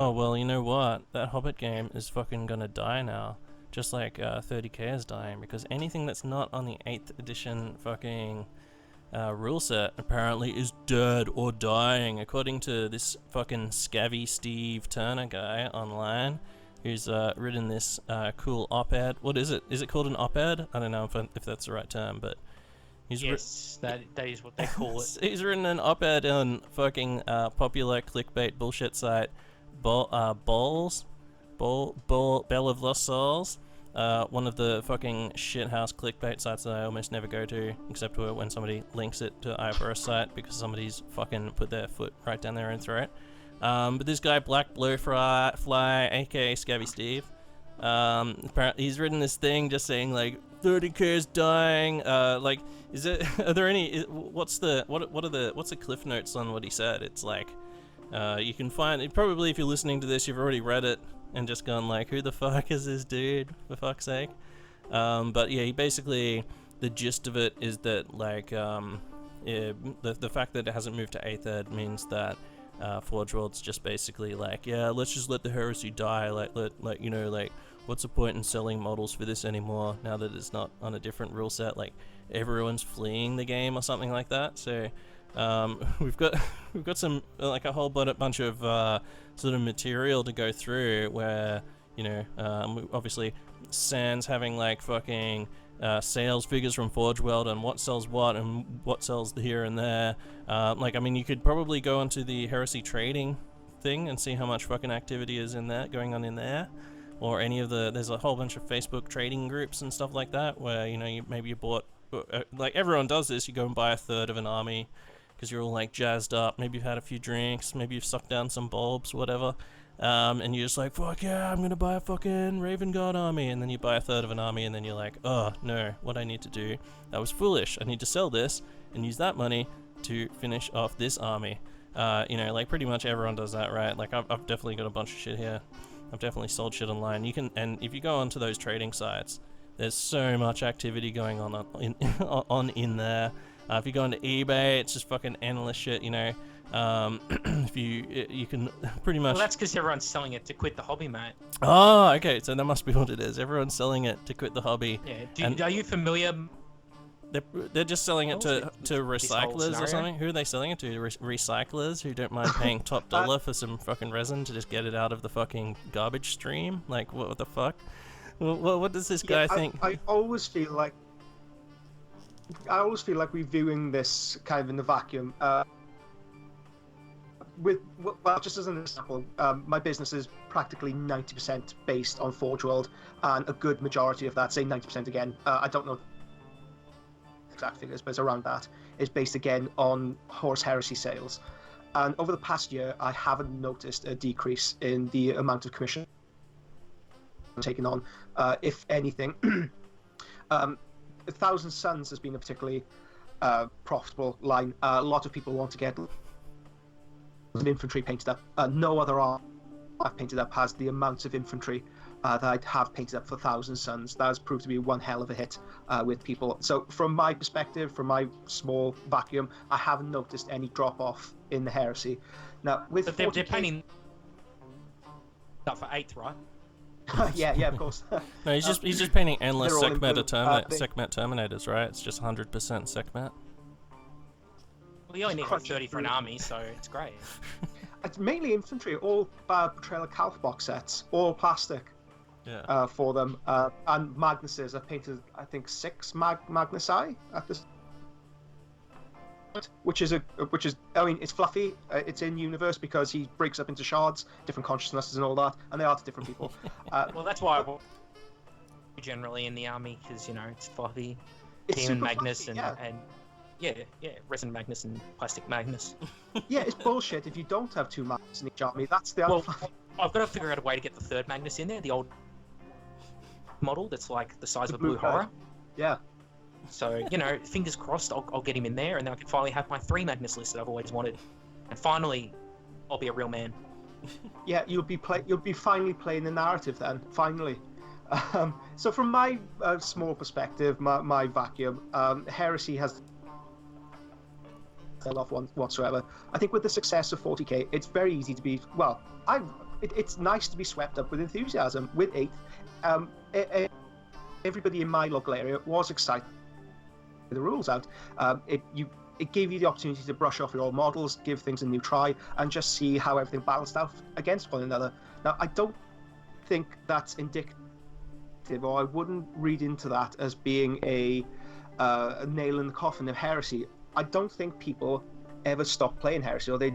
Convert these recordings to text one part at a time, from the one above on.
Oh, well, you know what? That Hobbit game is fucking gonna die now. Just like 30k is dying, because anything that's not on the 8th edition fucking rule set apparently is dead or dying, according to this fucking Scavvy Steve Turner guy online, who's written this cool op-ed. What is it? Is it called an op-ed? I don't know if that's the right term, but yes, that is what they call it. he's written an op-ed on fucking popular clickbait bullshit site Bell of Lost Souls, one of the fucking shithouse clickbait sites that I almost never go to, except for when somebody links it to IFRS site because somebody's fucking put their foot right down their own throat. But this guy, Black Blowfly, aka Scabby Steve, apparently he's written this thing just saying like 30k is dying. Like, is it? Are there any? What's the cliff notes on what he said? It's like, you can find it probably if you're listening to this, you've already read it and just gone like, who the fuck is this dude? For fuck's sake. But yeah, he basically, the gist of it is that like, the fact that it hasn't moved to 8th ed means that Forge World's just basically like, yeah, let's just let the heresy die. Like, you know, like, what's the point in selling models for this anymore now that it's not on a different rule set? Like, everyone's fleeing the game or something like that. So we've got some like a whole bunch of sort of material to go through where, you know, obviously Sans having like fucking sales figures from Forge World and what sells what and what sells here and there. Like, I mean, you could probably go onto the heresy trading thing and see how much fucking activity is in there, going on in there, or any of the, there's a whole bunch of Facebook trading groups and stuff like that where, you know, maybe you bought, like everyone does this, you go and buy a third of an army because you're all like jazzed up, maybe you've had a few drinks, maybe you've sucked down some bulbs, whatever. And you're just like, fuck yeah, I'm gonna buy a fucking Raven Guard army, and then you buy a third of an army, and then you're like, oh no, what I need to do, that was foolish, I need to sell this, and use that money to finish off this army. You know, like pretty much everyone does that, right? Like I've definitely got a bunch of shit here, I've definitely sold shit online. You can, and if you go onto those trading sites, there's so much activity going on in there. If you go into eBay, it's just fucking endless shit, you know. If you can pretty much. Well, that's because everyone's selling it to quit the hobby, mate. Oh, okay, so that must be what it is. Everyone's selling it to quit the hobby. Yeah. Are you familiar? They're just selling it to recyclers or something. Who are they selling it to? Recyclers who don't mind paying top dollar for some fucking resin to just get it out of the fucking garbage stream. Like, what the fuck? What does this guy think? I always feel like we're viewing this kind of in the vacuum. Well, just as an example, my business is practically 90% based on Forge World, and a good majority of that, say 90% again, I don't know exact figures, but it's around that, is based again on Horus Heresy sales. And over the past year, I haven't noticed a decrease in the amount of commission taken on. If anything, 1,000 Suns has been a particularly profitable line. A lot of people want to get infantry painted up. No other arm I've painted up has the amount of infantry that I have painted up for 1,000 Suns. That has proved to be one hell of a hit with people. So from my perspective, from my small vacuum, I haven't noticed any drop off in the heresy. Now with but they're painting that for 8th, right? yeah, of course. No, he's just painting endless Sekhmet Terminators, right? It's just 100% Sekhmet. Well, you only need like 30 for an army, so it's great. It's mainly infantry, all Betrayal of Calf box sets, all plastic. Yeah. For them, and Magnuses. I've painted, I think, 6 Magnusi at this, which is, I mean, it's fluffy. It's in universe because he breaks up into shards, different consciousnesses and all that, and they are to different people. Well, that's why I generally in the army, because, you know, it's fluffy. Demon Magnus fluffy, and yeah, resin Magnus and plastic Magnus. Yeah, it's bullshit if you don't have 2 Magnus in each army. That's the well, I've got to figure out a way to get the 3rd Magnus in there, the old model that's like the size of a blue horror. Yeah. So, you know, fingers crossed, I'll get him in there, and then I can finally have my 3 Magnus list that I've always wanted. And finally, I'll be a real man. Yeah, you'll be finally playing the narrative then, finally. So from my small perspective, my vacuum, Heresy has off whatsoever. I think with the success of 40k, it's very easy to be, well, it's nice to be swept up with enthusiasm. With 8th, everybody in my local area was excited with the rules out. It gave you the opportunity to brush off your old models, give things a new try, and just see how everything balanced out against one another. Now, I don't think that's indicative, or I wouldn't read into that as being a nail in the coffin of heresy. I don't think people ever stopped playing heresy, or they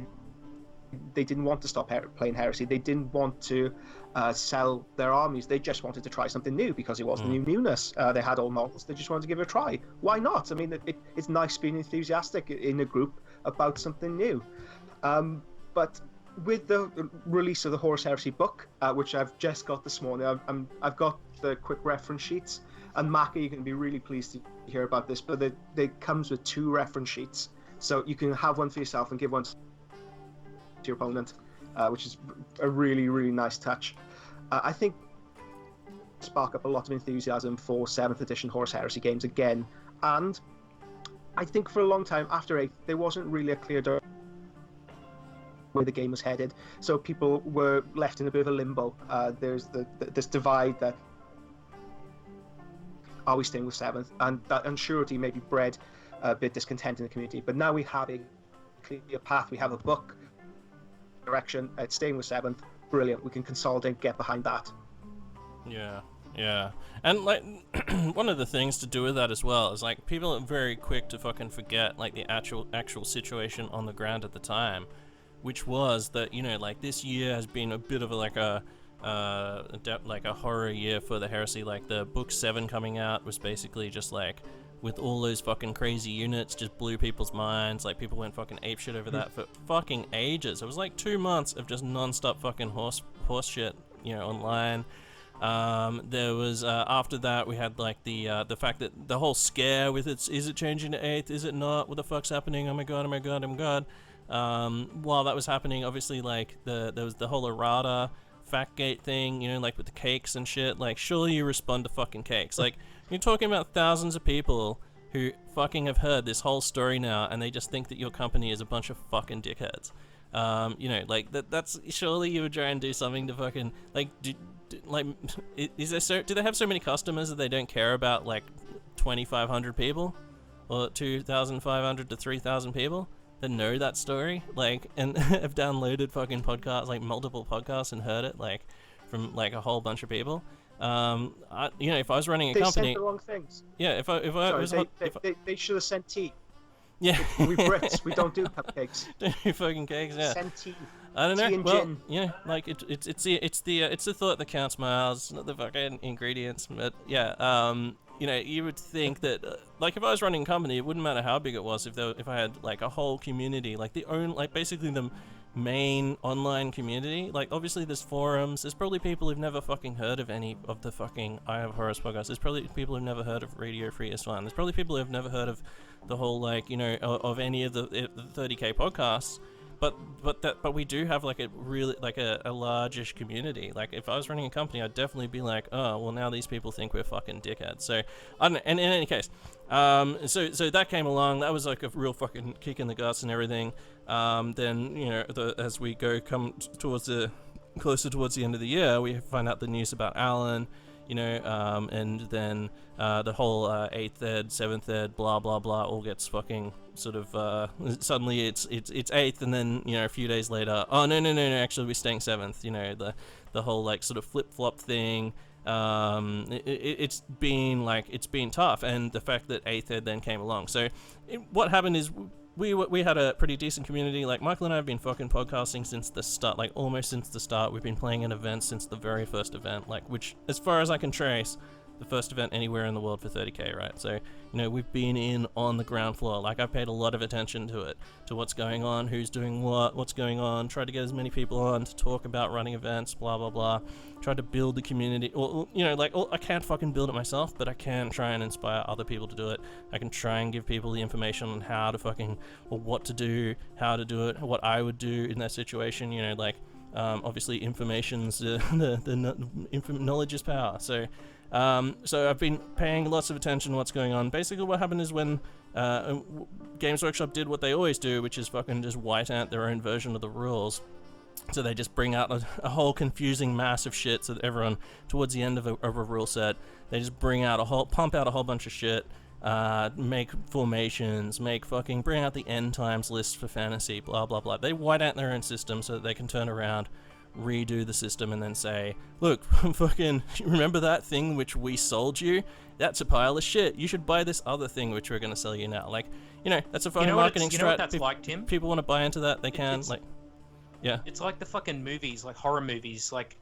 didn't want to stop playing heresy. They didn't want to sell their armies. They just wanted to try something new because it was the new newness. They had old models. They just wanted to give it a try. Why not? I mean, it's nice being enthusiastic in a group about something new. But with the release of the Horus Heresy book, which I've just got this morning, I've got the quick reference sheets. And Macca, you can be really pleased to hear about this, but it comes with 2 reference sheets. So you can have one for yourself and give one to your opponent, which is a really, really nice touch. I think spark up a lot of enthusiasm for 7th edition Horus Heresy games again. And I think for a long time after 8th, there wasn't really a clear direction where the game was headed. So people were left in a bit of a limbo. There's this divide that, are we staying with 7th? And that unsurety maybe bred a bit of discontent in the community. But now we have a clear path. We have a book direction. It's staying with 7th. Brilliant. We can consolidate, get behind that. Yeah. And like one of the things to do with that as well is like people are very quick to fucking forget like the actual situation on the ground at the time, which was that, you know, like this year has been a bit of like a horror year for the heresy. Like the book 7 coming out was basically just like, with all those fucking crazy units, just blew people's minds. Like people went fucking apeshit over that for fucking ages. It was like 2 months of just non-stop fucking horse shit, you know, online. There was after that we had like the fact that the whole scare with is it changing to 8th? Is it not? What the fuck's happening? Oh my god! While that was happening, obviously like there was the whole errata Factgate thing, you know, like with the cakes and shit. Like surely you respond to fucking cakes. Like you're talking about thousands of people who fucking have heard this whole story now, and they just think that your company is a bunch of fucking dickheads. You know, like that's surely you would try and do something to fucking like do they have so many customers that they don't care about like 2,500 people or 2,500 to 3,000 people that know that story, like, and have downloaded fucking podcasts, like multiple podcasts, and heard it like from like a whole bunch of people. You know, if I was running a company, they sent the wrong things. Yeah, They should have sent tea. Yeah, we Brits, we don't do cupcakes. Don't do fucking cakes. Yeah, send tea. I don't know. Tea and well, gin. yeah, like it's the thought that counts, Miles, not the fucking ingredients. But yeah, you know, you would think that like if I was running a company, it wouldn't matter how big it was. If I had like a whole community, like basically the main online community. Like obviously there's forums. There's probably people who've never fucking heard of any of the fucking I Have Horus podcast. There's probably people who've never heard of Radio Free Isfahan. There's probably people who've never heard of the whole like, you know, of any of the 30k podcasts. But we do have like a really like a largish community. Like if I was running a company, I'd definitely be like, oh well, now these people think we're fucking dickheads. So I don't know. And in any case, so that came along. That was like a real fucking kick in the guts and everything. Then you know, as we come closer towards the end of the year, we find out the news about Alan. You know, and then the whole 8th ed, 7th ed, blah blah blah, all gets fucking sort of suddenly it's 8th, and then you know a few days later, oh no, actually we're staying 7th. You know, the whole like sort of flip flop thing. It's been tough, and the fact that 8th ed then came along. So what happened is we had a pretty decent community. Like Michael and I have been fucking podcasting since the start, like almost since the start. We've been playing in events since the very first event, like which, as far as I can trace, the first event anywhere in the world for 30k, right? So, you know, we've been in on the ground floor. Like I've paid a lot of attention to it, to what's going on, who's doing what's going on, tried to get as many people on to talk about running events, blah blah blah. Tried to build the community, or you know, like I can't fucking build it myself, but I can try and inspire other people to do it. I can try and give people the information on how to fucking, or what to do, how to do it, what I would do in that situation. You know, like obviously information's knowledge is power. So I've been paying lots of attention to what's going on. Basically what happened is when Games Workshop did what they always do, which is fucking just white ant their own version of the rules. So they just bring out a whole confusing mass of shit so that everyone, towards the end of a rule set, they just pump out a whole bunch of shit, make formations, bring out the end times list for fantasy, blah, blah, blah. They white out their own system so that they can turn around, redo the system, and then say, look, fucking, remember that thing which we sold you? That's a pile of shit. You should buy this other thing which we're going to sell you now. Like, that's a fucking marketing strat. You know what that's like, Tim? People want to buy into that, they can, yeah. It's like the fucking movies, like horror movies, like,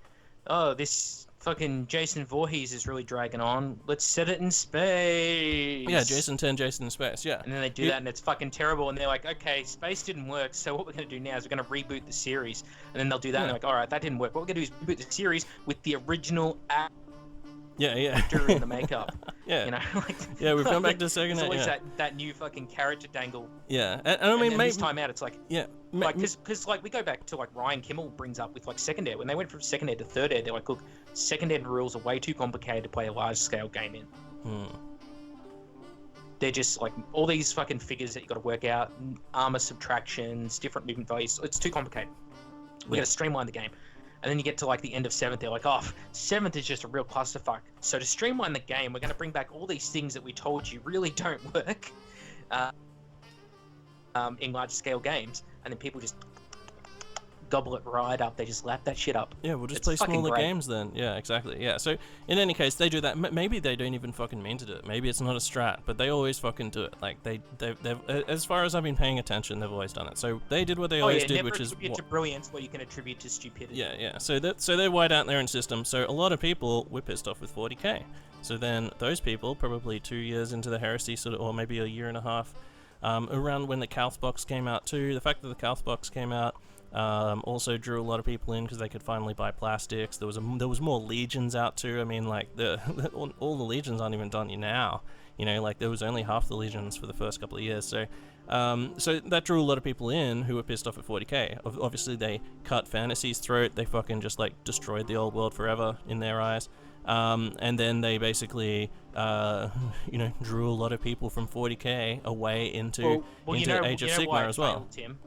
oh, this fucking Jason Voorhees is really dragging on. Let's set it in space. Yeah, Jason in space, yeah. And then they do that and it's fucking terrible and they're like, okay, space didn't work, so what we're going to do now is we're going to reboot the series. And then they'll do that and they're like, alright, that didn't work. What we're going to do is reboot the series with the original actor in the makeup. Yeah. Like, yeah, we've come back to second. There's always that new fucking character dangle. Yeah, and I mean, maybe this time out, it's like, yeah, like because like we go back to like Ryan Kimmel brings up with like second ed when they went from second ed to third ed, they're like, look, second ed rules are way too complicated to play a large scale game in. They're just like all these fucking figures that you got to work out, armor subtractions, different movement values. It's too complicated. We got to streamline the game. And then you get to like the end of 7th, they're like, oh, 7th is just a real clusterfuck. So to streamline the game, we're going to bring back all these things that we told you really don't work in large scale games. And then people just gobble it right up. They just lap that shit up. Yeah, we'll just play smaller games then. Yeah, exactly. Yeah, so in any case, they do that. Maybe they don't even fucking mean to do it. Maybe it's not a strat, but they always fucking do it. Like, they've as far as I've been paying attention, they've always done it. So they did what they always did, which is... to brilliance what you can attribute to stupidity. Yeah, yeah. So they white out their own system. So a lot of people were pissed off with 40k. So then those people, probably 2 years into the heresy, or maybe a year and a half, around when the Calth box came out too, the fact that the Calth box came out, also drew a lot of people in because they could finally buy plastics. There was more legions out too. I mean, like all the legions aren't even done now. Like there was only half the legions for the first couple of years. So that drew a lot of people in who were pissed off at 40k. Obviously, they cut fantasy's throat. They fucking just like destroyed the old world forever in their eyes. And then they basically, drew a lot of people from 40k away into Age of Sigmar as well. Failed, Tim?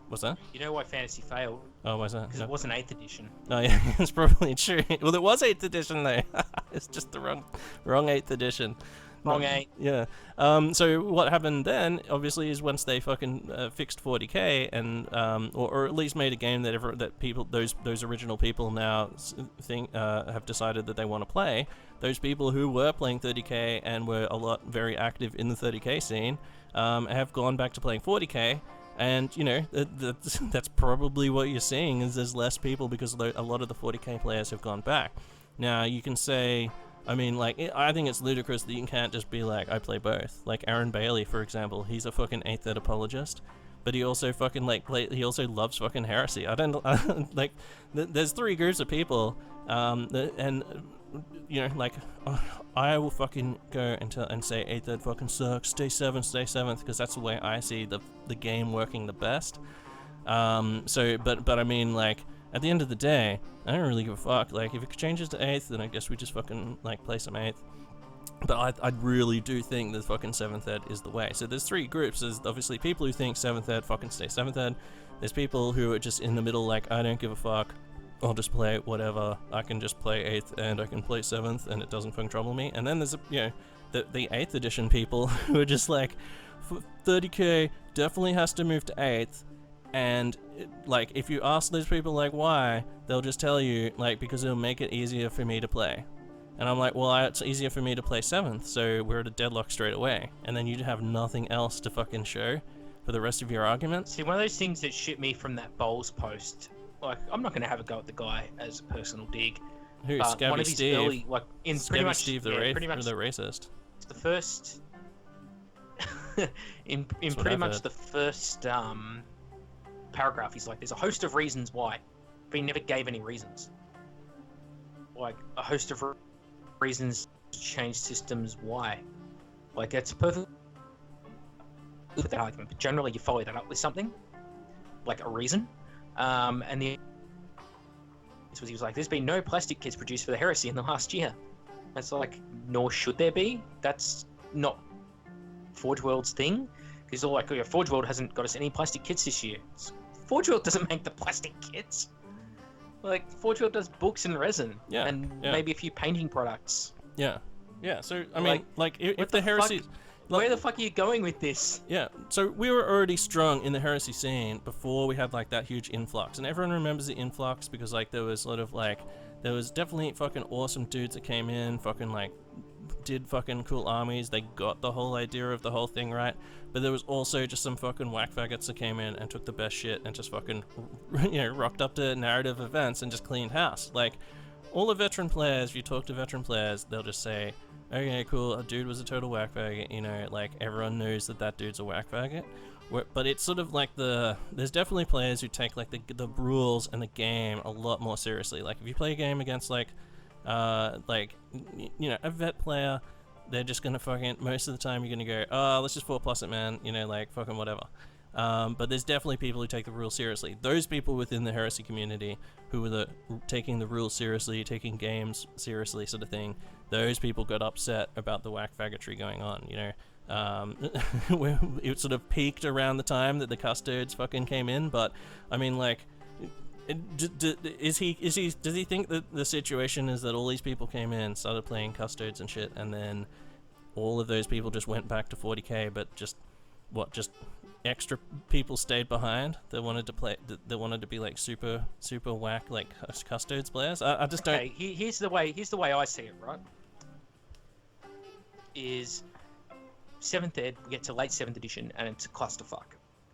What's that? You know why Fantasy failed? Oh, why's that? Because it wasn't 8th edition. Oh yeah, it's probably true. Well, it was 8th edition though. It's just the wrong 8th edition. Wrong 8. Yeah. So what happened then, obviously, is once they fucking fixed 40k and or at least made a game that people those original people now have decided that they want to play. Those people who were playing 30k and were very active in the 30k scene have gone back to playing 40k. And, that's probably what you're seeing is there's less people because a lot of the 40k players have gone back. Now, you can say, I mean, like, I think it's ludicrous that you can't just be like, I play both. Like, Aaron Bailey, for example, he's a fucking 8th ed apologist, but he also fucking, he also loves fucking heresy. I don't, like, there's 3 groups of people, and... I will fucking go and say 8th ed fucking sucks, stay 7th, because that's the way I see the game working the best. But I mean, like, at the end of the day, I don't really give a fuck. Like, if it changes to 8th, then I guess we just fucking, like, play some 8th. But I really do think that fucking 7th ed is the way. So there's 3 groups. There's obviously people who think 7th ed fucking stay 7th ed. There's people who are just in the middle, like, I don't give a fuck. I'll just play whatever. I can just play 8th and I can play 7th and it doesn't fucking trouble me. And then there's the 8th edition people who are just like, 30k definitely has to move to 8th. And like, if you ask those people like why, they'll just tell you like because it'll make it easier for me to play. And I'm like, well, it's easier for me to play 7th, so we're at a deadlock straight away. And then you have nothing else to fucking show for the rest of your argument. See, one of those things that shit me from that Bowles post. Like, I'm not going to have a go at the guy as a personal dig. Who? Scabby Steve? Early, like, in Scabby pretty much, Steve the racist. The first... in pretty much the first paragraph, he's like, there's a host of reasons why. But he never gave any reasons. Like, a host of reasons to change systems, why? Like, that's perfect with that argument. But generally, you follow that up with something. Like, a reason. And the he was like, there's been no plastic kits produced for the heresy in the last year. That's like, nor should there be. That's not Forge World's thing. Because all like, Forge World hasn't got us any plastic kits this year. It's Forge World doesn't make the plastic kits. Like, Forge World does books and resin. Yeah, And yeah. maybe a few painting products. Yeah. So, I mean, if what the heresy... fuck- Where the fuck are you going with this? Yeah, so we were already strong in the heresy scene before we had, like, that huge influx. And everyone remembers the influx because, like, there was sort of, like... There was definitely fucking awesome dudes that came in, fucking, like, did fucking cool armies. They got the whole idea of the whole thing right. But there was also just some fucking whack faggots that came in and took the best shit and just fucking, rocked up to narrative events and just cleaned house. Like, all the veteran players, if you talk to veteran players, they'll just say, okay, cool, a dude was a total whack faggot, like, everyone knows that dude's a whack faggot. But it's sort of like there's definitely players who take, like, the rules and the game a lot more seriously. Like, if you play a game against, like, a vet player, they're just gonna fucking, most of the time you're gonna go, oh, let's just 4+ it, man, like, fucking whatever. But there's definitely people who take the rules seriously. Those people within the heresy community who were taking the rules seriously, taking games seriously sort of thing, those people got upset about the whack faggotry going on, it sort of peaked around the time that the custodes fucking came in, but I mean, like, does he think that the situation is that all these people came in, started playing custodes and shit, and then all of those people just went back to 40k, but just extra people stayed behind that wanted to play, that wanted to be, like, super whack, like, custodes players? I just don't. Okay, here's the way I see it, right? Is 7th ed, we get to late 7th edition, and it's a clusterfuck.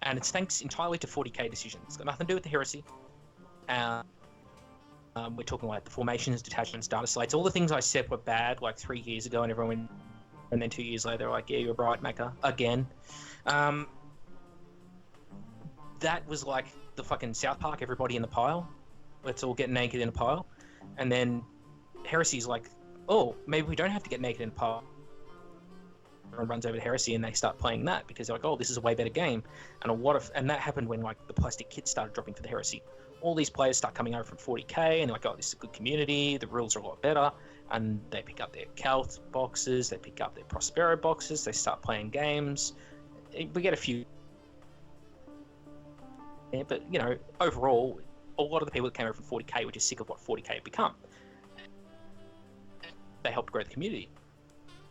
And it's thanks entirely to 40k decisions. It's got nothing to do with the heresy. We're talking like the formations, detachments, data slates, all the things I said were bad like 3 years ago, and everyone went, and then 2 years later, like, yeah, you're right, Macca, again. That was like the fucking South Park, everybody in the pile. Let's all get naked in a pile. And then heresy's like, oh, maybe we don't have to get naked in a pile. Everyone runs over to heresy and they start playing that because they're like, oh, this is a way better game. And that happened when, like, the plastic kits started dropping for the heresy. All these players start coming over from 40k and they're like, oh, this is a good community, the rules are a lot better, and they pick up their Celt boxes, they pick up their Prospero boxes, they start playing games. We get a few, but overall, a lot of the people that came over from 40k were just sick of what 40k had become. They helped grow the community.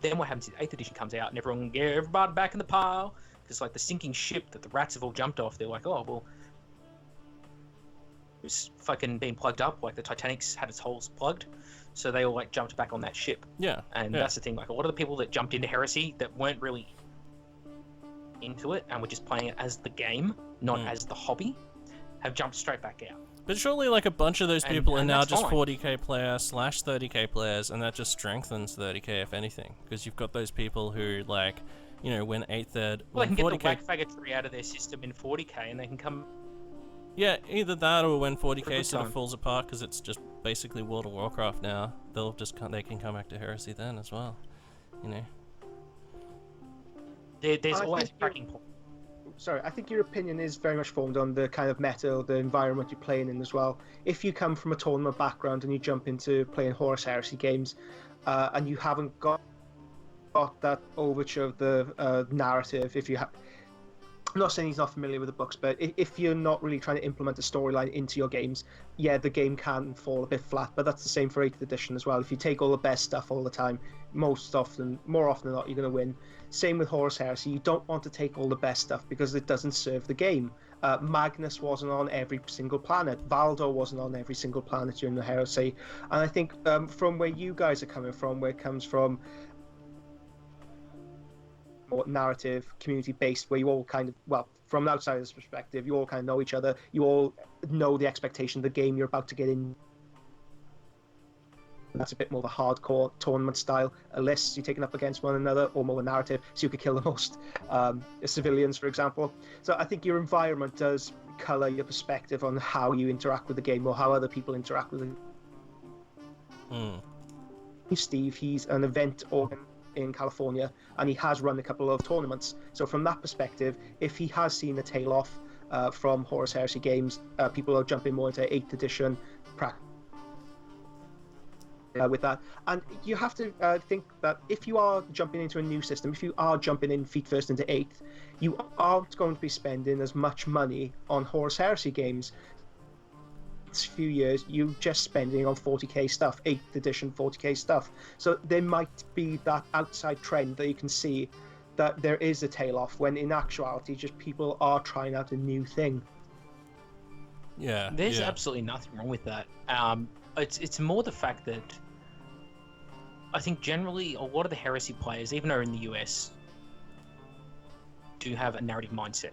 Then what happens is 8th edition comes out and everybody back in the pile, because, like, the sinking ship that the rats have all jumped off, they're like, oh, well, it's fucking been plugged up, like the Titanic's had its holes plugged, so they all, like, jumped back on that ship. Yeah. And that's the thing, like, a lot of the people that jumped into heresy that weren't really into it and were just playing it as the game, not as the hobby, have jumped straight back out. But surely, like, a bunch of those people are now just fine. 40k players / 30k players, and that just strengthens 30k, if anything. Because you've got those people who, like, when 8th ed... Well, they can get 40K... the whack faggotry out of their system in 40k, and they can come... Yeah, either that or when For a 40k good sort of time. falls apart, because it's just basically World of Warcraft now, they can come back to heresy then as well, There's I always think cracking points. Sorry, I think your opinion is very much formed on the kind of meta, the environment you're playing in as well. If you come from a tournament background and you jump into playing Horus Heresy games, and you haven't got that overture of the narrative, if you have... I'm not saying he's not familiar with the books, but if you're not really trying to implement a storyline into your games, yeah, the game can fall a bit flat, but that's the same for 8th edition as well. If you take all the best stuff all the time, more often than not, you're going to win. Same with Horus Heresy. You don't want to take all the best stuff because it doesn't serve the game. Magnus wasn't on every single planet. Valdor wasn't on every single planet during the Heresy. And I think from where you guys are coming from, where it comes from, or narrative, community-based, where you all kind of, well, from an outsider's perspective, you all kind of know each other. You all know the expectation of the game you're about to get in. That's a bit more of a hardcore tournament style. A list you're taking up against one another, or more a narrative, so you could kill the most civilians, for example. So I think your environment does colour your perspective on how you interact with the game, or how other people interact with it. Steve, he's an event organ in California, and he has run a couple of tournaments. So from that perspective, if he has seen the tail off from Horus Heresy games, people are jumping more into 8th edition with that. And you have to think that if you are jumping into a new system, if you are jumping in feet first into 8th, you aren't going to be spending as much money on Horus Heresy games. Next few years, you're just spending on 40k stuff, 8th edition 40k stuff. So there might be that outside trend that you can see that there is a tail off, when in actuality, just people are trying out a new thing. Yeah. There's absolutely nothing wrong with that. It's more the fact that I think generally a lot of the heresy players, even though in the US, do have a narrative mindset.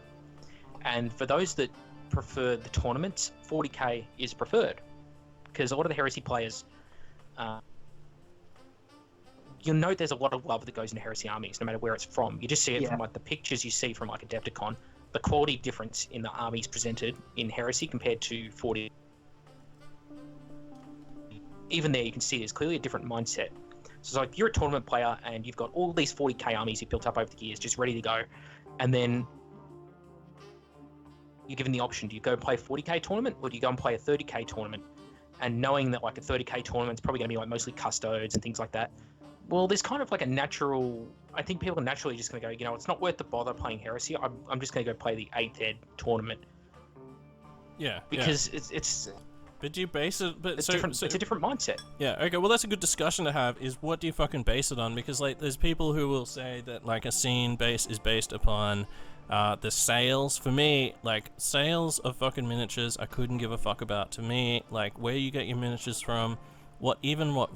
And for those that prefer the tournaments, 40k is preferred, because a lot of the heresy players, you'll note there's a lot of love that goes into heresy armies, no matter where it's from. You just see it from like the pictures you see from like Adepticon, the quality difference in the armies presented in heresy compared to 40. Even there, you can see there's clearly a different mindset. So like, if you're a tournament player and you've got all these 40k armies you've built up over the years, just ready to go, and then you're given the option: do you go play a 40k tournament, or do you go and play a 30k tournament? And knowing that like a 30k tournament's probably going to be like mostly custodes and things like that, well, there's kind of like a natural. I think people are naturally just going to go, you know, it's not worth the bother playing heresy. I'm just going to go play the 8th ed tournament. Yeah. Because it's. But do you base it? But it's different. It's a different mindset. Yeah. Okay. Well, that's a good discussion to have. Is what do you fucking base it on? Because like, there's people who will say that like a scene base is based upon the sales. For me, like, sales of fucking miniatures, I couldn't give a fuck about. To me, like, where you get your miniatures from, what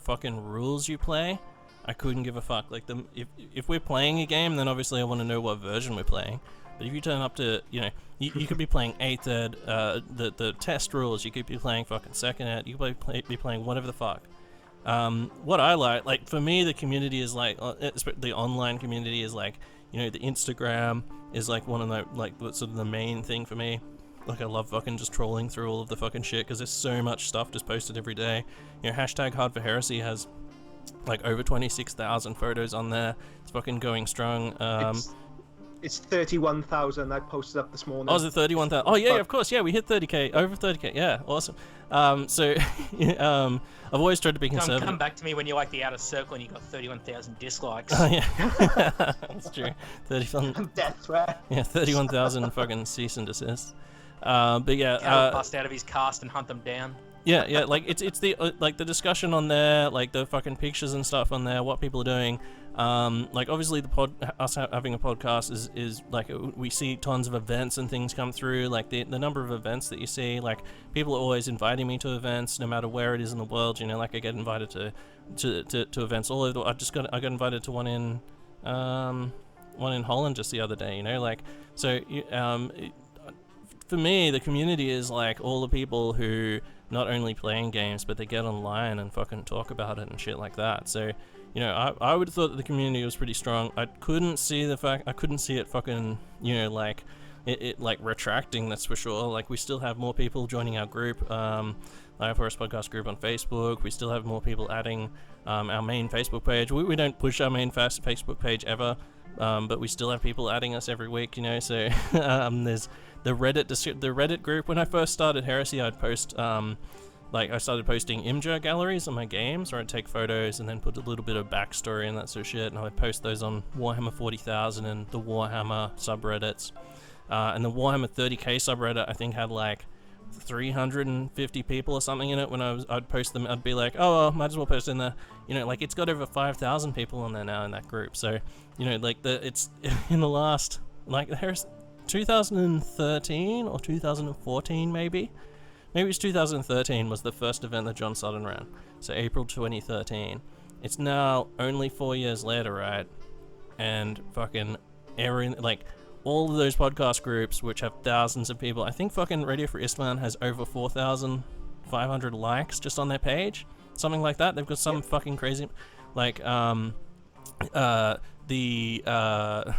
fucking rules you play, I couldn't give a fuck. Like, if we're playing a game, then obviously I want to know what version we're playing. But if you turn up to, you know, you could be playing 8th ed, the test rules, you could be playing fucking 2nd ed, you could be playing whatever the fuck. What I like for me, the community is like, the online community is like, you know, the Instagram is like one of the, like, sort of the main thing for me. Like, I love fucking just trolling through all of the fucking shit, because there's so much stuff just posted every day. You know, hashtag Hard for Heresy has like over 26,000 photos on there. It's fucking going strong. It's 31,000 I posted up this morning. Oh, is it 31,000? Oh, yeah, of course. Yeah, we hit 30k, over 30k. Yeah, awesome. So, I've always tried to be conservative. Come back to me when you're like the outer circle and you got 31,000 dislikes. Oh, yeah. That's true. 31. Death threat. Yeah, 31,000 fucking cease and desist. But yeah. Bust out of his cast and hunt them down. Yeah, like it's the like the discussion on there, like the fucking pictures and stuff on there, what people are doing. Like obviously us having a podcast is like, we see tons of events and things come through. Like the number of events that you see, like people are always inviting me to events, no matter where it is in the world. You know, like I get invited to events all over. I got invited to one in Holland just the other day. You know, like so. For me, the community is like all the people who not only playing games, but they get online and fucking talk about it and shit like that. So, you know, I would have thought that the community was pretty strong. I couldn't see it fucking, you know, like it like retracting, that's for sure. Like, we still have more people joining our group, IFRS Podcast group on Facebook. We still have more people adding our main Facebook page. We don't push our main Facebook page ever, but we still have people adding us every week, you know. So there's the Reddit group. When I first started Heresy, I'd post I started posting Imgur galleries on my games, where I'd take photos and then put a little bit of backstory and that sort of shit, and I'd post those on Warhammer 40,000 and the Warhammer subreddits. And the Warhammer 30k subreddit, I think, had like 350 people or something in it. When I'd post them, I'd be like, oh well, might as well post in there. You know, like, it's got over 5,000 people in there now in that group. So, you know, like, it's in the last, like, there's 2013 or 2014 maybe it's 2013 was the first event that John Sutton ran. So April 2013. It's now only 4 years later, right? And fucking like, all of those podcast groups, which have thousands of people, I think fucking Radio for Istvan has over 4,500 likes just on their page, something like that. They've got some fucking crazy, like, the you know,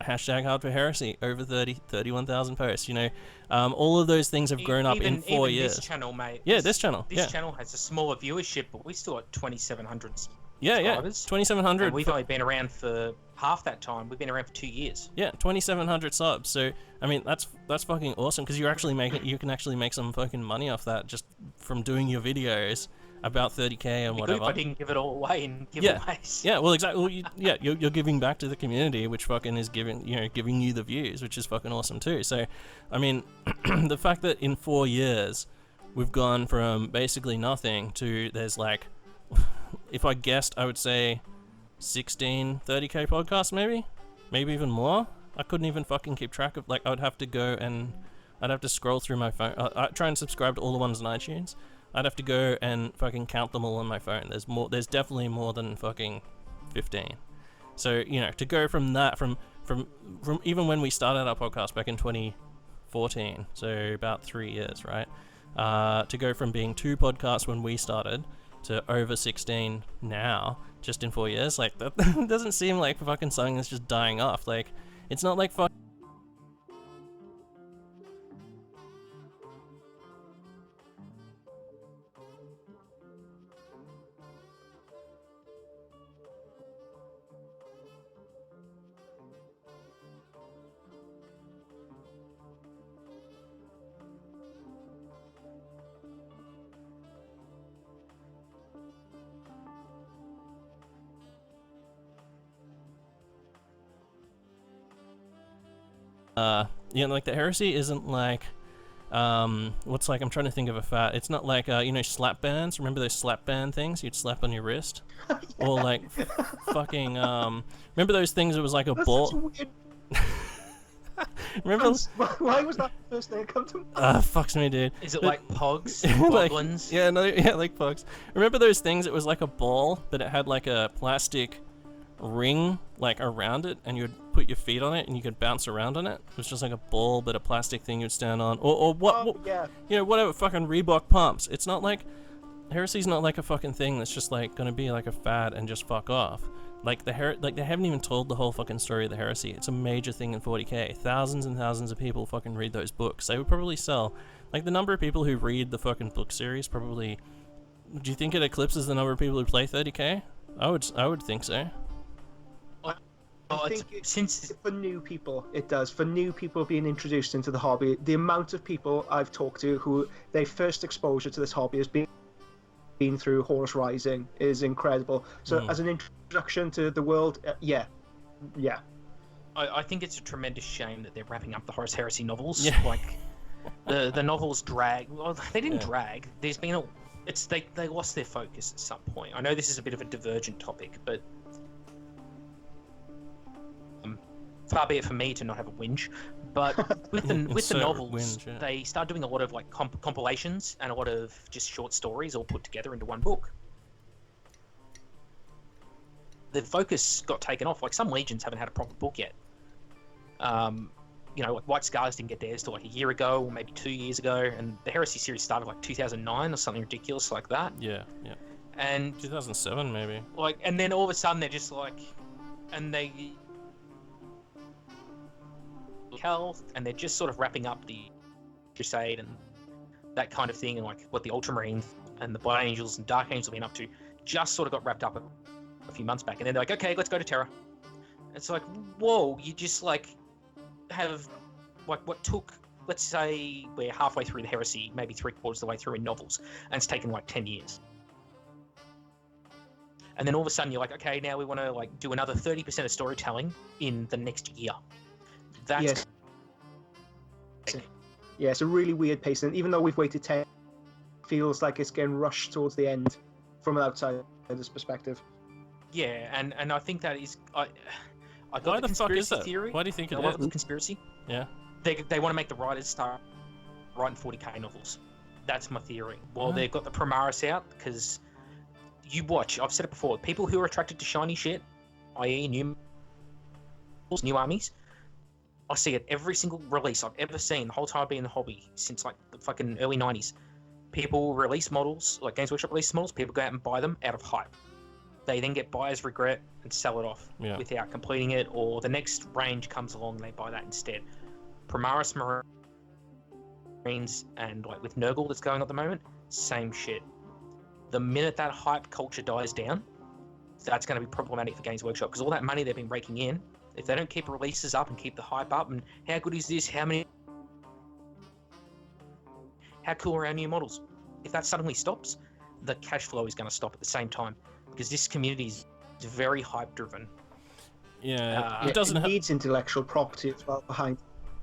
hashtag Hard for Heresy, over 31,000 posts, you know. All of those things have grown up in 4 years. This channel, mate. Yeah, this channel. This channel has a smaller viewership, but we still got 2,700 subscribers. Yeah, 2,700. And we've only been around for half that time. We've been around for 2 years. Yeah, 2,700 subs. So, I mean, that's fucking awesome, because you can actually make some fucking money off that just from doing your videos. about 30k and It'd be good whatever. if I didn't give it all away in Yeah. giveaways. Yeah, well, exactly. Well, you're giving back to the community, which fucking is giving you the views, which is fucking awesome too. So, I mean, the fact that in 4 years we've gone from basically nothing to there's like, if I guessed, I would say 16 30k podcasts, maybe even more. I couldn't even fucking keep track of, like, I would have to go and I'd have to scroll through my phone. I try and subscribe to all the ones on iTunes. I'd have to go and fucking count them all on my phone. There's definitely more than fucking 15. So, to go from that, from even when we started our podcast back in 2014, so about 3 years, right? To go from being 2 podcasts when we started to over 16 now, just in 4 years, like, that doesn't seem like fucking something that's just dying off. Like, it's not like fucking... like the heresy isn't like, I'm trying to think of a fat. It's not like, slap bands. Remember those slap band things you'd slap on your wrist? Yeah. Or like, fucking, remember those things that was like a ball? Such a weird... Remember? Why was that the first thing that come to mind? Fucks me, dude. Is it like Pogs? Like, Goblins? like Pogs. Remember those things? It was like a ball, but it had like a plastic ring like around it, and you'd put your feet on it and you could bounce around on it. It was just like a ball but a plastic thing you'd stand on, or what Yeah. Whatever, fucking Reebok pumps. It's not like heresy's not like a fucking thing that's just like gonna be like a fad and just fuck off. Like they haven't even told the whole fucking story of the heresy. It's a major thing in 40k. Thousands and thousands of people fucking read those books. They would probably sell, like, the number of people who read the fucking book series probably, do you think it eclipses the number of people who play 30k? I would think so. I think for new people, it does. For new people being introduced into the hobby, the amount of people I've talked to who their first exposure to this hobby has been through Horus Rising is incredible. So as an introduction to the world, yeah. I think it's a tremendous shame that they're wrapping up the Horus Heresy novels. Yeah. Like, the novels drag. Well, they didn't drag. There's been they lost their focus at some point. I know this is a bit of a divergent topic, but far be it for me to not have a whinge, but with the novels, they start doing a lot of like compilations and a lot of just short stories all put together into one book. The focus got taken off. Like, some legions haven't had a proper book yet. Like White Scars didn't get theirs till like a year ago or maybe 2 years ago, and the Heresy series started like 2009 or something ridiculous like that. Yeah. And 2007 maybe. Like, and then all of a sudden they're just like, and they're just sort of wrapping up the Crusade and that kind of thing, and like what the Ultramarines and the Blood Angels and Dark Angels have been up to just sort of got wrapped up a few months back, and then they're like, okay, let's go to Terra. It's like, whoa, you just like have like what took, let's say we're halfway through the Heresy, maybe 3/4 of the way through in novels, and it's taken like 10 years. And then all of a sudden you're like, okay, now we want to like do another 30% of storytelling in the next year. That's Yeah, it's a really weird pace, and even though we've waited 10, it feels like it's getting rushed towards the end from an outsider's perspective. Yeah, and I think that is I got Why the the fuck is conspiracy that? theory. Why do you think it I love is? the conspiracy. Yeah. They want to make the writers start writing 40k novels. That's my theory. Well, they've got the Primaris out because you watch. I've said it before. People who are attracted to shiny shit, i.e., new armies. I see it every single release I've ever seen the whole time I've been in the hobby since like the fucking early 90s. People release models, like Games Workshop releases models, people go out and buy them out of hype. They then get buyer's regret and sell it off without completing it, or the next range comes along and they buy that instead. Primaris Marines and like with Nurgle that's going on at the moment, same shit. The minute that hype culture dies down, that's going to be problematic for Games Workshop, because all that money they've been raking in, if they don't keep releases up and keep the hype up, and how good is this? How cool are our new models? If that suddenly stops, the cash flow is going to stop at the same time, because this community is very hype driven. Yeah, It it doesn't. needs intellectual property as well behind.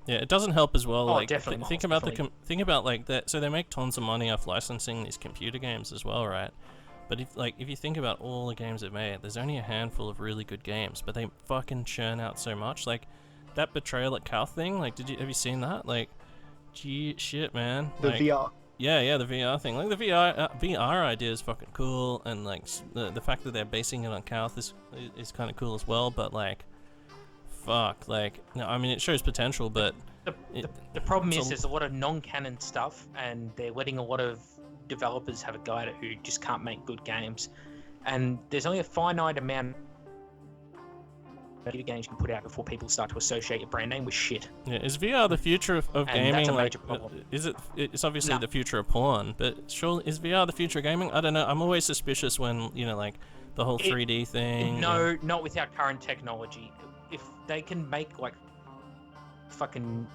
Yeah, it doesn't help as well. Oh, Like, definitely. think about think about like that. So they make tons of money off licensing these computer games as well, right? But if you think about all the games they've made, there's only a handful of really good games, but they fucking churn out so much. Like that Betrayal at Calth thing. Like, have you seen that? Like, gee, shit, man. The like, VR. Yeah, the VR thing. Like the VR idea is fucking cool, and like the fact that they're basing it on Calth is kind of cool as well. But like, fuck, like, no, I mean it shows potential, but the problem is there's a lot of non-canon stuff, and they're letting a lot of developers have a go at it who just can't make good games, and there's only a finite amount of video games you can put out before people start to associate your brand name with shit. Yeah, is VR the future of gaming? That's a like, major problem. is it? It's obviously No. the future of porn, but surely is VR the future of gaming? I don't know. I'm always suspicious when like the whole 3D thing. No, not with our current technology. If they can make like fucking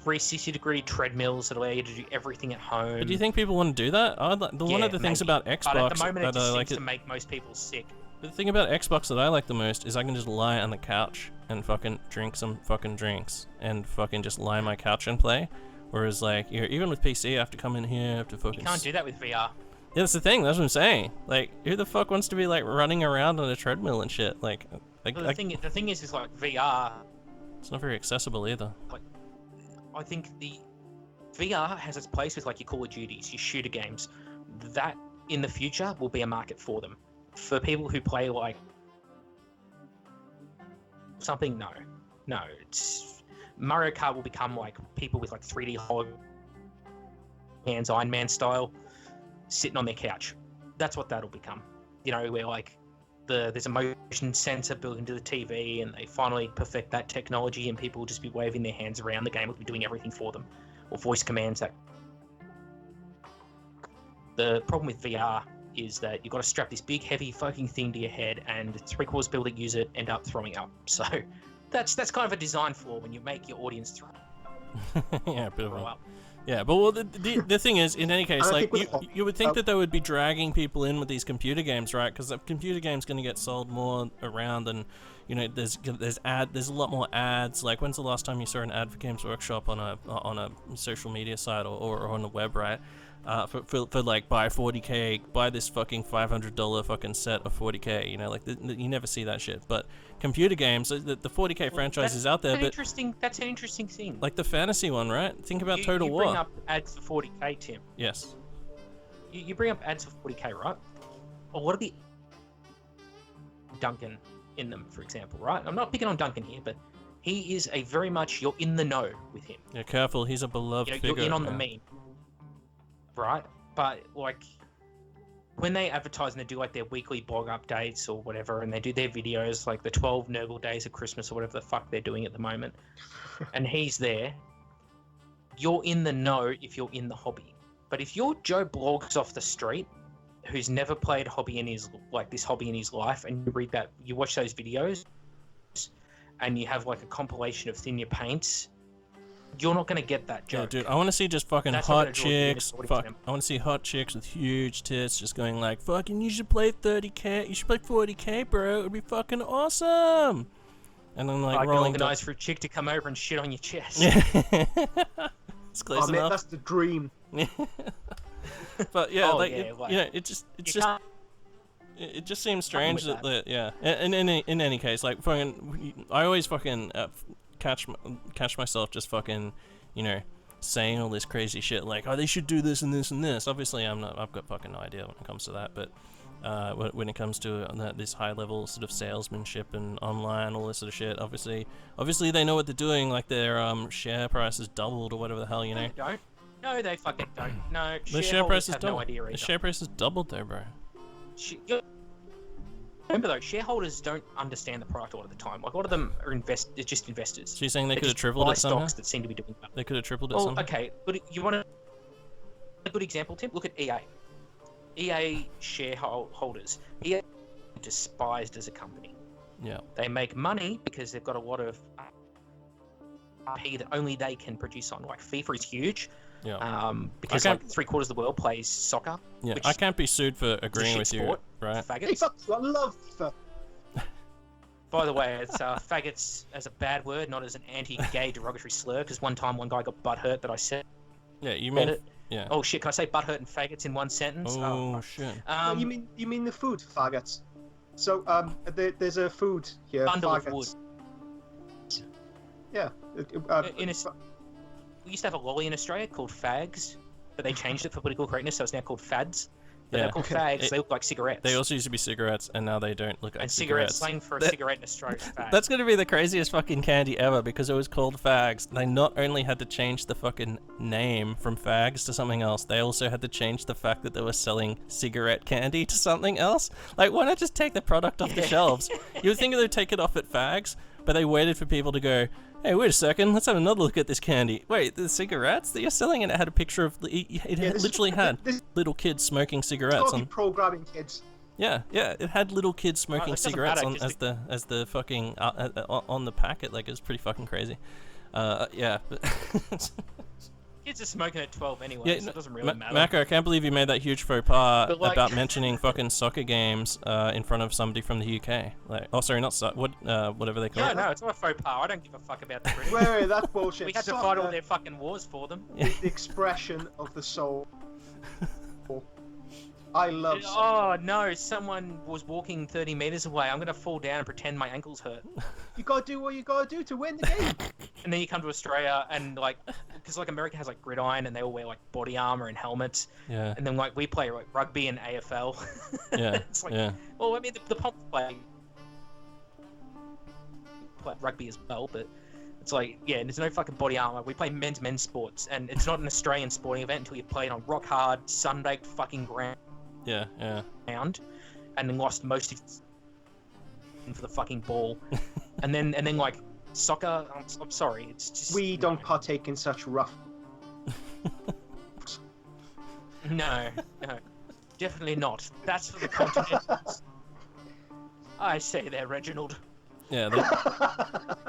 360-degree treadmills that allow you to do everything at home. But do you think people want to do that? One of the things maybe. about Xbox But at the moment, it that I just like seems to make most people sick. The thing about Xbox that I like the most is I can just lie on the couch and fucking drink some fucking drinks and fucking just lie on my couch and play. Whereas like, even with PC, I have to come in here, I have to fucking. You can't do that with VR. Yeah, that's the thing. That's what I'm saying. Like, who the fuck wants to be like running around on a treadmill and shit? Like, Well, the thing is like VR. It's not very accessible either. Like, I think the VR has its place with like your Call of Duties, your shooter games. That in the future will be a market for them. For people who play like something, no, it's Mario Kart will become like people with like 3D hands, Iron Man style, sitting on their couch. That's what that'll become. You know, where like there's a motion sensor built into the TV, and they finally perfect that technology, and people will just be waving their hands around. The game will be doing everything for them, or voice commands. That the problem with VR is that you've got to strap this big, heavy fucking thing to your head, and 3/4 people that use it end up throwing up. So that's kind of a design flaw when you make your audience throw Yeah, a bit of throw a. up. Yeah, but well, the thing is, in any case, I like think you would think that they would be dragging people in with these computer games, right? Because the computer game's going to get sold more around, and you know, there's a lot more ads. Like, when's the last time you saw an ad for Games Workshop on a social media site or on the web, right? For like buy 40k, buy this fucking $500 fucking set of 40k. You know, like you never see that shit. But computer games, the 40k franchise is out there, but that's an interesting thing. like the fantasy one, right? Think about Total you War. bring up ads for 40k, Tim. Yes. You bring up ads for 40k, right? Or what are the Duncan in them, for example, right? I'm not picking on Duncan here, but he is a very much you're in the know with him. Yeah, careful. He's a beloved figure. You're in on the yeah. meme, right? But like when they advertise and they do like their weekly blog updates or whatever, and they do their videos like the 12 noble days of Christmas or whatever the fuck they're doing at the moment, and he's there, you're in the know if you're in the hobby. But if you're Joe Blogs off the street who's never played hobby in his hobby in his life, and you watch those videos and you have like a compilation of thin your paints, you're not going to get that joke. Yeah, dude, I want to see just fucking That's not hot gonna draw you in chicks. according to Fuck, them. I want to see hot chicks with huge tits just going like, fucking, you should play 30k. You should play 40k, bro. It would be fucking awesome. And then like I can rolling. organise for a chick to come over and shit on your chest. It's close Oh, mate, enough. that's the dream. But yeah, Oh, like, yeah, like, you know, it just seems strange with that yeah. In any case, like fucking, I always fucking catch myself just fucking, you know, saying all this crazy shit like, oh, they should do this and this and this. Obviously, I've got fucking no idea when it comes to that, but when it comes to this high level sort of salesmanship and online, all this sort of shit, obviously they know what they're doing. Like their share price has doubled or whatever the hell, you know. No, they don't. No, they fucking don't. No, The share price has have no doubled. idea either. The share price has doubled though, bro. Remember though, shareholders don't understand the product a lot of the time. Like a lot of them are just investors. So you're saying they They could have just tripled buy it somehow? stocks that seem to be doing well. They could have tripled it Well, somehow? okay, but you want a good example, Tim? Look at EA. EA shareholders. EA are despised as a company. Yeah. They make money because they've got a lot of IP that only they can produce on. Like FIFA is huge, Yeah. Because like 3/4 of the world plays soccer. Yeah, which I can't be sued for is a agreeing shit with you, sport. right? Hey, Faggots. fuck you, I love FIFA. By the way, it's faggots as a bad word, not as an anti-gay derogatory slur. Because one time one guy got butthurt that I said Yeah, you mean it. yeah. Oh shit! Can I say butthurt and faggots in one sentence? Oh shit. You mean the food faggots? So there's a food here. Bundle faggots. of wood. Yeah. We used to have a lolly in Australia called fags, but they changed it for political correctness, so it's now called fads. But Yeah. they're called fags. They look like cigarettes. They also used to be cigarettes, and now they don't look like and cigarettes. slang for a cigarette in Australia. is fag. That's gonna be the craziest fucking candy ever because it was called fags. They not only had to change the fucking name from fags to something else, they also had to change the fact that they were selling cigarette candy to something else. Like, why not just take the product off the shelves? You would think they'd take it off at fags, but they waited for people to go, hey, wait a second, let's have another look at this candy. Wait, the cigarettes that you're selling? And it had a picture of, literally had little kids smoking cigarettes on. Programming kids. Yeah, it had little kids smoking that doesn't cigarettes matter, on as the fucking on the packet. Like, it's pretty fucking crazy. Yeah. Kids are smoking at 12 anyway, Yeah, so it doesn't really matter. Macca, I can't believe you made that huge faux pas But, like- about mentioning fucking soccer games in front of somebody from the UK. Like, oh, sorry, not whatever they call it. No, it's not a faux pas. I don't give a fuck about the British. Wait, that's bullshit. We had to Soccer fight all their fucking wars for them. is the expression of the soul. I love soccer. Oh no, someone was walking 30 meters away. I'm gonna fall down and pretend my ankles hurt. You gotta do what you gotta do to win the game. And then you come to Australia and like, because like America has like gridiron and they all wear like body armor and helmets. Yeah. And then like we play like rugby and AFL. Yeah. It's like, Yeah. well, I mean the Pomps play rugby as well, but it's like, yeah, there's no fucking body armor. We play men's sports, and it's not an Australian sporting event until you play it on rock hard, sun-baked fucking ground. Yeah. And then lost most of for the fucking ball, and then like soccer. I'm sorry, it's just We don't partake in such rough. no, definitely not. That's for the continentals. I say there, Reginald. Yeah,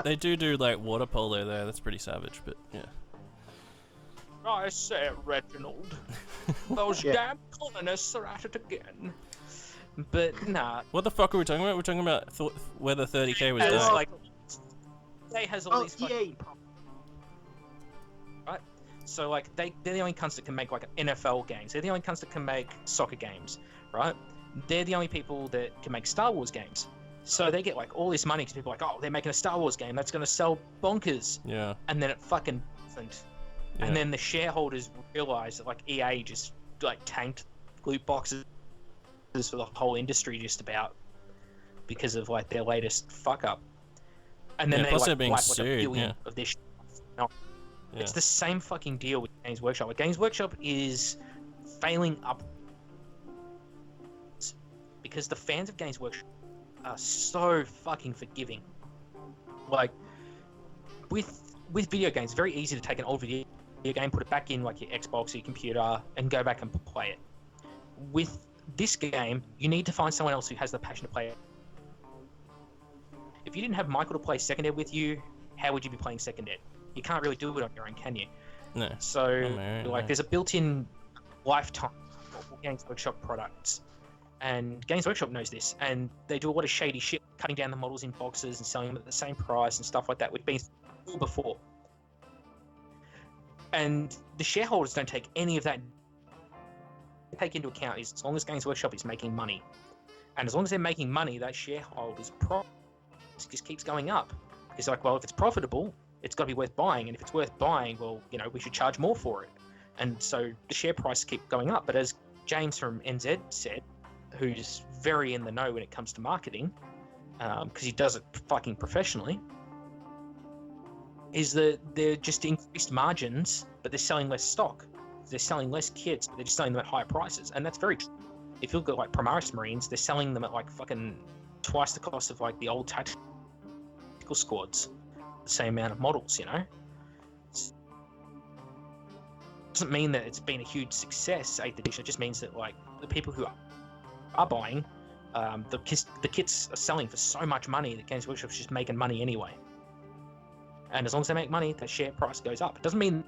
they do like water polo there. That's pretty savage, but yeah. I say, Reginald. Those Yeah. damn colonists are at it again. But nah, What the fuck are we talking about? We're talking about whether 30k was it's done. like they has all Oh, these fucking EA. right? So like they're the only cunts that can make like NFL games. They're the only cunts that can make soccer games, right? They're the only people that can make Star Wars games. So they get like all this money because people are like, oh, they're making a Star Wars game that's gonna sell bonkers, Yeah. and then it fucking doesn't. Yeah. And then the shareholders realize that like EA just like tanked loot boxes for the whole industry just about because of like their latest fuck up. And then Yeah, they plus like they're being wipe sued, like $1 billion yeah. of this. No, Yeah. it's the same fucking deal with Games Workshop. Like, Games Workshop is failing up because the fans of Games Workshop are so fucking forgiving. Like with video games, it's very easy to take an old video game, put it back in like your Xbox or your computer, and go back and play it. With this game, you need to find someone else who has the passion to play it. If you didn't have Michael to play Second Ed with you, how would you be playing Second Ed? You can't really do it on your own, can you? No. So, no. like, there's a built-in lifetime for Games Workshop products. And Games Workshop knows this, and they do a lot of shady shit, cutting down the models in boxes and selling them at the same price and stuff like that, which been before. And the shareholders don't take any of that. They take into account is as long as Games Workshop is making money, and as long as they're making money, that shareholders' profit just keeps going up. It's like, well, if it's profitable, it's got to be worth buying, and if it's worth buying, well, you know, we should charge more for it. And so the share price keep going up. But as James from NZ said, who's very in the know when it comes to marketing, because he does it fucking professionally, is that they're just increased margins, but they're selling less stock. They're selling less kits, but they're just selling them at higher prices. And that's very true. If you look at like Primaris Marines, they're selling them at like fucking twice the cost of like the old tactical squads. The same amount of models, you know? Doesn't mean that it's been a huge success, 8th edition. It just means that like the people who are buying, the kits are selling for so much money that Games Workshop's just making money anyway. And as long as they make money, the share price goes up. It doesn't mean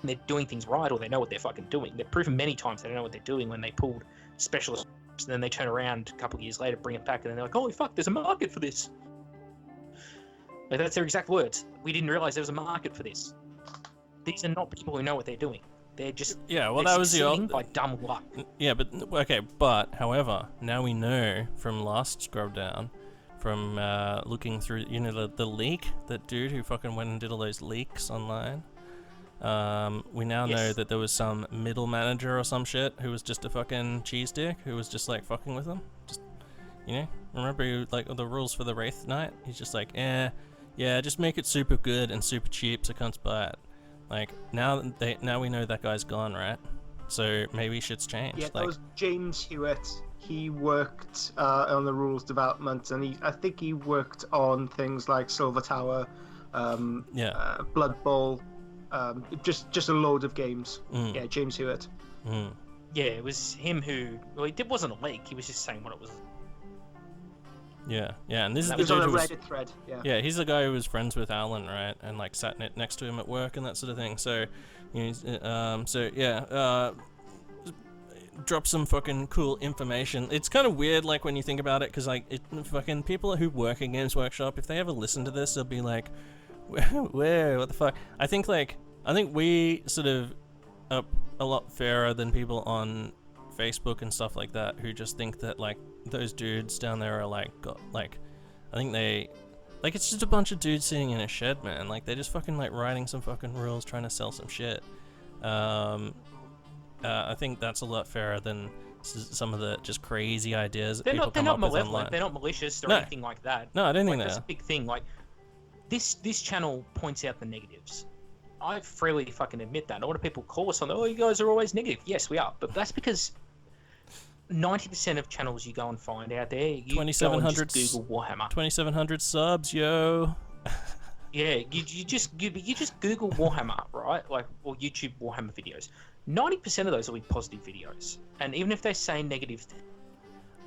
they're doing things right or they know what they're fucking doing. They've proven many times they don't know what they're doing when they pulled specialist, and then they turn around a couple of years later, bring it back, and then they're like, holy fuck, there's a market for this. Like, that's their exact words. We didn't realize there was a market for this. These are not people who know what they're doing. They're just that was the old by dumb luck. Yeah, but okay, but however, now we know from last Scrubdown, from looking through, the leak, that dude who fucking went and did all those leaks online. We now know that there was some middle manager or some shit who was just a fucking cheese dick who was just like fucking with them. Just, remember like the rules for the Wraith Knight? He's just like, yeah, just make it super good and super cheap so cunts buy it. Like now we know that guy's gone, right? So maybe shit's changed. Yeah, that was James Hewitt. He worked on the rules development, and I think he worked on things like Silver Tower, Blood Bowl, just a load of games. Yeah, James Hewitt. Yeah, it was him who. Well, it wasn't a leak. He was just saying what it was. Yeah, and this is the dude on a who was, Reddit thread. Yeah, he's the guy who was friends with Alan, right? And like sat next to him at work and that sort of thing. So, drop some fucking cool information. It's kind of weird, like when you think about it, because like fucking people who work at Games Workshop, if they ever listen to this, they'll be like, where, what the fuck? I think we sort of are a lot fairer than people on Facebook and stuff like that who just think that like those dudes down there are like I think they like it's just a bunch of dudes sitting in a shed, man. Like they're just fucking like writing some fucking rules trying to sell some shit. I think that's a lot fairer than some of the just crazy ideas that people come up with online. They're not malicious or anything like that. No, I don't think that's a big thing. Like this channel points out the negatives. I freely fucking admit that. A lot of people call us on, oh, you guys are always negative. Yes, we are, but that's because 90% of channels you go and find out there, you 2,700 Google Warhammer. 2,700 subs, yo. Yeah, you just Google Warhammer, right? Like, or YouTube Warhammer videos. 90% of those will be positive videos, and even if they say negative,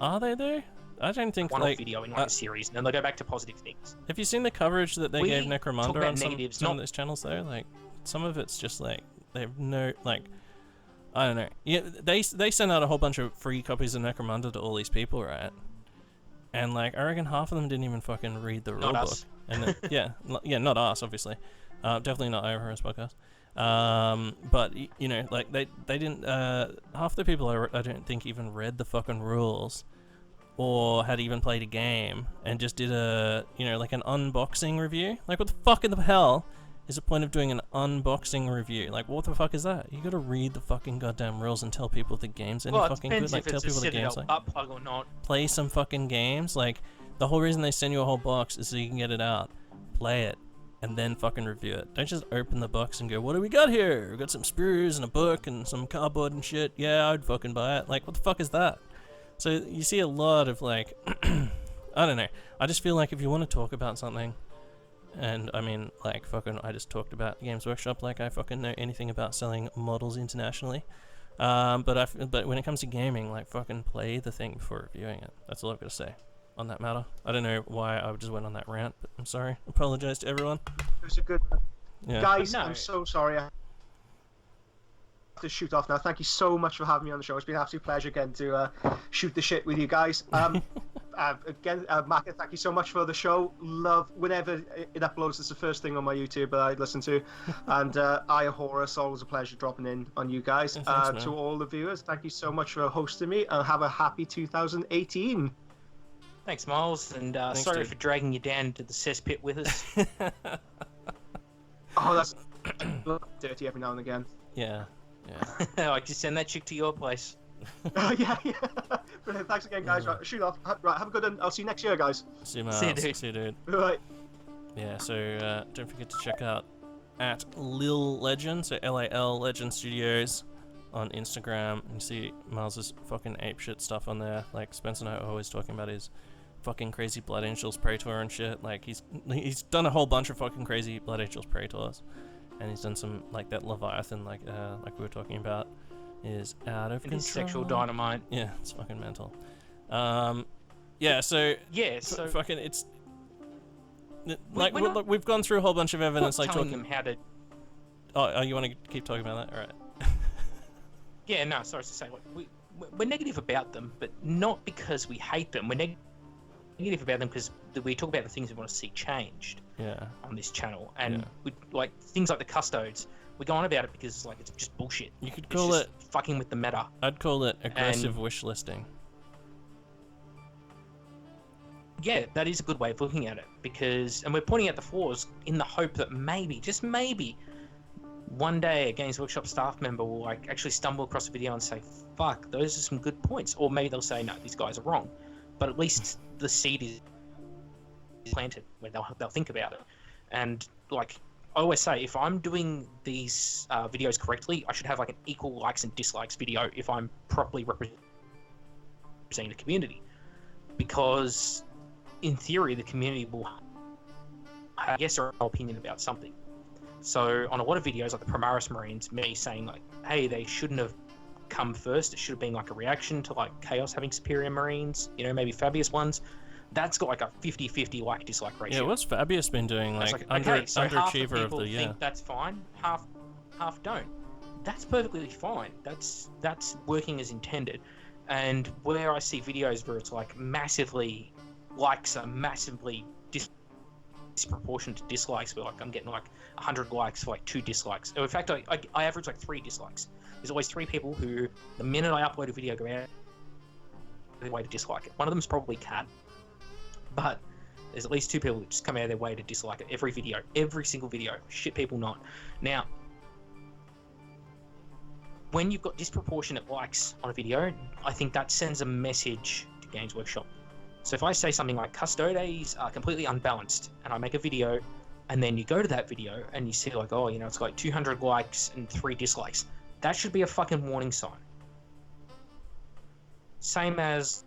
are they though? I don't think one-off video in like a series, and then they go back to positive things. Have you seen the coverage that they gave Necromunda on some of those channels though? Like, some of it's just like they have no like. I don't know. Yeah, they sent out a whole bunch of free copies of Necromunda to all these people, right? And like, I reckon half of them didn't even fucking read the rulebook. And then, not us, obviously. Definitely not Overhear's podcast. But like they didn't. Half the people I don't think even read the fucking rules, or had even played a game, and just did a like an unboxing review. Like, what the fuck in the hell is the point of doing an unboxing review? Like, what the fuck is that? You gotta read the fucking goddamn rules and tell people the game's any fucking good. Like, tell people the game's like, plug or not. Play some fucking games. Like, the whole reason they send you a whole box is so you can get it out, play it, and then fucking review it. Don't just open the box and go, what do we got here? We got some sprues and a book and some cardboard and shit. Yeah, I'd fucking buy it. Like, what the fuck is that? So you see a lot of like, I don't know. I just feel like if you want to talk about something, and I mean, like, fucking, I just talked about Games Workshop like I fucking know anything about selling models internationally. But when it comes to gaming, like, fucking play the thing before reviewing it. That's all I've got to say on that matter. I don't know why I just went on that rant, but I'm sorry. Apologize to everyone. It was a good one. Yeah. Guys, I'm so sorry. I have to shoot off now. Thank you so much for having me on the show. It's been an absolute pleasure again to shoot the shit with you guys. Again, Macca, thank you so much for the show. Love whenever it uploads. It's the first thing on my YouTube that I listen to. And I Horus, always a pleasure dropping in on you guys. Thanks, to all the viewers, thank you so much for hosting me, and have a happy 2018. Thanks, Miles, and sorry for dragging you down into the cesspit with us. Oh, that's dirty every now and again. Yeah. I just send that chick to your place. Yeah. Brilliant. Thanks again, guys. Right, shoot off. Right, have a good one. I'll see you next year, guys. See you, Miles. See you, dude. Right. Yeah, so don't forget to check out at Lil Legend, so Lal Legend Studios on Instagram, and see Miles's fucking apeshit stuff on there. Like, Spencer and I are always talking about his fucking crazy Blood Angels Prey Tour and shit. Like, he's done a whole bunch of fucking crazy Blood Angels Prey Tours, and he's done some, like, that Leviathan, like we were talking about, is out of control. Sexual dynamite. Yeah, it's fucking mental. So fucking, it's like we've gone through a whole bunch of evidence, like telling talking them how to. Oh, you want to keep talking about that? All right. Yeah, no, sorry to say, like, we're negative about them, but not because we hate them. We're negative about them because we talk about the things we want to see changed. Yeah. On this channel, and we like things like the custodes. We go on about it because like it's just bullshit. You could call it fucking with the meta. I'd call it aggressive wish listing. Yeah, that is a good way of looking at it and we're pointing out the flaws in the hope that maybe, just maybe, one day a Games Workshop staff member will like actually stumble across a video and say, "Fuck, those are some good points," or maybe they'll say, "No, these guys are wrong," but at least the seed is planted where they'll think about it. And like I always say, if I'm doing these videos correctly, I should have like an equal likes and dislikes video if I'm properly representing the community, because in theory the community will have a yes or no opinion about something. So on a lot of videos like the Primaris Marines, me saying like, hey, they shouldn't have come first, it should have been like a reaction to like Chaos having superior Marines, you know, maybe Fabius ones, that's got like a 50-50 like dislike ratio. Yeah, what's Fabius been doing? Like, okay, so underachiever half of the year. Think that's fine, half don't. That's perfectly fine. That's working as intended. And where I see videos where it's like massively likes are massively disproportionate to dislikes, where like I'm getting like 100 likes for like 2 dislikes. In fact, I average like 3 dislikes. There's always 3 people who, the minute I upload a video, go out of their way to dislike it. One of them is probably Cat, but there's at least 2 people that just come out of their way to dislike it every video, every single video. Shit people not. Now, when you've got disproportionate likes on a video, I think that sends a message to Games Workshop. So if I say something like Custodes are completely unbalanced, and I make a video, and then you go to that video and you see like, oh, you know, it's got 200 likes and 3 dislikes, that should be a fucking warning sign. Same as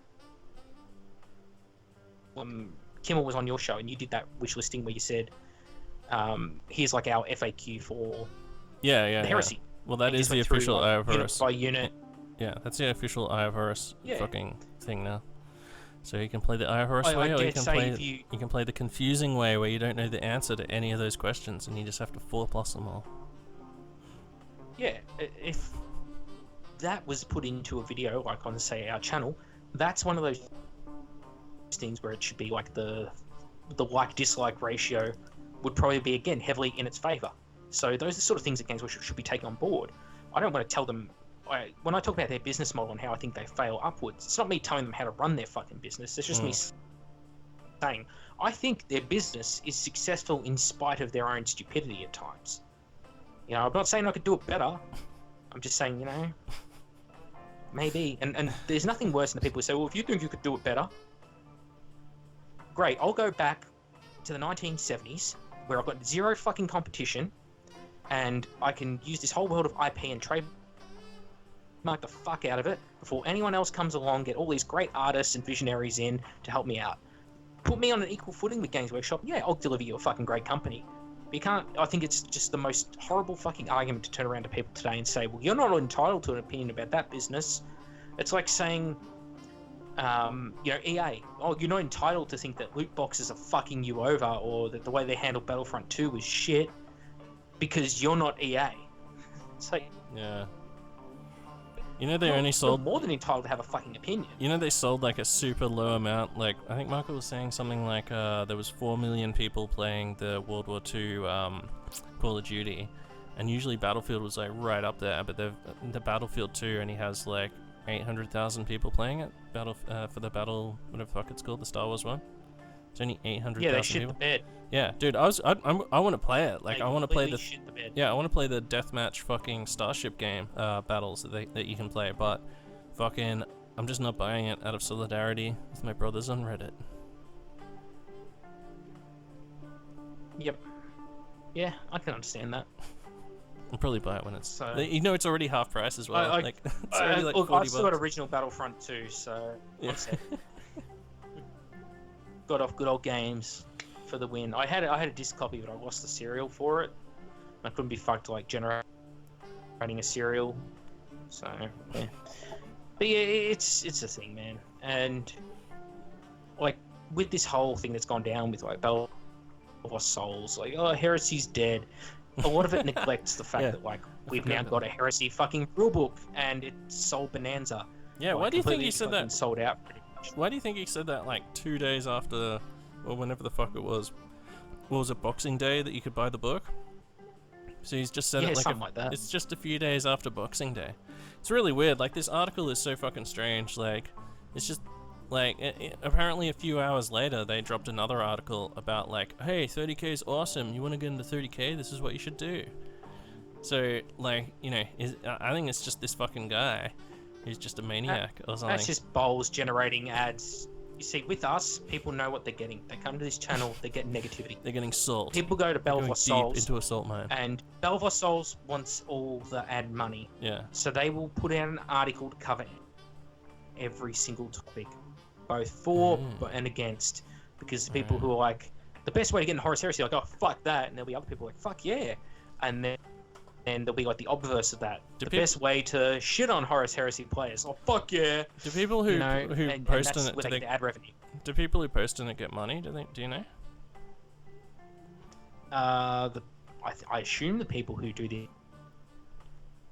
when Kimmel was on your show and you did that wish listing where you said, here's like our FAQ for the heresy. Well, that is the official IFRS. Unit by unit. Yeah, that's the official IFRS fucking thing now. So you can play the IFRS way, or you can play the confusing way where you don't know the answer to any of those questions and you just have to 4+ them all. Yeah, if that was put into a video, like on, say, our channel, that's one of those things where it should be like the like-dislike ratio would probably be, again, heavily in its favour. So those are the sort of things that Games Workshop should be taking on board. I don't want to tell them... when I talk about their business model and how I think they fail upwards, it's not me telling them how to run their fucking business. It's just me saying, I think their business is successful in spite of their own stupidity at times. You know, I'm not saying I could do it better. I'm just saying, you know, maybe. And there's nothing worse than the people who say, well, if you think you could do it better, great. I'll go back to the 1970s where I've got 0 fucking competition and I can use this whole world of IP and trade mark the fuck out of it before anyone else comes along, get all these great artists and visionaries in to help me out. Put me on an equal footing with Games Workshop, yeah, I'll deliver you a fucking great company. But you can't, I think it's just the most horrible fucking argument to turn around to people today and say, well, you're not entitled to an opinion about that business. It's like saying, you know, EA, oh, you're not entitled to think that loot boxes are fucking you over, or that the way they handle Battlefront 2 is shit, because you're not EA. It's like... Yeah. You know, they only sold... more than entitled to have a fucking opinion. You know, they sold like a super low amount. Like, I think Macca was saying something like there was 4 million people playing the World War II Call of Duty. And usually Battlefield was like right up there, but the Battlefield 2 only has like 800,000 people playing it. For the battle, whatever the fuck it's called, the Star Wars one. It's only 800,000 people. Yeah, they shit people. the bed. Yeah, dude, I want to play it. Like, I want to play the shit the bed. I want to play the deathmatch fucking Starship game battles that you can play, but fucking I'm just not buying it out of solidarity with my brothers on Reddit. Yep. Yeah, I can understand that. I'll probably buy it when it's... So, you know, it's already half price as well. Like, it's already like look, $40. I still got original Battlefront 2, so yeah. I'm set. Got off good old games for the win. I had a disc copy, but I lost the serial for it. I couldn't be fucked like generating a serial. So yeah. But yeah, it's a thing, man. And like with this whole thing that's gone down with like Battle of Lost Souls, like, oh, Heresy's dead. a lot of it neglects the fact Yeah. that like we've now got a heresy fucking rulebook and it's sold bonanza. Yeah, Like, why do you think completely he said fucking that? sold out pretty much. Why do you think he said that like 2 days after, or whenever the fuck it was? What was it, Boxing Day, that you could buy the book? So he's just said Yeah, it like, something like that. it's just a few days after Boxing Day. It's really weird. Like, this article is so fucking strange. Like, it's just like apparently a few hours later they dropped another article about like, hey, 30k is awesome. You want to get into 30k? This is what you should do. So like, you know, I think it's just this fucking guy. He's just a maniac or something. That's just bowls generating ads. You see, with us, people know what they're getting. They come to this channel, they get negativity. They're getting salt. People go to They're going Belvoir deep Souls, into a salt mine. and Belvoir Souls wants all the ad money. Yeah. So they will put out an article to cover every single topic, both for and against. Because the people who are like, the best way to get in Horus Heresy, like, oh, fuck that. And there'll be other people like, fuck yeah. And then there'll be like the obverse of that. The best way to shit on Horus Heresy players, oh, fuck yeah. Do people who and post that's in it, where they get ad revenue. do people who post in it get money? Do you know? I assume the people who do the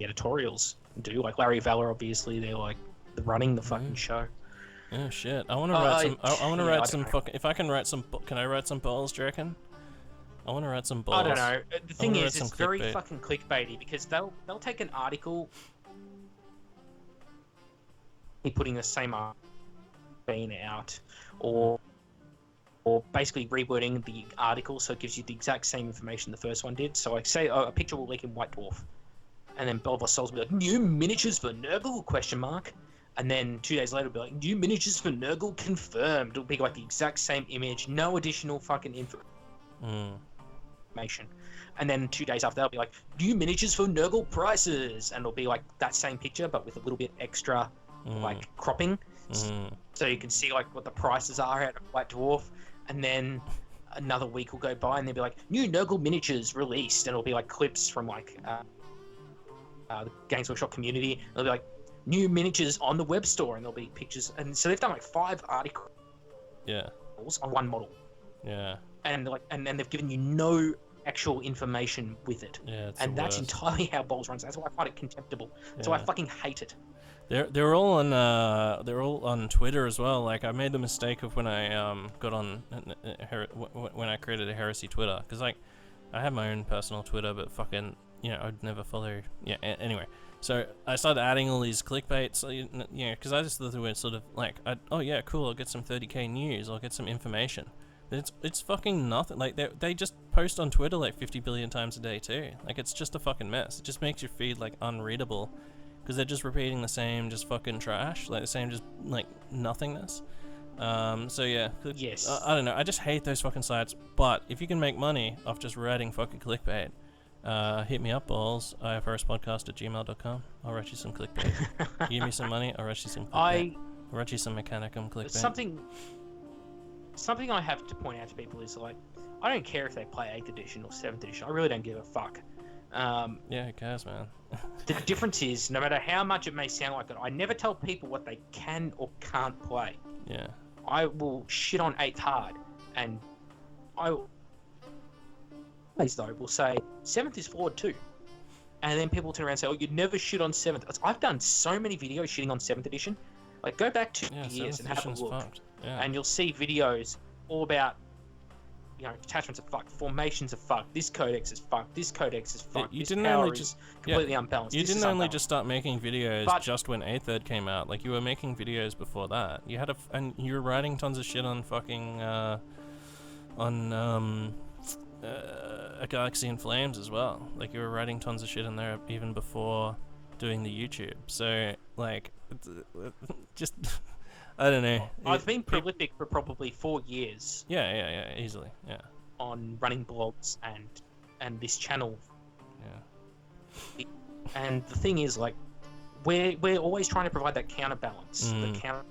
editorials do, like Larry Valor, obviously, they're like running the fucking show. Oh shit! I want to write some. I want to yeah, write I some don't know. fucking. If I can write some, can I write some balls? Do you reckon? I want to write some balls. I don't know. The thing wanna is, write it's some very clickbait. fucking clickbaity because they'll take an article, putting the same being out, or basically rewording the article so it gives you the exact same information the first one did. So like, say a picture will leak in White Dwarf, and then Belvoir Souls will be like, new miniatures for Nurgle ? And then 2 days later, it'll be like, new miniatures for Nurgle confirmed. It'll be like the exact same image, no additional fucking information. And then 2 days after that, it'll be like, new miniatures for Nurgle prices. And it'll be like that same picture, but with a little bit extra, like, cropping. So you can see, like, what the prices are at White Dwarf. And then another week will go by, and they'll be like, new Nurgle miniatures released. And it'll be, like, clips from, like, the Games Workshop community. And it'll be like, new miniatures on the web store, and there'll be pictures. And so they've done, like, 5 articles on one model. Yeah. And like, and then they've given you no actual information with it. Yeah. It's And the that's worst. entirely how Bowls runs. That's why I find it contemptible. That's why I fucking hate it. They're all on Twitter as well. Like, I made the mistake of when I got on when I created a heresy Twitter, because like I have my own personal Twitter, but fucking, you know, I'd never follow. Yeah. Anyway, so I started adding all these clickbaits. You know, because I just thought they were sort of like, oh yeah, cool, I'll get some 30k news, I'll get some information. But it's fucking nothing. Like, they just post on Twitter like 50 billion times a day too. Like, it's just a fucking mess. It just makes your feed like unreadable, because they're just repeating the same just fucking trash, like the same just like nothingness. So yeah, Yes. I don't know, I just hate those fucking sites. But if you can make money off just writing fucking clickbait, hit me up, balls, ifrspodcast@gmail.com. I'll write you some clickbait. You give me some money, I'll write you some clickbait. I'll write you some Mechanicum clickbait. Something I have to point out to people is, like, I don't care if they play 8th edition or 7th edition. I really don't give a fuck. Yeah, who cares, man? The difference is, no matter how much it may sound like it, I never tell people what they can or can't play. Yeah. I will shit on 8th hard, and I will say 7th is flawed too. And then people turn around and say, oh, you'd never shit on 7th. I've done so many videos shitting on 7th edition. Like, go back 2 years and have a look. Yeah. And you'll see videos all about, you know, attachments are fucked, formations are fucked, this codex is fucked, this codex is fucked, you this didn't power only is just completely unbalanced. You this didn't is only unbalanced. just start making videos But- just when 8th ed came out. Like, you were making videos before that. You had and you were writing tons of shit on fucking a Galaxy in Flames as well. Like, you were writing tons of shit in there even before doing the YouTube. So like, just I don't know. I've been prolific for probably 4 years Yeah, easily. Yeah. on running blogs and this channel. Yeah. And the thing is, like, we're always trying to provide that counterbalance, the counter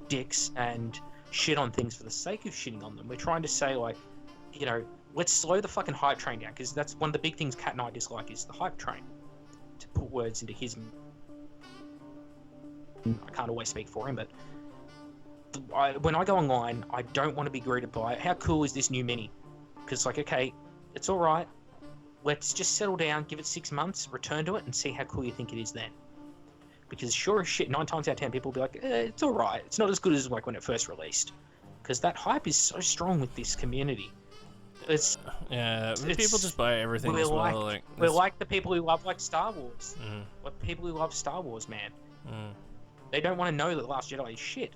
dicks and shit on things for the sake of shitting on them. We're trying to say, like, you know, let's slow the fucking hype train down, because that's one of the big things Kat and I dislike, is the hype train. To put words into his... I can't always speak for him, but when I go online, I don't want to be greeted by, how cool is this new mini? Because, like, okay, it's alright, let's just settle down, give it 6 months, return to it, and see how cool you think it is then. Because sure as shit, 9 times out of 10, people will be like, it's alright. It's not as good as like when it first released. Because that hype is so strong with this community. People just buy everything as well. We're like the people who love like Star Wars. Like people who love Star Wars, man. They don't want to know that The Last Jedi is shit.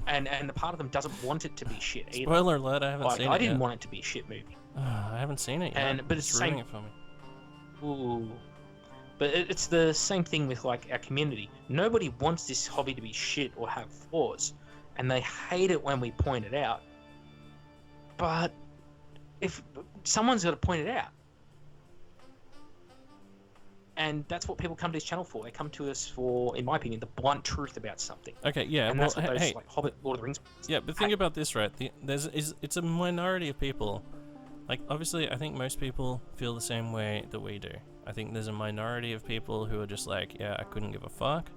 and the part of them doesn't want it to be shit either. Spoiler alert, I haven't seen it yet. I didn't want it to be a shit movie. I haven't seen it yet. But it's ruining it for me. Ooh. But it's the same thing with like our community. Nobody wants this hobby to be shit or have flaws, and they hate it when we point it out. But if someone's got to point it out, and that's what people come to this channel for. They come to us for, in my opinion, the blunt truth about something. Okay, yeah. And well, that's what those like Hobbit, Lord of the Rings. Yeah, but think about this, right? It's a minority of people. Like, obviously, I think most people feel the same way that we do. I think there's a minority of people who are just like, yeah, I couldn't give a fuck.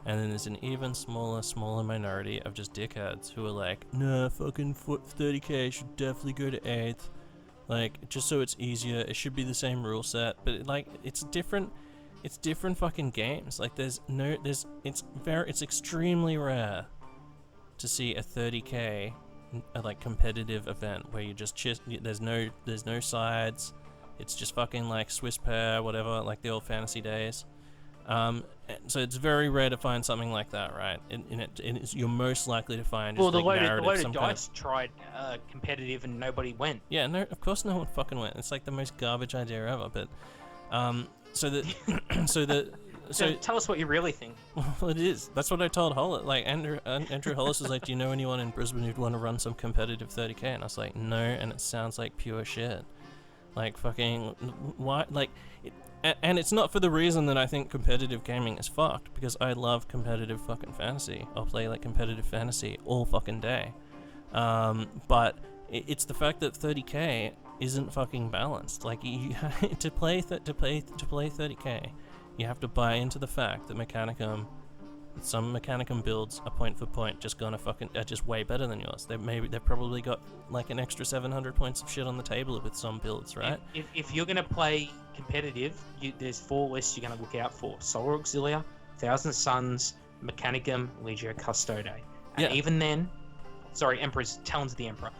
And then there's an even smaller minority of just dickheads who are like, nah, fucking 30k should definitely go to 8th. Like, just so it's easier, it should be the same rule set. But, like, it's different fucking games. Like, it's extremely rare to see a 30k like competitive event where you just there's no sides. It's just fucking like Swiss pair, whatever, like the old fantasy days. So it's very rare to find something like that, right? You're most likely to find just the narrative, loaded dice tried competitive and nobody went. Yeah, no, of course no one fucking went. It's like the most garbage idea ever. But so tell us what you really think. Well, it is. That's what I told Hollis. Like Andrew Hollis was like, "Do you know anyone in Brisbane who'd want to run some competitive 30k?" And I was like, "No," and it sounds like pure shit. Like fucking why? Like, and it's not for the reason that I think competitive gaming is fucked, because I love competitive fucking fantasy. I'll play like competitive fantasy all fucking day. But it's the fact that 30k isn't fucking balanced. Like you to play 30k. You have to buy into the fact that some Mechanicum builds are point for point just just way better than yours. They've probably got like an extra 700 points of shit on the table with some builds, right? If you're gonna play competitive, there's 4 lists you're gonna look out for: Solar Auxilia, Thousand Suns, Mechanicum, Legio Custode. And even then, Emperor's Talons of the Emperor.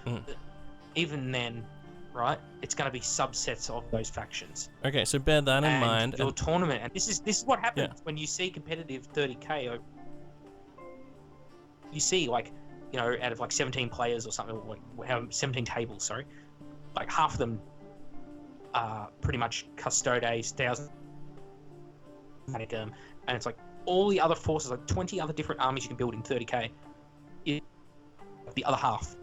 Even then, right, it's going to be subsets of those factions. Okay, so bear that in mind. Your tournament, and this is what happens when you see competitive 30k. You see, like, you know, out of like 17 players or something, like 17 tables, sorry, like half of them are pretty much Custodes, 1000 Mechanicum, and it's like all the other forces, like 20 other different armies you can build in 30k, is the other half.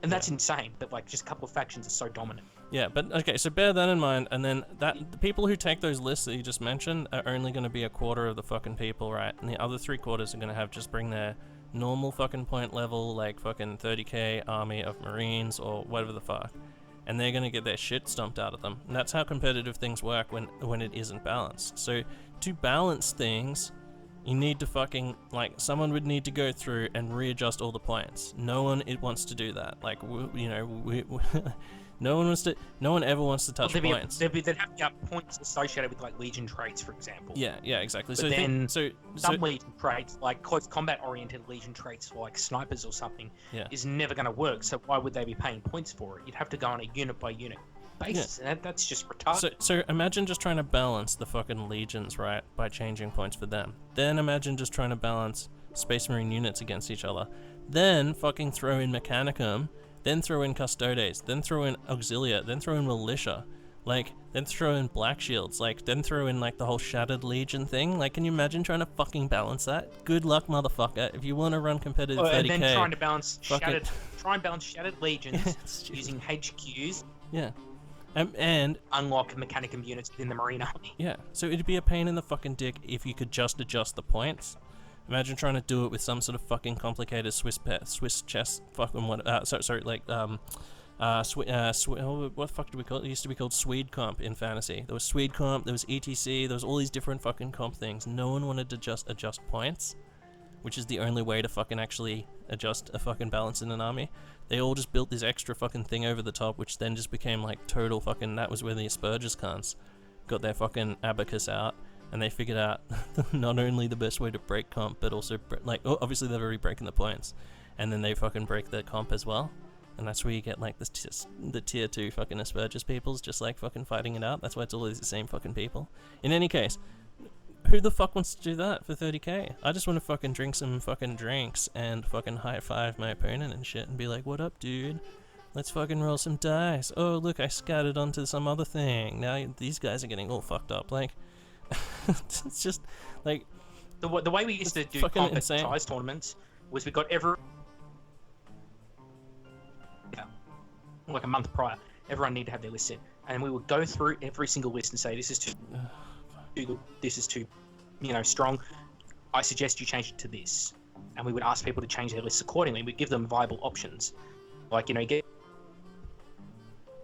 And that's insane, that like just a couple of factions are so dominant. Yeah, but okay, so bear that in mind, and then the people who take those lists that you just mentioned are only going to be a quarter of the fucking people, right? And the other 3/4 are going to have just bring their normal fucking point level, like fucking 30k army of Marines or whatever the fuck. And they're going to get their shit stomped out of them. And that's how competitive things work when it isn't balanced. So to balance things, you need to fucking, like, someone would need to go through and readjust all the points. No one wants to do that. Like, no one ever wants to touch points. They'd have to have points associated with, like, Legion traits, for example. Yeah, exactly. But some Legion traits, like close combat-oriented Legion traits, like snipers or something, is never going to work. So why would they be paying points for it? You'd have to go on a unit-by-unit basis. And that's just retarded. So imagine just trying to balance the fucking legions, right, by changing points for them. Then imagine just trying to balance Space Marine units against each other. Then fucking throw in Mechanicum, then throw in Custodes, then throw in Auxilia, then throw in Militia, like, then throw in Black Shields, like, then throw in, like, the whole Shattered Legion thing. Like, can you imagine trying to fucking balance that? Good luck, motherfucker. If you want to run competitive 30k... And then trying to balance Shattered Legions using HQs. Yeah. And unlock Mechanicum units within the Marine Army. Yeah, so it'd be a pain in the fucking dick if you could just adjust the points. Imagine trying to do it with some sort of fucking complicated Swiss chess fucking what? What the fuck do we call it? It used to be called Swede Comp in fantasy. There was Swede Comp, there was ETC, there was all these different fucking comp things. No one wanted to just adjust points. which is the only way to fucking actually adjust a fucking balance in an army. They all just built this extra fucking thing over the top, which then just became like total fucking, that was where the Asperger's cunts got their fucking abacus out, and they figured out not only the best way to break comp, but also, like, obviously they're already breaking the points, and then they fucking break the comp as well. And that's where you get like the tier 2 fucking Asperger's peoples just like fucking fighting it out. That's why it's always the same fucking people. In any case, who the fuck wants to do that for 30k? I just want to fucking drink some fucking drinks and fucking high five my opponent and shit and be like, what up, dude? Let's fucking roll some dice. Oh, look, I scattered onto some other thing. Now these guys are getting all fucked up. Like, it's just like the way we used to do comp at ties tournaments was we got like a month prior, everyone needed to have their list in, and we would go through every single list and say, this is too good, this is too, strong. I suggest you change it to this, and we would ask people to change their lists accordingly. We'd give them viable options, like get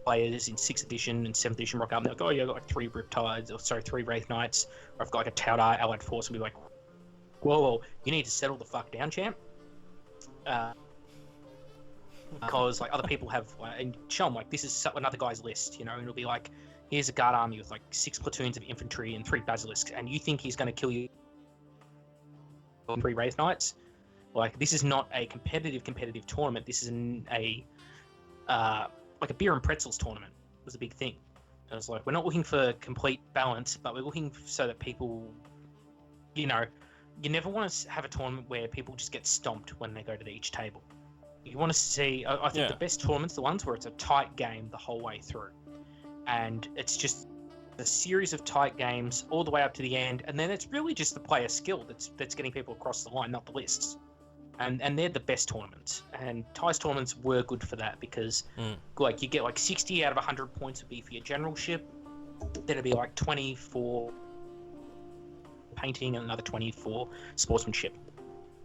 players in 6th edition and 7th edition rock up and they're like, oh yeah, I've got like 3 Riptides, or sorry, 3 Wraith Knights, or I've got like a Taudar allied force, and we'd be like, whoa, you need to settle the fuck down, champ. Because like other people have, and show them like this is another guy's list, and it'll be like, here's a guard army with like 6 platoons of infantry and 3 basilisks, and you think he's going to kill you 3 Wraith Knights? Like, this is not a competitive tournament. This is like a beer and pretzels tournament was a big thing. It was like, we're not looking for complete balance, but we're looking so that people, you never want to have a tournament where people just get stomped when they go to each table. You want to see, I think the best tournaments, the ones where it's a tight game the whole way through. And it's just a series of tight games all the way up to the end, and then it's really just the player skill that's getting people across the line, not the lists. And they're the best tournaments. And ties tournaments were good for that because like you get like 60 out of 100 points would be for your generalship, then it'd be like 20 for painting and another 20 for sportsmanship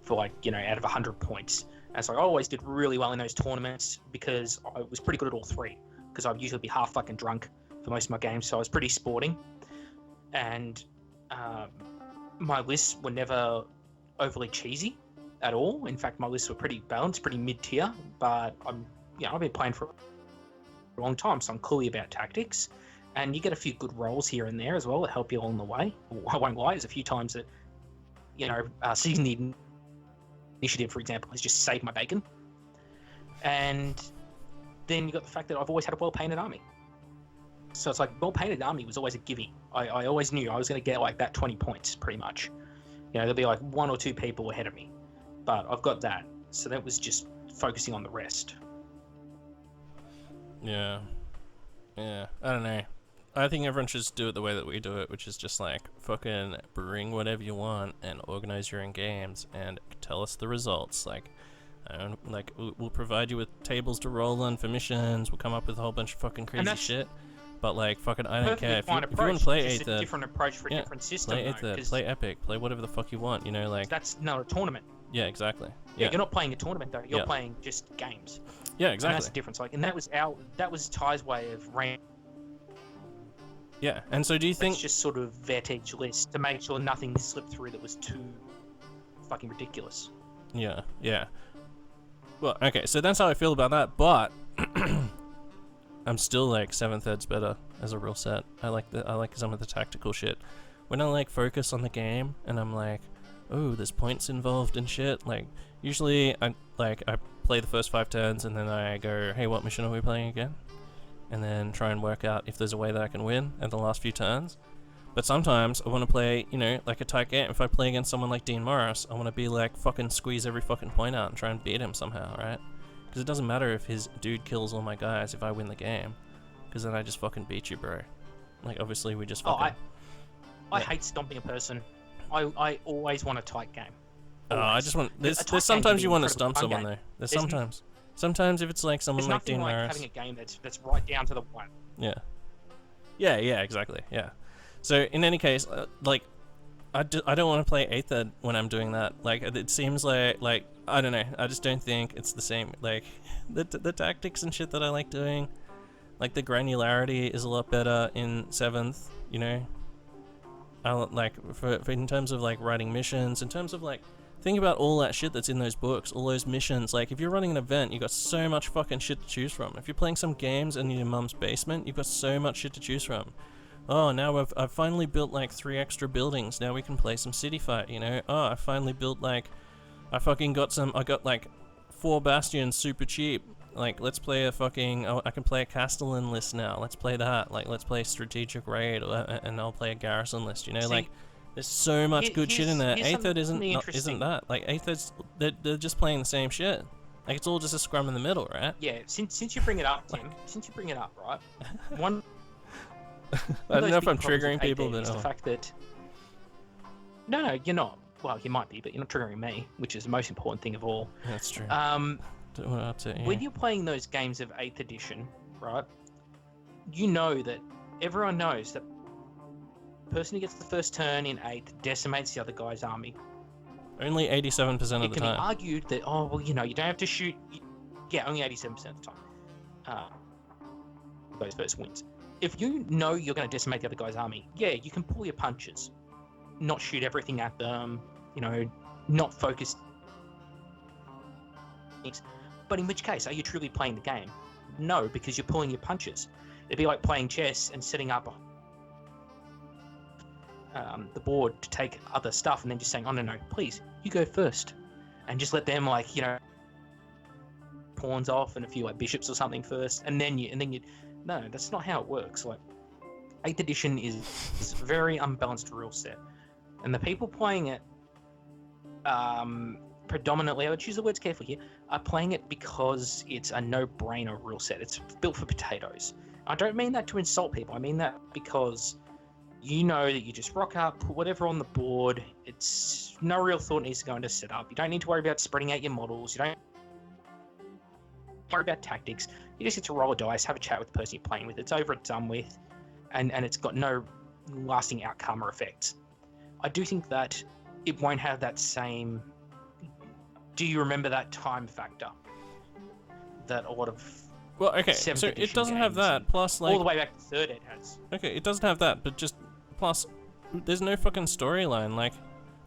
for like, out of 100 points. And so I always did really well in those tournaments because I was pretty good at all 3. Because I'd usually be half fucking drunk for most of my games, so I was pretty sporting. And my lists were never overly cheesy at all. In fact, my lists were pretty balanced, pretty mid-tier. But I've been playing for a long time, so I'm cool about tactics. And you get a few good rolls here and there as well that help you along the way. I won't lie, there's a few times that, seeing the initiative, for example, has just saved my bacon. And then you got the fact that I've always had a well-painted army. So it's like, well-painted army was always a gimme. I always knew I was going to get like that 20 points, pretty much. There'll be like 1 or 2 people ahead of me. But I've got that. So that was just focusing on the rest. Yeah. I don't know. I think everyone should just do it the way that we do it, which is just like, fucking bring whatever you want and organize your own games and tell us the results. Like, we'll provide you with tables to roll on for missions. We'll come up with a whole bunch of fucking crazy shit. But like, fucking, I don't care. If you want to play 8th, a different approach for a different system. Play 8th, play Epic, play whatever the fuck you want. Like that's not a tournament. Yeah, exactly. Yeah, you're not playing a tournament though. You're playing just games. Yeah, exactly. And that's the difference. Like, and that was Ty's way of ran. Yeah, and so do you think... It's just sort of vet each list to make sure nothing slipped through that was too fucking ridiculous. Yeah. Well, okay, so that's how I feel about that, but I'm still like 7th Ed's better as a real set. I like some of the tactical shit. When I like focus on the game and I'm like, oh, there's points involved and shit, like usually I play the first 5 turns and then I go, hey, what mission are we playing again? And then try and work out if there's a way that I can win at the last few turns. But sometimes I want to play, like a tight game. If I play against someone like Dean Morris, I want to be like, fucking squeeze every fucking point out and try and beat him somehow, right? Because it doesn't matter if his dude kills all my guys if I win the game. Because then I just fucking beat you, bro. Like, obviously we just fucking... I hate stomping a person. I always want a tight game. I just want... There's sometimes you want to stomp someone, though. There's sometimes... Sometimes if it's like someone like Dean Morris... There's nothing like having a game that's right down to the one. Yeah, exactly, yeah. So, in any case, I don't want to play 8th Ed when I'm doing that. Like, it seems like, I don't know, I just don't think it's the same. Like, the tactics and shit that I like doing, like, the granularity is a lot better in 7th, I like, for in terms of, like, writing missions, in terms of, like, think about all that shit that's in those books, all those missions. Like, if you're running an event, you got so much fucking shit to choose from. If you're playing some games in your mum's basement, you've got so much shit to choose from. Oh, now I've finally built like 3 extra buildings. Now we can play some City Fight, you know? Oh, I finally built like, I got like 4 bastions super cheap. Like, let's play a fucking, oh, I can play a Castellan list now. Let's play that. Like, let's play Strategic Raid, and I'll play a Garrison list, you know? See, like, there's so much good shit in there. Aether isn't that. Like, Aether's, they're just playing the same shit. Like, it's all just a scrum in the middle, right? Yeah, since you bring it up, Tim, right? One I don't know if I'm triggering people, but the fact that no, you're not. Well, you might be, but you're not triggering me, which is the most important thing of all. That's true. When you're playing those games of 8th edition, right? You know that everyone knows that the person who gets the first turn in 8th decimates the other guy's army. Only 87% of the time. It can be argued that, oh, well, you know, you don't have to shoot. Yeah, only 87% of the time. Those first wins. If you know you're going to decimate the other guy's army, yeah, you can pull your punches, not shoot everything at them, you know, not focus. But in which case, are you truly playing the game? No, because you're pulling your punches. It'd be like playing chess and setting up the board to take other stuff and then just saying, oh, no, please, you go first. And just let them, like, you know, pawns off and a few, like, bishops or something first. And then you... No, that's not how it works. Like, 8th edition is a very unbalanced rule set. And the people playing it, predominantly, I would choose the words carefully here, are playing it because it's a no-brainer rule set. It's built for potatoes. I don't mean that to insult people. I mean that because you know that you just rock up, put whatever on the board. It's no real thought needs to go into setup. You don't need to worry about spreading out your models. You don't worry about tactics. You just get to roll a dice, have a chat with the person you're playing with. It's over, it's done with, and it's got no lasting outcome or effects. I do think that it won't have that same... Do you remember that time factor that a lot of... Well, okay, so it doesn't have that, plus, like... All the way back to 3rd Ed has. Okay, it doesn't have that, but just... Plus, there's no fucking storyline, like...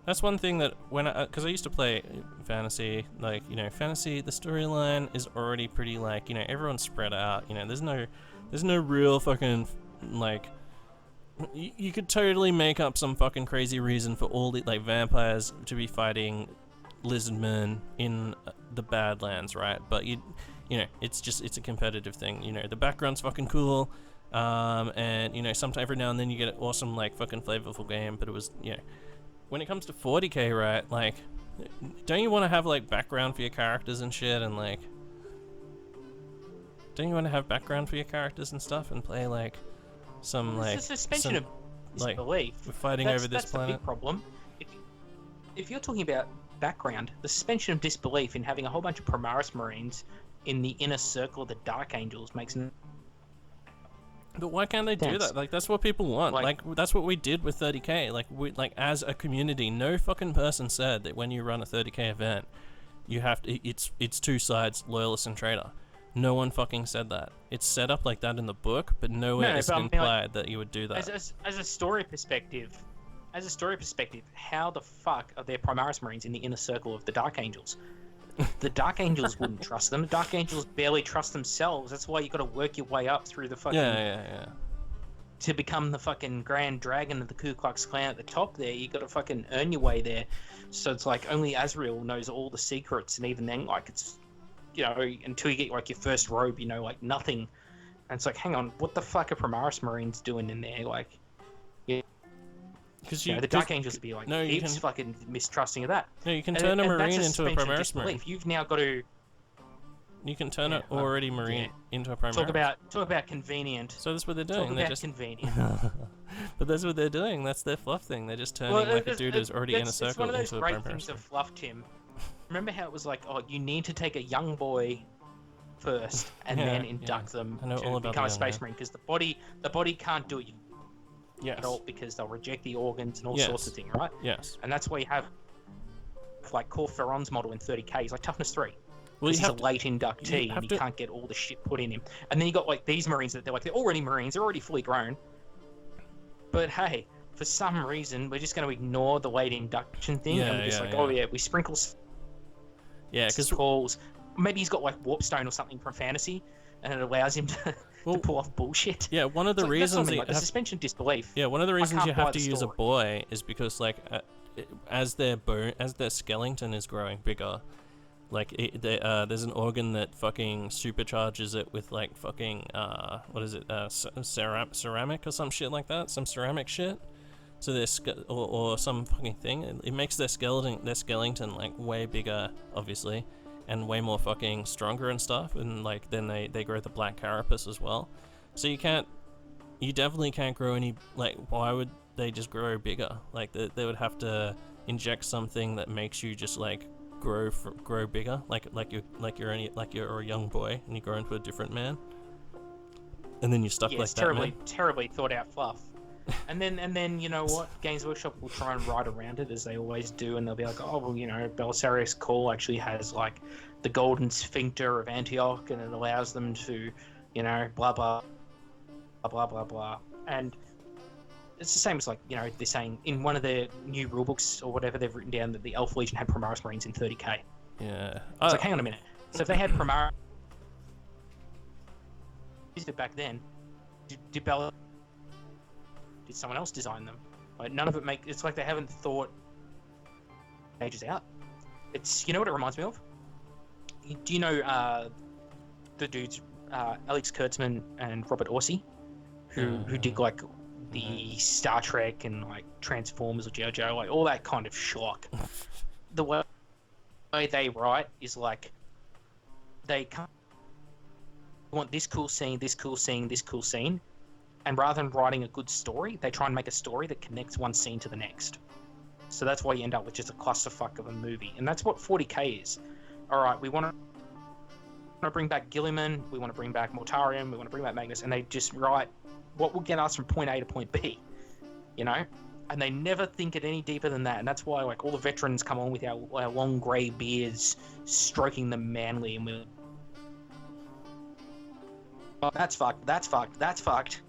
That's one thing that when because I used to play fantasy, like, you know, fantasy, the storyline is already pretty, like, you know, everyone's spread out, you know, there's no real fucking, like, you could totally make up some fucking crazy reason for all the, like, vampires to be fighting lizardmen in the Badlands, right? But you know, it's a competitive thing, you know, the background's fucking cool, and, you know, sometimes every now and then you get an awesome, like, fucking flavorful game, but it was, you know, when it comes to 40k, right, like, don't you want to have, like, background for your characters and shit, and, like, don't you want to have background for your characters and stuff, and play, like, some, like, it's a suspension of disbelief. We're fighting over this planet. That's the big problem. If you're talking about background, the suspension of disbelief in having a whole bunch of Primaris Marines in the inner circle of the Dark Angels makes no... But why can't they do that? Like, that's what people want. Like, that's what we did with 30k. Like, as a community, no fucking person said that when you run a 30k event, you have to. It's 2 sides, loyalist and traitor. No one fucking said that. It's set up like that in the book, but nowhere is it implied that you would do that. As a story perspective, how the fuck are there Primaris Marines in the inner circle of the Dark Angels? The Dark Angels wouldn't trust them. The Dark Angels barely trust themselves. That's why you got to work your way up through the fucking... Yeah. To become the fucking Grand Dragon of the Ku Klux Klan at the top there, you got to fucking earn your way there. So it's like only Azrael knows all the secrets, and even then, like, it's, you know, until you get, like, your first robe, you know, like, nothing. And it's like, hang on, what the fuck are Primaris Marines doing in there? Like, yeah. Because the Dark Angels would be like, he's fucking mistrusting of that. No, you can turn a Marine into a Primaris Marine. You've now got to... You can turn an already Marine into a Primaris. Talk about convenient. So that's what they're doing. They're just convenient. But that's what they're doing. That's their Fluff thing. They're just turning like a dude who's already in a circle into a Primaris. It's one of those great things of Fluff, Tim. Remember how it was like, oh, you need to take a young boy first and then induct them to become a Space Marine, because the body can't do it. At all, because they'll reject the organs and all sorts of things, right? Yes. And that's why you have, like, Core Ferron's model in 30k. He's like toughness 3. Well, he's a late inductee and he can't get all the shit put in him. And then you got, like, these Marines that they're already Marines, they're already fully grown. But hey, for some reason, we're just going to ignore the late induction thing, and we're just oh yeah, we sprinkle because calls. Maybe he's got like warp stone or something from fantasy, and it allows him to pull off bullshit. Yeah, one of the reasons the suspension of disbelief. Yeah, one of the reasons you have to use a boy is because like as their skeleton is growing bigger, like there's an organ that fucking supercharges it with like fucking what is it, ceramic or some shit like that, some ceramic shit. So or some fucking thing. It makes their skeleton like way bigger, obviously, and way more fucking stronger and stuff. And like then they grow the black carapace as well. So you definitely can't grow any. Like, why would they just grow bigger? Like they would have to inject something that makes you just like grow bigger. Like you're a young boy and you grow into a different man. And then you're stuck like that. Terribly thought out fluff. And then you know what? Games Workshop will try and ride around it as they always do, and they'll be like, oh well, you know, Belisarius Call actually has like the golden sphincter of Antioch, and it allows them to, you know, blah blah blah blah blah. And it's the same as like, you know, they're saying in one of their new rulebooks or whatever, they've written down that the Elf Legion had Primaris Marines in 30k. Yeah. It's like, hang on a minute. So if they had Primaris back then, did someone else design them? Like, none of it it's like they haven't thought ages out. It's, you know what it reminds me of? Do you know the dudes Alex Kurtzman and Robert Orsi, who did like the Star Trek and like Transformers or G.I. Joe, like all that kind of schlock. The way they write is like they want this cool scene, this cool scene, this cool scene. And rather than writing a good story, they try and make a story that connects one scene to the next. So that's why you end up with just a clusterfuck of a movie. And that's what 40k is. All right, we want to bring back Gilliman, we want to bring back Mortarion, we want to bring back Magnus, and they just write what will get us from point A to point B, you know? And they never think it any deeper than that. And that's why like all the veterans come on with our long grey beards, stroking them manly, and we're that's fucked, that's fucked, that's fucked.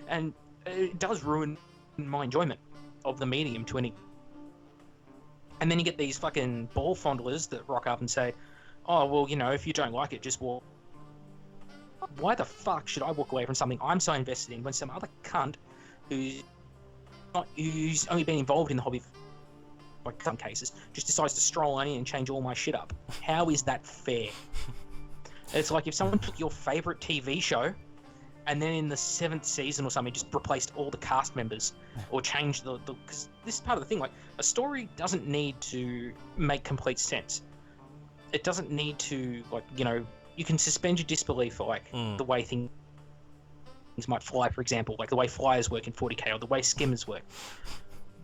And it does ruin my enjoyment of the medium to any. And then you get these fucking ball fondlers that rock up and say, oh well, you know, if you don't like it, just walk. Why the fuck should I walk away from something I'm so invested in when some other cunt who's only been involved in the hobby for like some cases just decides to stroll on in and change all my shit up? How is that fair? It's like if someone took your favorite TV show and then in the 7th season or something just replaced all the cast members or changed the because this is part of the thing, like a story doesn't need to make complete sense. It doesn't need to, like, you know, you can suspend your disbelief for like the way things might fly, for example, like the way flyers work in 40k or the way skimmers work.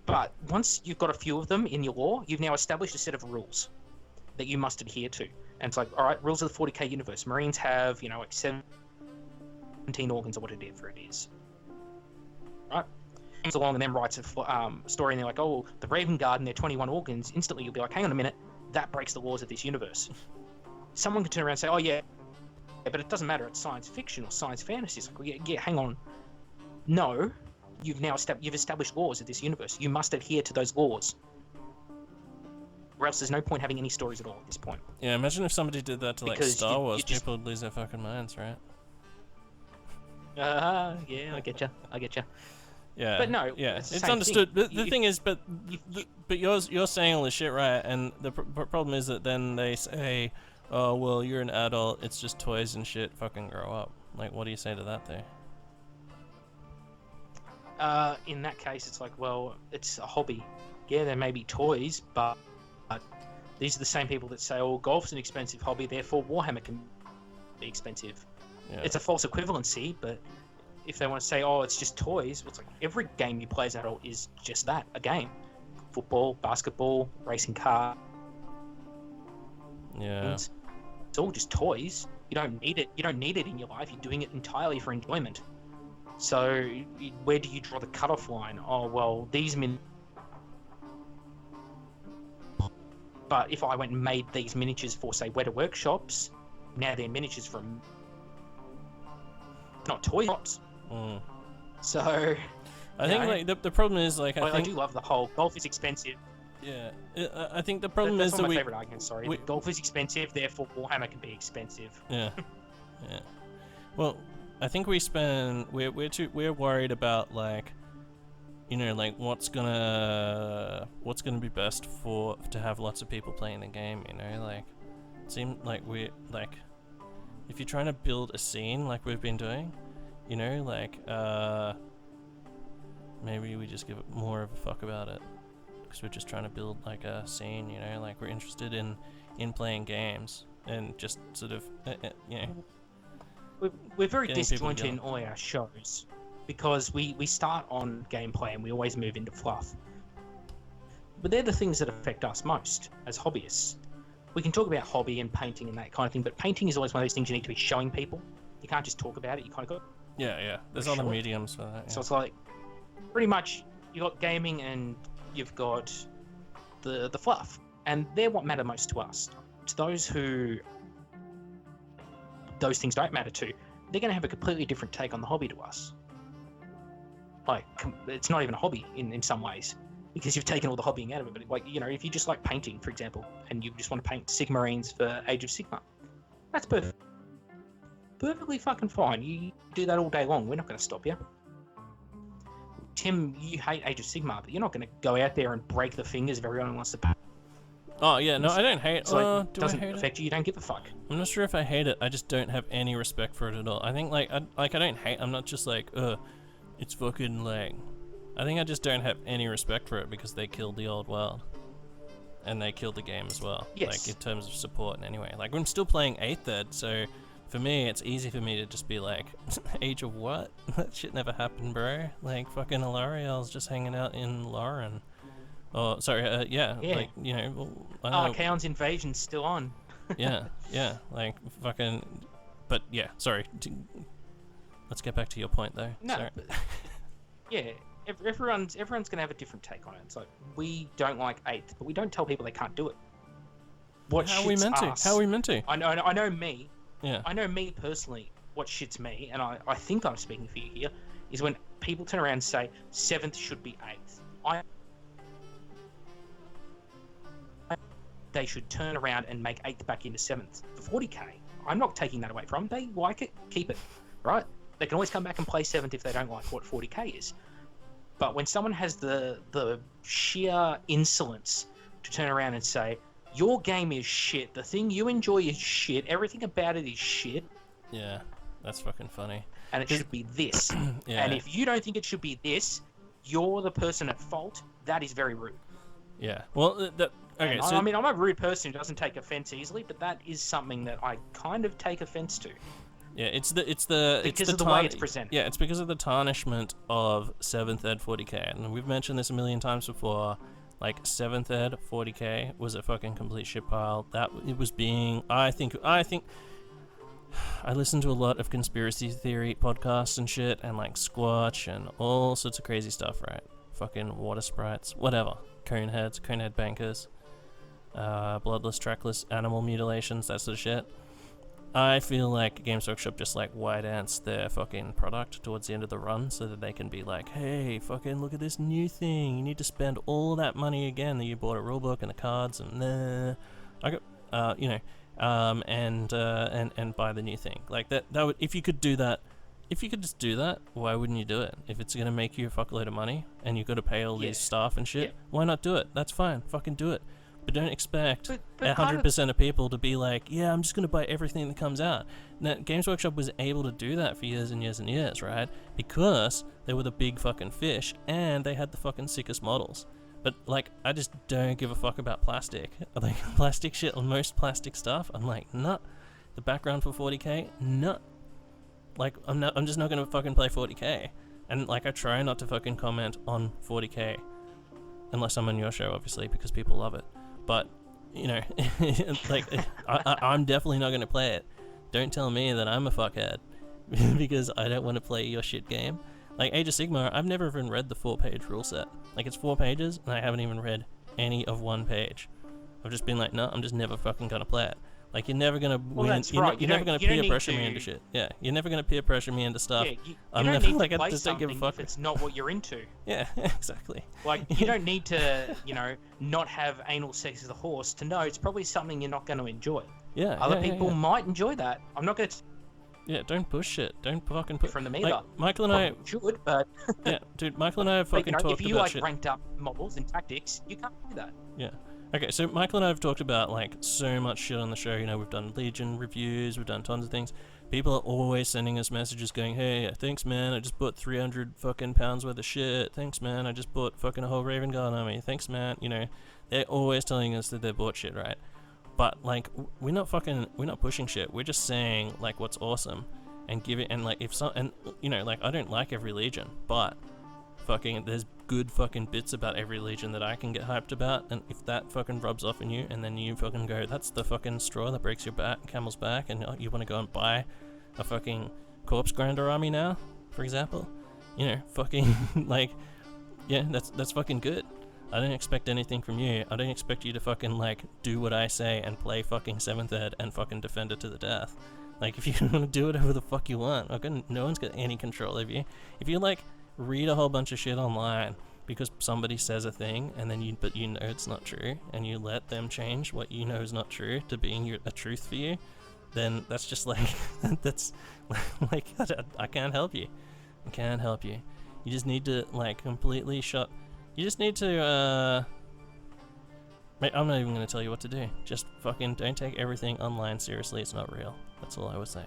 But once you've got a few of them in your lore, you've now established a set of rules that you must adhere to. And it's like, all right, rules of the 40k universe. Marines have, you know, like 17 organs or whatever it is. Right? Comes along and then writes a story and they're like, oh, the Raven Guard and their 21 organs. Instantly you'll be like, hang on a minute, that breaks the laws of this universe. Someone can turn around and say, oh yeah, but it doesn't matter, it's science fiction or science fantasy. It's like, well, yeah, hang on. No, you've now established laws of this universe. You must adhere to those laws. Or else there's no point having any stories at all at this point. Yeah, imagine if somebody did that to like Star Wars, people would lose their fucking minds, right? Yeah, I get you. Yeah, but no, yeah, it's understood. But the thing is, but you're saying all this shit, right? And the problem is that then they say, "Oh, well, you're an adult. It's just toys and shit. Fucking grow up." Like, what do you say to that, though? In that case, it's like, well, it's a hobby. Yeah, there may be toys, but these are the same people that say, "Oh, golf's an expensive hobby, therefore Warhammer can be expensive." Yeah. It's a false equivalency, but if they want to say, oh, it's just toys, it's like every game you play as an adult is just that, a game. Football, basketball, racing car. Yeah. It's all just toys. You don't need it. You don't need it in your life. You're doing it entirely for enjoyment. So where do you draw the cutoff line? Oh, well, these but if I went and made these miniatures for, say, Weta Workshops, now they're miniatures from not toy shops. So I think like the problem is like I do love the whole golf is expensive. Yeah, I think the problem That's is one that of my favorite arguments. Sorry, golf is expensive, therefore Warhammer can be expensive. Yeah, yeah. Well, I think we're worried about like, you know, like what's gonna be best to have lots of people playing the game. You know, like it seems like we're like, if you're trying to build a scene like we've been doing, you know, like maybe we just give it more of a fuck about it. Because we're just trying to build like a scene, you know, like we're interested in playing games and just sort of, you know. We're very disjointed in all our shows because we start on gameplay and we always move into fluff. But they're the things that affect us most as hobbyists. We can talk about hobby and painting and that kind of thing, but painting is always one of those things you need to be showing people. You can't just talk about it, you kind of got. Yeah. There's other mediums for that. Yeah. So it's like, pretty much, you got gaming and you've got the fluff, and they're what matter most to us. To those who those things don't matter to, they're going to have a completely different take on the hobby to us. Like, it's not even a hobby in some ways, because you've taken all the hobbying out of it. But like, you know, if you just like painting, for example, and you just want to paint Sigmarines for Age of Sigmar, that's perfectly fucking fine. You do that all day long. We're not going to stop you. Tim, you hate Age of Sigmar, but you're not going to go out there and break the fingers of everyone who wants to paint. Oh yeah, no, I don't hate. It doesn't affect you. You don't give a fuck. I'm not sure if I hate it. I just don't have any respect for it at all. I think I don't hate. I'm not just like, it's fucking like. I think I just don't have any respect for it because they killed the old world, and they killed the game as well. Yes. Like in terms of support and anyway. Like I'm still playing 8th Ed, so for me it's easy for me to just be like, Age of what? That shit never happened, bro. Like fucking Alariel's just hanging out in Lauren. Oh, sorry, yeah, like, you know, well, I don't know. Archaon's invasion's still on. yeah, like, fucking, but yeah, sorry. Let's get back to your point, though. No, sorry. but, yeah, everyone's gonna have a different take on it. It's like, we don't like 8th, but we don't tell people they can't do it. How are we meant to? How are we meant to? I know me. Yeah. I know me personally, what shits me, and I think I'm speaking for you here, is when people turn around and say, 7th should be 8th. They should turn around and make 8th back into 7th for 40k. I'm not taking that away from them. They like it, keep it, right? They can always come back and play 7th if they don't like what 40k is. But when someone has the sheer insolence to turn around and say, your game is shit, the thing you enjoy is shit, everything about it is shit. Yeah, that's fucking funny. And it should be this. Yeah. And if you don't think it should be this, you're the person at fault. That is very rude. Yeah. Well, okay. So I mean, I'm a rude person who doesn't take offense easily, but that is something that I kind of take offense to. Yeah, it's the way it's presented. Yeah, it's because of the tarnishment of 7th Ed 40k, and we've mentioned this a million times before. Like 7th Ed 40k was a fucking complete shit pile. That it was being. I think. I listen to a lot of conspiracy theory podcasts and shit, and like Squatch and all sorts of crazy stuff, right? Fucking water sprites, whatever. Conehead bankers, bloodless, trackless animal mutilations, that sort of shit. I feel like Games Workshop just like white ants their fucking product towards the end of the run so that they can be like, hey, fucking look at this new thing. You need to spend all that money again that you bought a rulebook and the cards and and buy the new thing. Like that would, if you could do that. If you could just do that, why wouldn't you do it? If it's going to make you a fuckload of money and you've got to pay all these staff and shit, why not do it? That's fine. Fucking do it. But don't expect 100% of people to be like, yeah, I'm just going to buy everything that comes out. Now, Games Workshop was able to do that for years and years and years, right? Because they were the big fucking fish and they had the fucking sickest models. But, like, I just don't give a fuck about plastic. Like, plastic shit on most plastic stuff, I'm like, nah. The background for 40k, nah. Like, I'm just not gonna fucking play 40k. And, like, I try not to fucking comment on 40k. Unless I'm on your show, obviously, because people love it. But, you know, like, I'm definitely not gonna play it. Don't tell me that I'm a fuckhead. Because I don't want to play your shit game. Like, Age of Sigmar, I've never even read the 4-page rule set. Like, it's 4 pages, and I haven't even read any of 1 page. I've just been like, no, I'm just never fucking gonna play it. Like, you're never gonna Well, win. that's You're, right. you're never gonna You don't peer need pressure me to- into shit. Yeah, you're never gonna peer pressure me into stuff. Yeah, you I'm don't never need like to I play just don't give a something fuck. if it's not what you're into. Yeah, exactly. Like, you don't need to, not have anal sex with a horse to know it's probably something you're not going to enjoy. Yeah. Other people might enjoy that. I'm not going to Yeah, don't push shit. Don't fucking put. from them Like, either. Michael and I. Probably should, but Yeah, dude. Michael and I have but, fucking talked if you about like shit. ranked up models and tactics, you can't do that. Yeah. Okay, so Michael and I have talked about like so much shit on the show. We've done Legion reviews, we've done tons of things. People are always sending us messages going, "Hey, thanks, man. I just bought 300 fucking pounds worth of shit. Thanks, man. I just bought fucking a whole Raven Guard army. Thanks, man." They're always telling us that they bought shit, right? But like, we're not pushing shit. We're just saying like what's awesome, and give it. And like, if some, and like, I don't like every Legion, but fucking there's good fucking bits about every Legion that I can get hyped about, and if that fucking rubs off on you, and then you fucking go, that's the fucking straw that breaks your camel's back, and you want to go and buy a fucking corpse grinder army now, for example, fucking like, yeah, that's fucking good. I don't expect anything from you. I don't expect you to fucking like do what I say and play fucking 7th ed and fucking defend it to the death. Like, if you want to do whatever the fuck you want, no one's got any control of you. If you like read a whole bunch of shit online because somebody says a thing, and then but it's not true, and you let them change what you know is not true to being a truth for you, then that's just like that's like I can't help you. I can't help you. You just need to like completely shut. You just need to mate, I'm not even gonna tell you what to do. Just fucking don't take everything online seriously. It's not real. That's all I would say.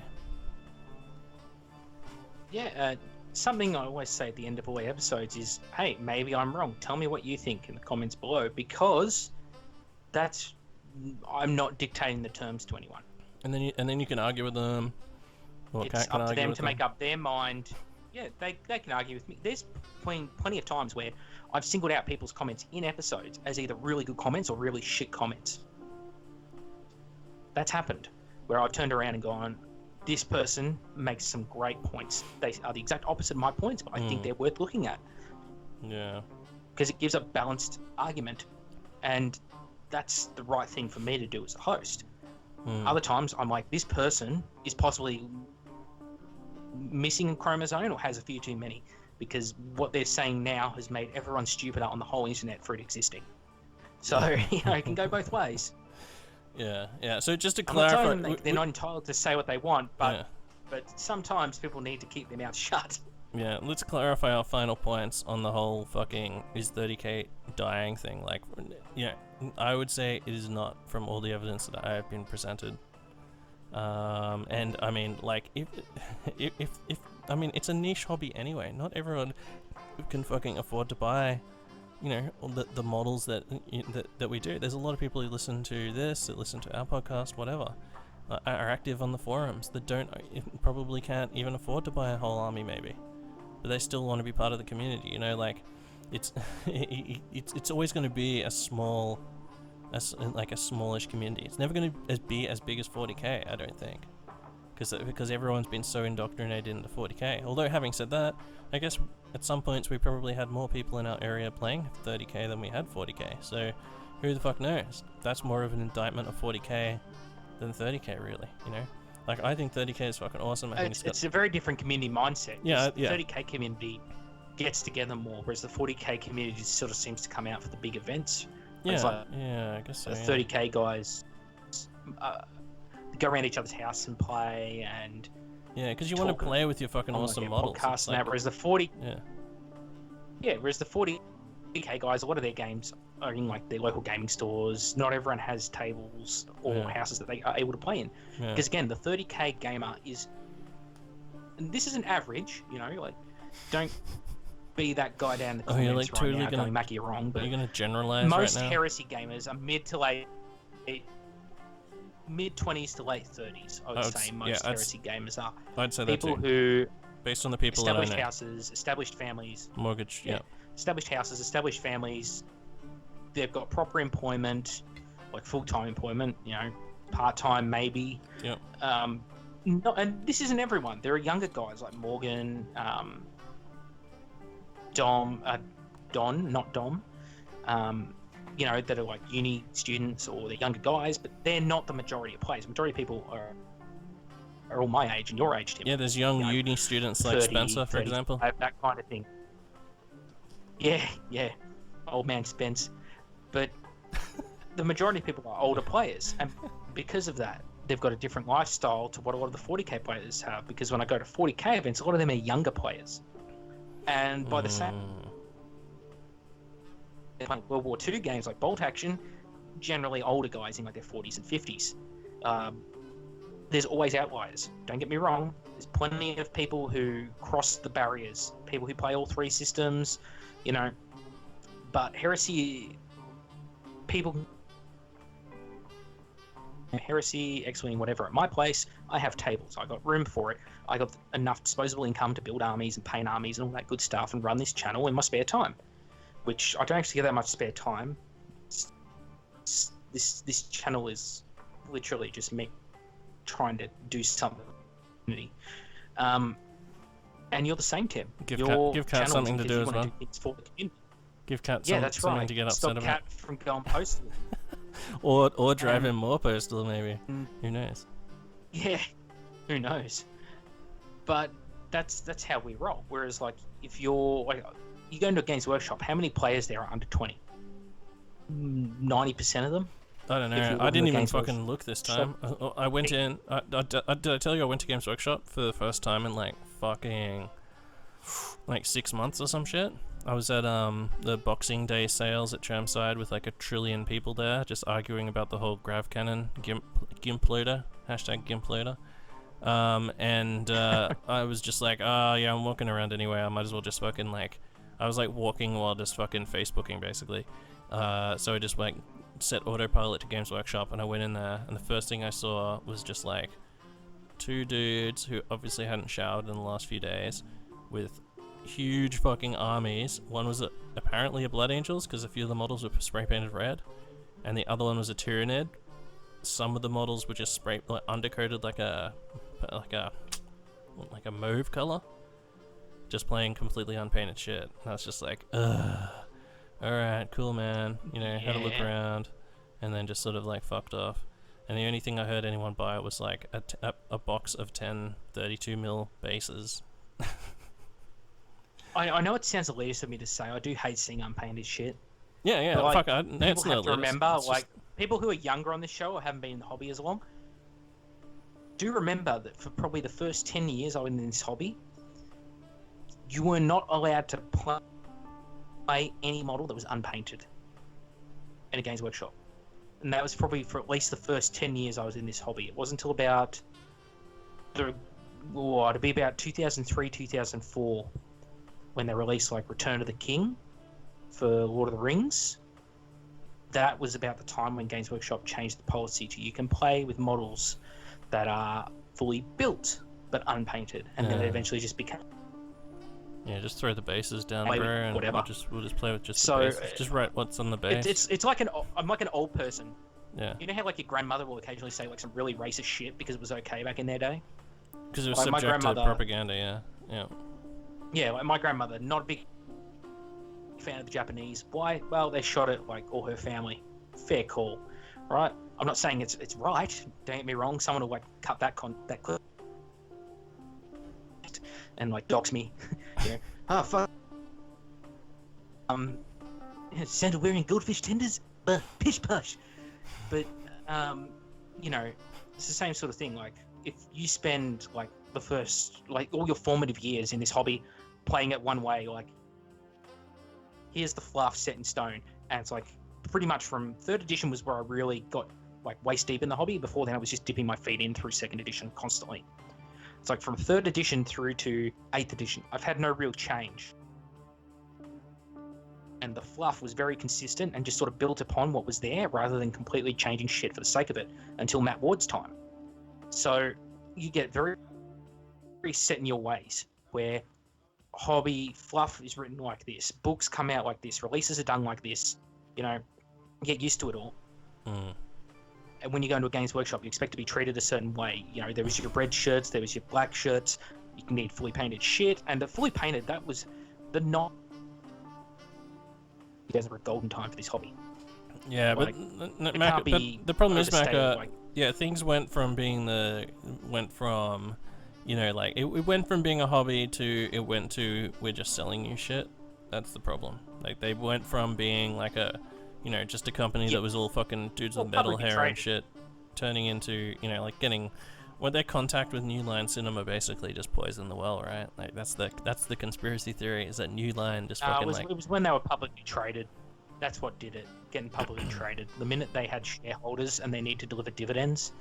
Yeah, something I always say at the end of all episodes is, hey, maybe I'm wrong. Tell me what you think in the comments below, because I'm not dictating the terms to anyone. And then you can argue with them. Or It's up to them to make up their mind. Yeah, they can argue with me. There's plenty of times where I've singled out people's comments in episodes as either really good comments or really shit comments. That's happened, where I've turned around and gone, this person makes some great points. They are the exact opposite of my points, but I think they're worth looking at. Yeah. Because it gives a balanced argument, and that's the right thing for me to do as a host. Other times, I'm like, this person is possibly missing a chromosome or has a few too many, because what they're saying now has made everyone stupider on the whole internet for it existing. So, it can go both ways. Yeah. So just to I'm not clarify, telling them they're not entitled to say what they want, but yeah. sometimes people need to keep their mouth shut. Yeah, let's clarify our final points on the whole fucking is 30k dying thing. Like, I would say it is not, from all the evidence that I have been presented. And I mean, like, if I mean, it's a niche hobby anyway. Not everyone can fucking afford to buy, the models that we do. There's a lot of people who listen to this, that listen to our podcast, whatever, are active on the forums that probably can't even afford to buy a whole army, maybe, but they still want to be part of the community. Like, it's it's always going to be a smallish community. It's never going to be as big as 40k, I don't think, because everyone's been so indoctrinated into 40k. Although, having said that, I guess at some points we probably had more people in our area playing 30k than we had 40k, so who the fuck knows? That's more of an indictment of 40k than 30k, really, Like, I think 30k is fucking awesome. I think It's a very different community mindset. Yeah. The 30k community gets together more, whereas the 40k community sort of seems to come out for the big events. Yeah, it's like I guess so. The Yeah. 30k guys go around each other's house and play, and Yeah, because you want to play with your fucking awesome models. Podcasts and that, whereas the 40, yeah, whereas the 40k guys, a lot of their games are in like their local gaming stores. Not everyone has tables or houses that they are able to play in. Because again, the 30k gamer is, and this is an average, like, don't be that guy down the comments right now going, Macca, you're wrong, but you're gonna generalize most right now? heresy gamers are mid 20s to late 30s. I would say most heresy gamers are. I'd say people that too. who, based on the people that I know. established houses, established families, Mortgage, established houses, established families. They've got proper employment, like full-time employment, part-time maybe. Yep. And this isn't everyone. There are younger guys like Morgan, Don, not Dom, you know, that are like uni students or the younger guys, but they're not the majority of players. The majority of people are all my age and your age, Tim. Yeah, there's young You know, uni students like 30, Spencer, for example. 35, that kind of thing. Yeah, old man Spence. But the majority of people are older players, and because of that, they've got a different lifestyle to what a lot of the 40k players have. Because when I go to 40k events, a lot of them are younger players, and by the same, playing World War II games like Bolt Action, generally older guys in like their 40s and 50s. There's always outliers. Don't get me wrong. There's plenty of people who cross the barriers, people who play all three systems, you know. But Heresy, Heresy, X-Wing, whatever. At my place, I have tables. I got room for it. I got enough disposable income to build armies and paint armies and all that good stuff and run this channel in my spare time, which I don't actually get that much spare time. This channel is literally just me trying to do something. And you're the same, Tim. Give Cat something to do as well. Give Cat something to get upset about. Stop Cat from going postal. or drive him more postal, maybe. Who knows? Yeah, who knows? But that's how we roll. Whereas, like, if you go into a Games Workshop, how many players there are under 20? 90% of them. I don't know. I didn't even fucking look this time. I went in. Did I tell you I went to Games Workshop for the first time in like fucking like 6 months or some shit? I was at the Boxing Day sales at Chermside with like 1 trillion people there, just arguing about the whole grav cannon gimp loader, #gimp loader. And I was just like, yeah, I'm walking around anyway. I might as well just fucking like, I was like walking while just fucking Facebooking basically. So I just like set autopilot to Games Workshop and I went in there and the first thing I saw was just like 2 dudes who obviously hadn't showered in the last few days with huge fucking armies. One was apparently a Blood Angels because a few of the models were spray painted red, and the other one was a Tyranid. Some of the models were just undercoated like a mauve color, just playing completely unpainted shit. And I was just like, ugh. Alright, cool, man. You know, had a look around, and then just sort of like fucked off. And the only thing I heard anyone buy was like a box of 10 32mm bases. I know it sounds elitist of me to say. I do hate seeing unpainted shit. Yeah, but, like, fuck. People have to remember, it's like, just... people who are younger on this show or haven't been in the hobby as long, do remember that for probably the first 10 years I was in this hobby, you were not allowed to play any model that was unpainted in a Games Workshop. And that was probably for at least the first 10 years I was in this hobby. It wasn't until about it'd be about 2003, 2004 when they released like Return of the King for Lord of the Rings. That was about the time when Games Workshop changed the policy to you can play with models that are fully built but unpainted, and then it eventually just became. Yeah, just throw the bases down, bro, and whatever. We'll just play with just the bases. Just write what's on the base. It's like I'm like an old person. Yeah. You know how like your grandmother will occasionally say like some really racist shit because it was okay back in their day? Because it was like subject to propaganda, yeah. Yeah, like my grandmother, not a big fan of the Japanese. Why? Well, they shot at like all her family. Fair call, right? I'm not saying it's right. Don't get me wrong. Someone will like cut that clip and like dox me. You know, fuck. Santa wearing goldfish tenders, pish push. But you know, it's the same sort of thing. Like if you spend like the first like all your formative years in this hobby playing it one way, like here's the fluff set in stone, and it's like pretty much from 3rd edition was where I really got like waist deep in the hobby. Before then I was just dipping my feet in through 2nd edition constantly. It's like from 3rd edition through to 8th edition I've had no real change, and the fluff was very consistent and just sort of built upon what was there rather than completely changing shit for the sake of it until Matt Ward's time. So you get very, very set in your ways where hobby fluff is written like this, books come out like this, releases are done like this, you know, get used to it all. And when you go into a Games Workshop, you expect to be treated a certain way. You know, there was your red shirts, there was your black shirts, you need fully painted shit, and the fully painted, that was the not... You guys were a golden time for this hobby. Yeah, Like, but it Macca, can't be the problem is, overstated, Macca, like- yeah, things went from, you know, like, it went from being a hobby to, it went to, we're just selling you shit. That's the problem. Like, they went from being like a, you know, just a company that was all fucking dudes with metal publicly hair and traded. shit, turning into, you know, like getting, well, their contact with New Line Cinema basically just poisoned the well, right? Like, that's the conspiracy theory, is that New Line just fucking it was when they were publicly traded. That's what did it. Getting publicly traded. The minute they had shareholders and they need to deliver dividends,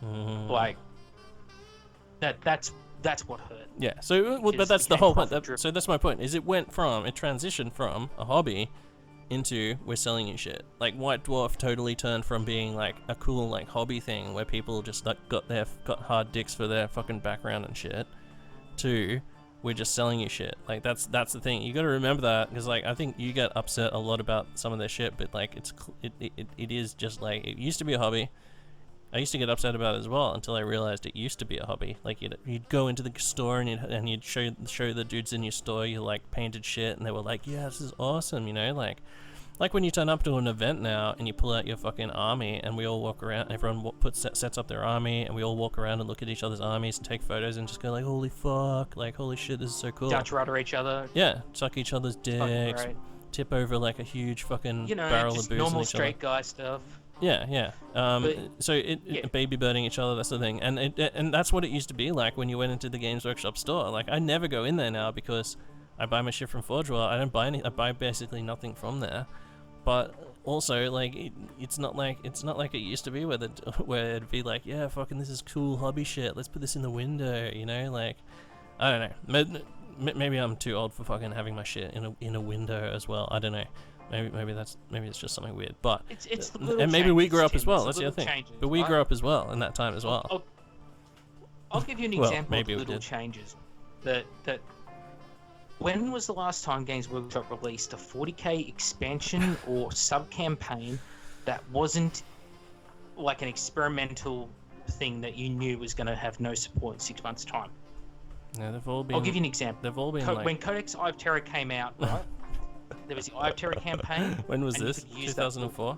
like that's what hurt. Yeah. So, well, but that's the whole point. So that's my point. Is it transitioned from a hobby into we're selling you shit. Like White Dwarf totally turned from being like a cool like hobby thing where people just like got hard dicks for their fucking background and shit, to we're just selling you shit. Like that's the thing. You got to remember that, because like I think you get upset a lot about some of their shit, but like it is just like, it used to be a hobby. I used to get upset about it as well until I realized it used to be a hobby. Like you'd go into the store and you'd show the dudes in your store your like painted shit, and they were like, yeah, this is awesome, you know, like when you turn up to an event now and you pull out your fucking army and we all walk around, everyone sets up their army and we all walk around and look at each other's armies and take photos and just go like, holy fuck, like holy shit, this is so cool. Dutch rudder each other. Yeah, suck each other's dicks, tip over like a huge fucking barrel of booze normal in each straight other. guy stuff. Yeah. So baby birding each other, that's the thing, and that's what it used to be like when you went into the Games Workshop store. Like I never go in there now because I buy my shit from Forge World. I buy basically nothing from there. But also, like it's not like it used to be where it'd be like, yeah, fucking this is cool hobby shit. Let's put this in the window, you know? Like I don't know. Maybe I'm too old for fucking having my shit in a window as well. I don't know. Maybe it's just something weird. But it's the little and maybe we grew up as well. It's That's the other thing. changes, But we right? grew up as well in that time as well. I'll give you an Well, example maybe of we little did. changes. That when was the last time Games Workshop released a 40k expansion or sub-campaign that wasn't like an experimental thing that you knew was going to have no support in 6 months' time? Yeah, they've all been. I'll give you an example. They've all been When Codex Eye of Terror came out, right? There was the Eye of Terror campaign. When was and you this? could use that 2004?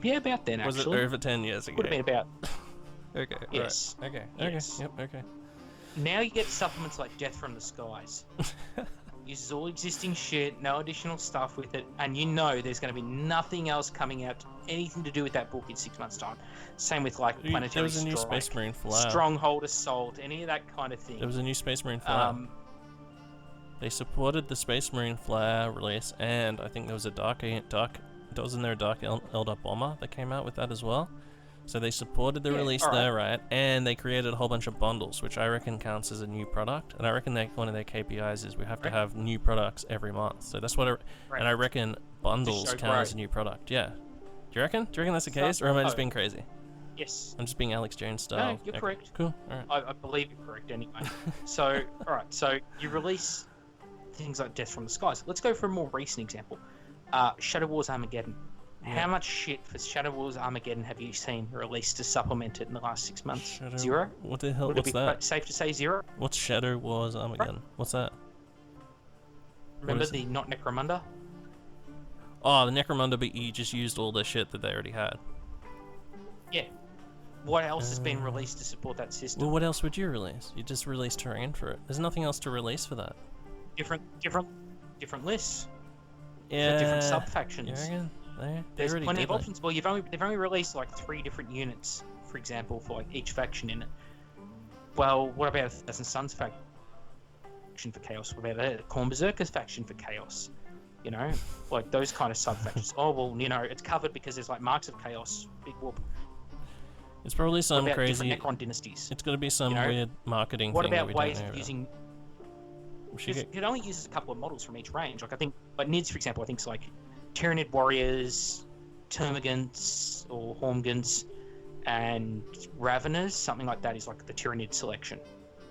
Yeah, about then, Was it actually. over 10 years ago? Would have been about. Okay. Yes. Right. Okay. Yes. Okay. Yep. Okay. Now you get supplements like Death from the Skies. Uses all existing shit, no additional stuff with it, and you know there's going to be nothing else coming out, anything to do with that book in 6 months' time. Same with like There Planetary was a new Strike, Space Marine flag. Stronghold Assault, any of that kind of thing. There was a new Space Marine flag. They supported the Space Marine flag release, and I think there was a wasn't there a Dark Eldar bomber that came out with that as well? So they supported the release there, right? And they created a whole bunch of bundles, which I reckon counts as a new product. And I reckon one of their KPIs is we have to have new products every month. So that's what and I reckon bundles count as a new product. Yeah. Do you reckon? Do you reckon that's the case? Or am I just being crazy? Yes. I'm just being Alex Jones style. No, you're correct. Cool. Alright. I believe you're correct anyway. So, alright, so you release things like Death from the Skies. Let's go for a more recent example. Shadow Wars Armageddon. How much shit for Shadow Wars Armageddon have you seen released to supplement it in the last 6 months? Zero? What the hell? Would What's it be that? safe to say zero? What's Shadow Wars Armageddon? Right. What's that? Remember the not Necromunda? Oh, the Necromunda, but you just used all the shit that they already had. Yeah. What else has been released to support that system? Well, what else would you release? You just released terrain for it. There's nothing else to release for that. Different lists. Yeah. For different sub-factions. You reckon? There's plenty of options. Well, they've only released like 3 different units, for example, for like each faction in it. Well, what about a Thousand Suns faction for Chaos? What about a Khorne Berserkers faction for Chaos? You know, like those kind of sub-factions. Oh, well, you know, it's covered because there's like Marks of Chaos, big whoop. It's probably some what about crazy. different Necron dynasties. It's going to be some weird marketing what thing that about we ways don't know of using? about. It only uses a couple of models from each range. Like I think, like Nids, for example, I think it's like Tyranid Warriors, Termagants or Hormgants, and Raveners, something like that is like the Tyranid selection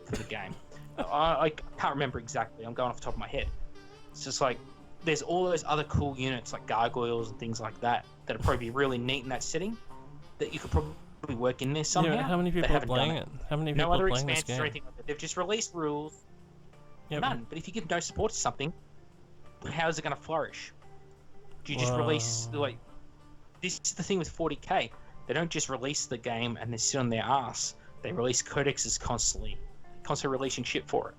for the game. I can't remember exactly. I'm going off the top of my head. It's just like there's all those other cool units like Gargoyles and things like that that would probably be really neat in that setting that you could probably work in there somehow. Yeah, how many people are playing it? How many people no other are playing this expansions game? or anything like that. They've just released rules. Yeah, None. But if you give no support to something, how is it going to flourish? Do you just release like? This is the thing with 40k. They don't just release the game and they sit on their ass. They release codexes constantly releasing shit for it.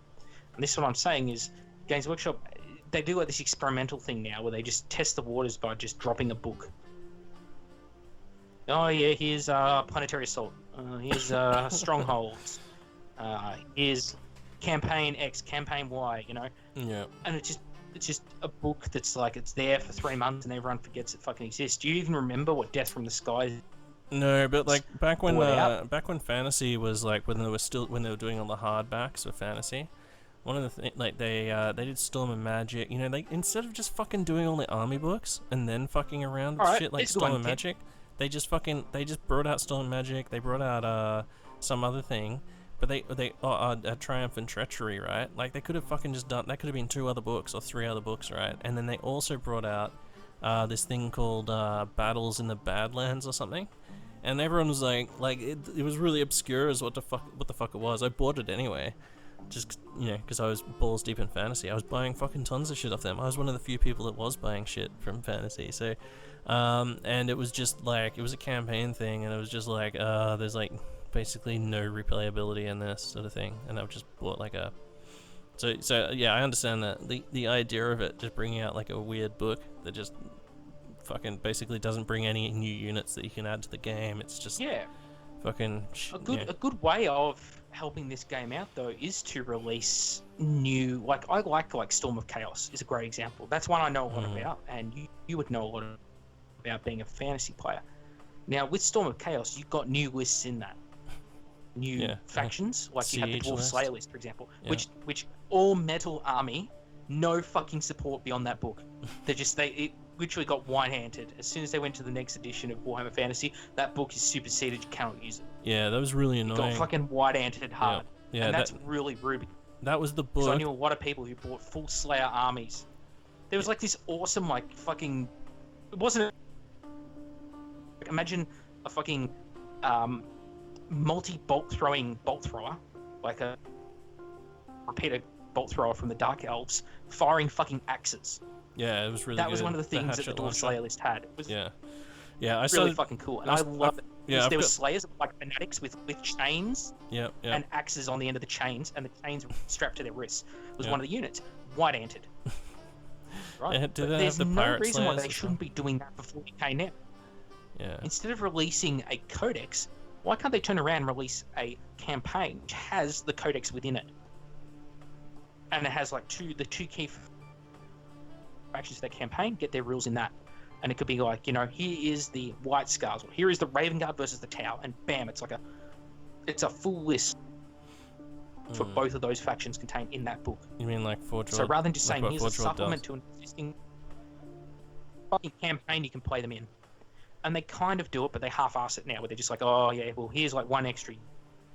And this is what I'm saying is, Games Workshop, they do like this experimental thing now where they just test the waters by just dropping a book. Oh yeah, here's Planetary Assault. Here's Strongholds. Here's Campaign X, Campaign Y. You know. Yeah. And it's just a book that's like it's there for 3 months and everyone forgets it fucking exists. Do you even remember what Death from the Sky? No, but like back when fantasy was like when they were doing all the hardbacks for fantasy, one of the things like they did Storm and Magic. You know, like instead of just fucking doing all the army books and then fucking around with shit like Storm and Magic, they just brought out Storm and Magic. They brought out some other thing. But they Triumph and Treachery, right? Like they could have fucking just done that. Could have been 2 other books or 3 other books, right? And then they also brought out this thing called Battles in the Badlands or something. And everyone was like it was really obscure as what the fuck it was. I bought it anyway, just because I was balls deep in fantasy. I was buying fucking tons of shit off them. I was one of the few people that was buying shit from fantasy. So, and it was just like it was a campaign thing, and it was just like there's like basically no replayability in this sort of thing, and I've just bought like a so yeah, I understand that the idea of it just bringing out like a weird book that just fucking basically doesn't bring any new units that you can add to the game. It's just fucking a good way of helping this game out though is to release new I like Storm of Chaos is a great example. That's one I know a lot about, and you would know a lot about being a fantasy player. Now with Storm of Chaos, you've got new lists in that. New factions, like you have the Dwarf Slayer list, for example, which all metal army, no fucking support beyond that book. It literally got white-handed as soon as they went to the next edition of Warhammer Fantasy. That book is superseded; you cannot use it. Yeah, that was really annoying. It got fucking white-handed hard, and that's really rude. That was the book. I knew a lot of people who bought full Slayer armies. There was like this awesome, like fucking. It wasn't. Imagine a fucking. Multi-bolt throwing bolt thrower, like a repeater bolt thrower from the Dark Elves, firing fucking axes. Yeah, it was really. That was one of the things that the Dwarf Slayer list had. It was I really fucking cool, and I love it. Yeah, there were Slayers like fanatics with chains. Yep. And axes on the end of the chains, and the chains were strapped to their wrists. It was one of the units, white-anted. Right. There's no reason why they shouldn't be doing that for 40k now. Yeah. Instead of releasing a codex, why can't they turn around and release a campaign which has the codex within it? And it has like the two key factions of that campaign, get their rules in that. And it could be like, here is the White Scars, or here is the Raven Guard versus the Tau, and bam, it's a full list for both of those factions contained in that book. You mean like Forge World? So rather than just saying here's a supplement to an existing fucking campaign you can play them in. And they kind of do it, but they half-ass it now, where they're just like, oh yeah, well here's like one extra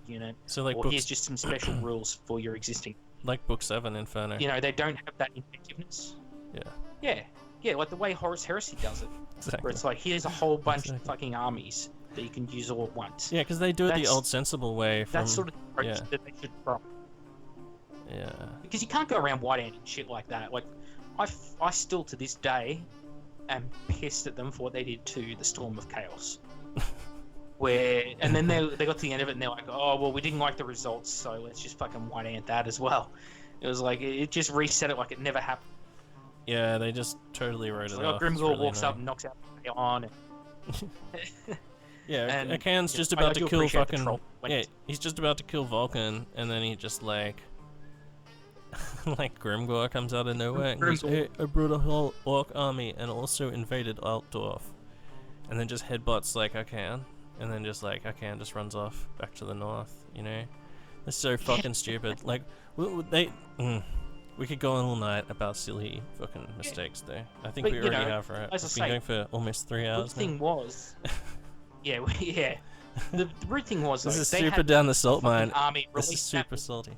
unit, so like or here's just some special rules for your existing. Like Book 7 Inferno. They don't have that effectiveness. Yeah, like the way Horus Heresy does it, exactly. Where it's like here's a whole bunch of fucking armies that you can use all at once. Yeah, because they do it the old sensible way. That's sort of the approach that they should try. Yeah. Because you can't go around white-handed shit like that. Like, I still to this day am pissed at them for what they did to the Storm of Chaos. And then they got to the end of it and they're like, oh, well, we didn't like the results, so let's just fucking white-ant that as well. It was like, it just reset it like it never happened. Yeah, they just totally wrote it off. Grimgor really walks up and knocks out the on. Yeah, Akan's just about to kill fucking... Yeah, he's just about to kill Vulcan, and then he just like Grimgor comes out of nowhere and goes, hey, I brought a whole orc army and also invaded Altdorf. And then just headbutts Akan, and then just Akan just runs off back to the north, It's so fucking stupid. Like, we could go on all night about silly fucking mistakes there. I think we already have, right? We've been going for almost 3 hours now. The thing was... yeah. The rude thing was... This is super down the salt mine. This is super salty.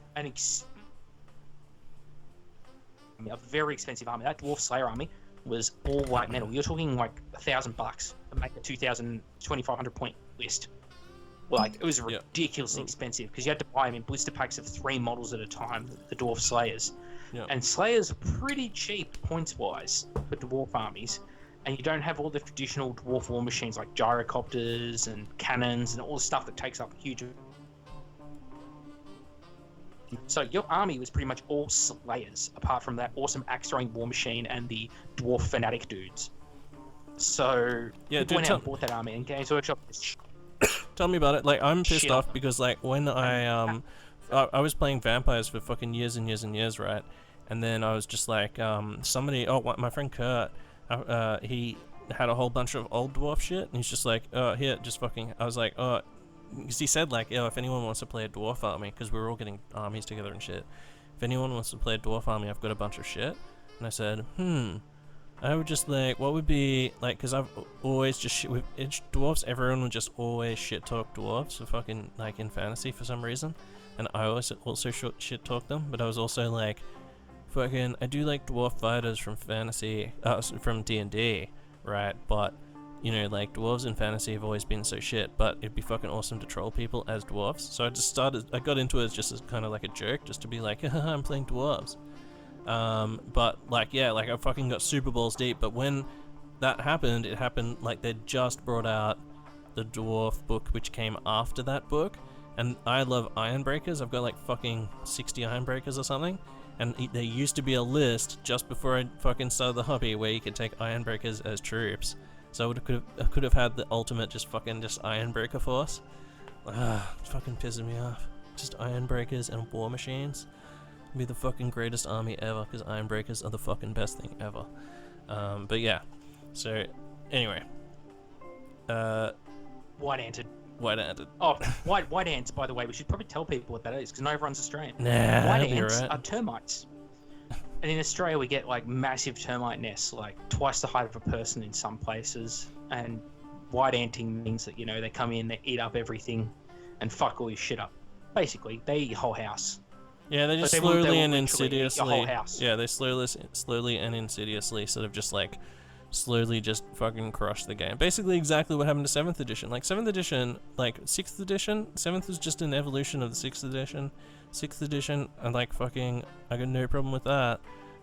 A very expensive army. That Dwarf Slayer army was all white metal. You're talking like $1,000 to make a 2,500 point list. It was ridiculously expensive because you had to buy them in blister packs of 3 models at a time, the Dwarf Slayers. And Slayers are pretty cheap points wise for Dwarf armies, and you don't have all the traditional dwarf war machines like gyrocopters and cannons and all the stuff that takes up huge. So your army was pretty much all slayers, apart from that awesome axe-throwing war machine and the dwarf fanatic dudes. So Yeah, people went out and bought that army, and Games Workshop. Tell me about it. Like, I'm pissed Shit. off because, like, when I was playing vampires for fucking years and years and years, right? And then I was just like, my friend Kurt, he had a whole bunch of old dwarf shit, and he's just like, here, just fucking. I was like, because he said, like, if anyone wants to play a dwarf army, because we were all getting armies together and shit. If anyone wants to play a dwarf army, I've got a bunch of shit. And I said, I would just, like, what would be, like, because I've always just with dwarves, everyone would just always shit talk dwarves for fucking, like, in fantasy for some reason. And I always also shit talk them, but I was also like, fucking, I do like dwarf fighters from fantasy, from D&D, right? But, you know, like, dwarves in fantasy have always been so shit, but it'd be fucking awesome to troll people as dwarves. So I got into it just as kind of like a joke, just to be like, I'm playing dwarves. But, like, yeah, like, I fucking got super balls deep, but when that happened, it happened, like, they just brought out the dwarf book, which came after that book, and I love Ironbreakers. I've got, like, fucking 60 Ironbreakers or something, and there used to be a list just before I fucking started the hobby where you could take Ironbreakers as troops. So I could have had the ultimate just Ironbreaker force. It's fucking pissing me off. Just Ironbreakers and war machines. It'd be the fucking greatest army ever, because Ironbreakers are the fucking best thing ever. But yeah. So, anyway. White-anted. White-anted. Oh, white ants, by the way, we should probably tell people what that is, because no everyone's Australian. Nah, white you're ants right. are termites. And in Australia, we get, like, massive termite nests, like, twice the height of a person in some places. And white anting means that, you know, they come in, they eat up everything, and fuck all your shit up. Basically, they eat your whole house. Yeah, they just But they will slowly and literally eat your insidiously. whole house. Yeah, they slowly and insidiously sort of just like slowly just fucking crush the game. Basically, exactly what happened to 7th edition. Like 7th edition, like 6th edition. 7th was just an evolution of the 6th edition. 6th edition, I like fucking. I got no problem with that.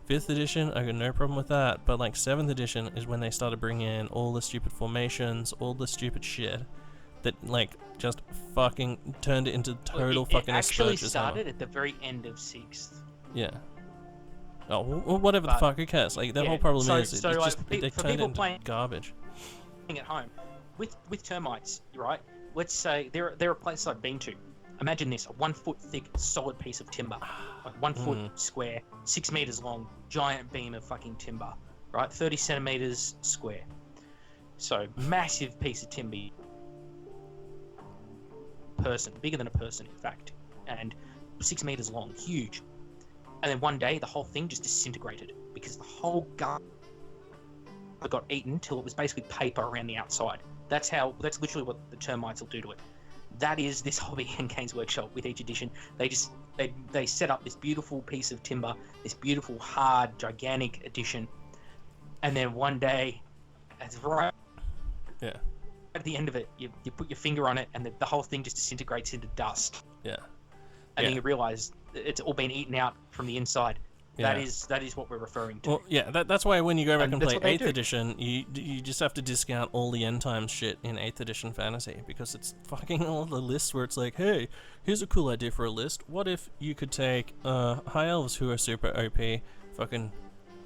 5th edition, I got no problem with that. But like 7th edition is when they started bringing in all the stupid formations, all the stupid shit that like just fucking turned it into total fucking It actually Asperger's started at the very end of 6th. Yeah. Oh, well, whatever the fuck, who cares? Like, the whole problem is, it's like, just, they for turned it people into playing garbage. at home, with termites, right? Let's say there are places I've been to. Imagine this: a 1 foot thick, solid piece of timber, like 1 foot square, 6 meters long, giant beam of fucking timber, right? 30 centimeters square. So massive piece of timber. Person, bigger than a person, in fact, and 6 meters long, huge. And then one day, the whole thing just disintegrated because the whole gut got eaten till it was basically paper around the outside. That's literally what the termites will do to it. That is this hobby in Games Workshop with each edition. They set up this beautiful piece of timber, this beautiful, hard, gigantic edition, and then one day, it's right at the end of it, you put your finger on it, and the whole thing just disintegrates into dust. Yeah. And then you realise it's all been eaten out from the inside. Yeah. That is what we're referring to. Well, yeah, that's why when you go back and play that's what they 8th do. edition, you just have to discount all the end times shit in 8th edition fantasy, because it's fucking all the lists where it's like, hey, here's a cool idea for a list. What if you could take high elves who are super OP, fucking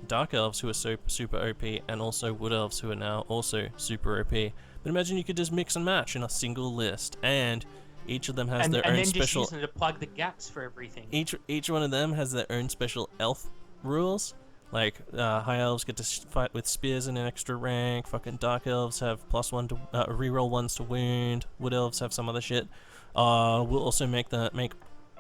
dark elves who are super OP, and also wood elves who are now also super OP. But imagine you could just mix and match in a single list, and each of them has their own special. Just using it to plug the gaps for everything. Each one of them has their own special elf rules. Like high elves get to fight with spears in an extra rank. Fucking dark elves have +1 to reroll 1s to wound. Wood elves have some other shit. We'll also make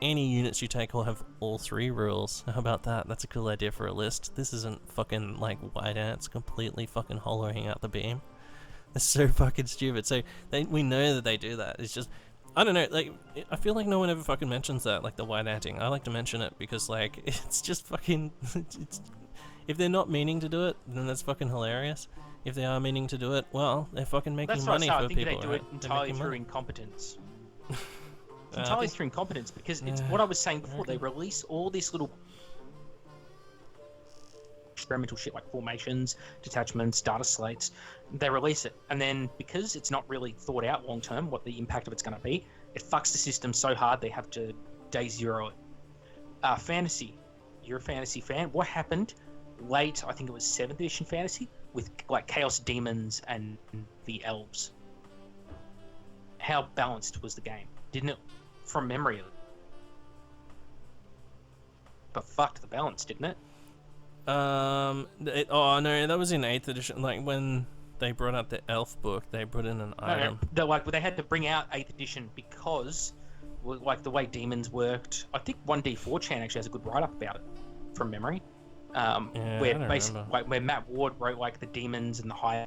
any units you take will have all 3 rules. How about that? That's a cool idea for a list. This isn't fucking like white ants completely fucking hollowing out the beam. It's so fucking stupid. So we know that they do that. It's just, I don't know, like, I feel like no one ever fucking mentions that, like the white anting. I like to mention it because, like, it's just fucking, if they're not meaning to do it, then that's fucking hilarious. If they are meaning to do it, well, they're fucking making money for people, I think they do it entirely through incompetence. It's entirely through incompetence, because it's what I was saying before. They release all this little experimental shit like formations, detachments, data slates. They release it, and then because it's not really thought out long term what the impact of it's going to be, it fucks the system so hard they have to day zero it. Fantasy, you're a fantasy fan. What happened late? I think it was 7th edition fantasy with like chaos demons and the elves. How balanced was the game? Didn't it, from memory? But fucked the balance, didn't it? Oh no, that was in 8th edition. Like when they brought out the elf book, they put in an item. No, they had to bring out 8th edition because, like, the way demons worked. I think 1D4 Chan actually has a good write-up about it, from memory. Where basically, like, where Matt Ward wrote like the demons and the high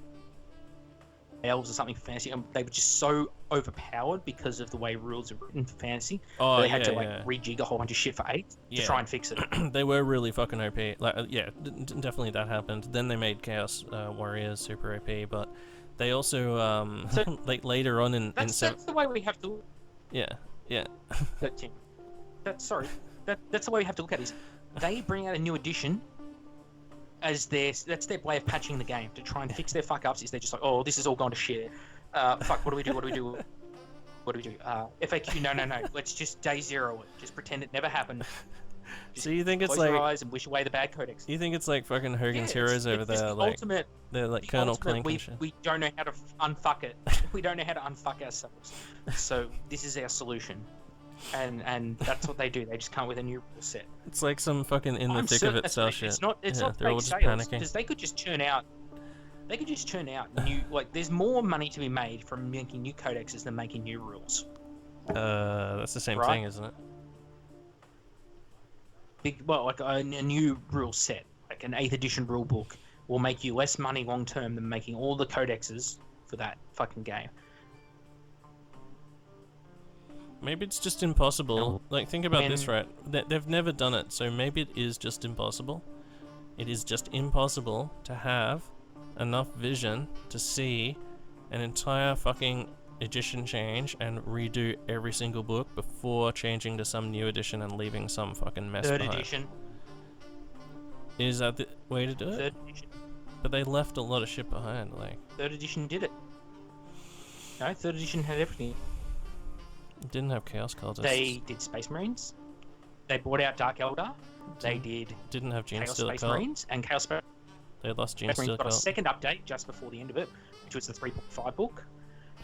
elves or something fantasy, and they were just so overpowered because of the way rules are written for fantasy. They had to rejig a whole bunch of shit for 8 to try and fix it. They were really fucking OP. Like, definitely that happened. Then they made Chaos Warriors super OP, but they also like later on in that's the way we have to. Yeah. That's the way we have to look at this. They bring out a new edition as that's their way of patching the game to try and fix their fuck ups. Is they're just like, oh, this is all gone to shit. Fuck, what do we do? FAQ, no. Let's just day zero it. Just pretend it never happened. Just so you think it's close your eyes and wish away the bad codex. You think it's like fucking Hogan's Heroes over there, the like ultimate, they're like Colonel Clink and shit. We don't know how to unfuck it. We don't know how to unfuck ourselves. So this is our solution. And that's what they do. They just come up with a new rule set. It's like some fucking in the thick of it style shit. It's not they're all fake just sales, panicking. because they could just churn out new, like, there's more money to be made from making new codexes than making new rules. That's the same thing, isn't it? Like a new rule set, like an 8th edition rule book, will make you less money long term than making all the codexes for that fucking game. Maybe it's just impossible. Like, think about this, right? They've never done it, so maybe it is just impossible. It is just impossible to have enough vision to see an entire fucking edition change and redo every single book before changing to some new edition and leaving some fucking mess behind. 3rd edition. Is that the way to do it? 3rd edition. But they left a lot of shit behind, like... 3rd edition did it. No, 3rd edition had everything. It didn't have Chaos Cultists. They did Space Marines. They brought out Dark Eldar. They didn't have Gene Chaos Stealer Space Cult. Marines and Chaos Space They lost Gene Marines Stealer got a Cult. second update just before the end of it, which was the 3.5 book.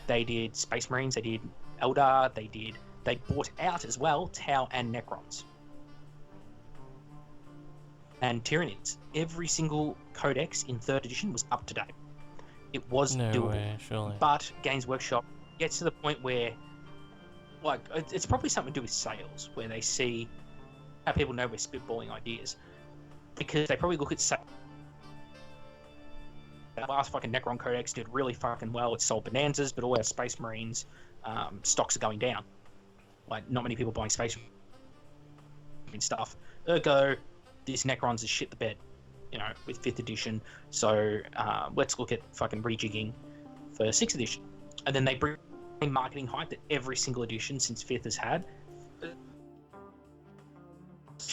They did Space Marines. They did Eldar. They brought out as well Tau and Necrons and Tyranids. Every single codex in 3rd edition was up to date. It was doable. Way, surely. But Games Workshop gets to the point where, like, it's probably something to do with sales, where they see how people know we're spitballing ideas, because they probably look at that last fucking Necron Codex did really fucking well. It sold bonanzas, but all our Space Marines stocks are going down. Like, not many people buying Space Marine stuff. Ergo, this Necrons is shit the bed, with 5th edition. So let's look at fucking rejigging for 6th edition. And then they bring marketing hype that every single edition since 5th has had.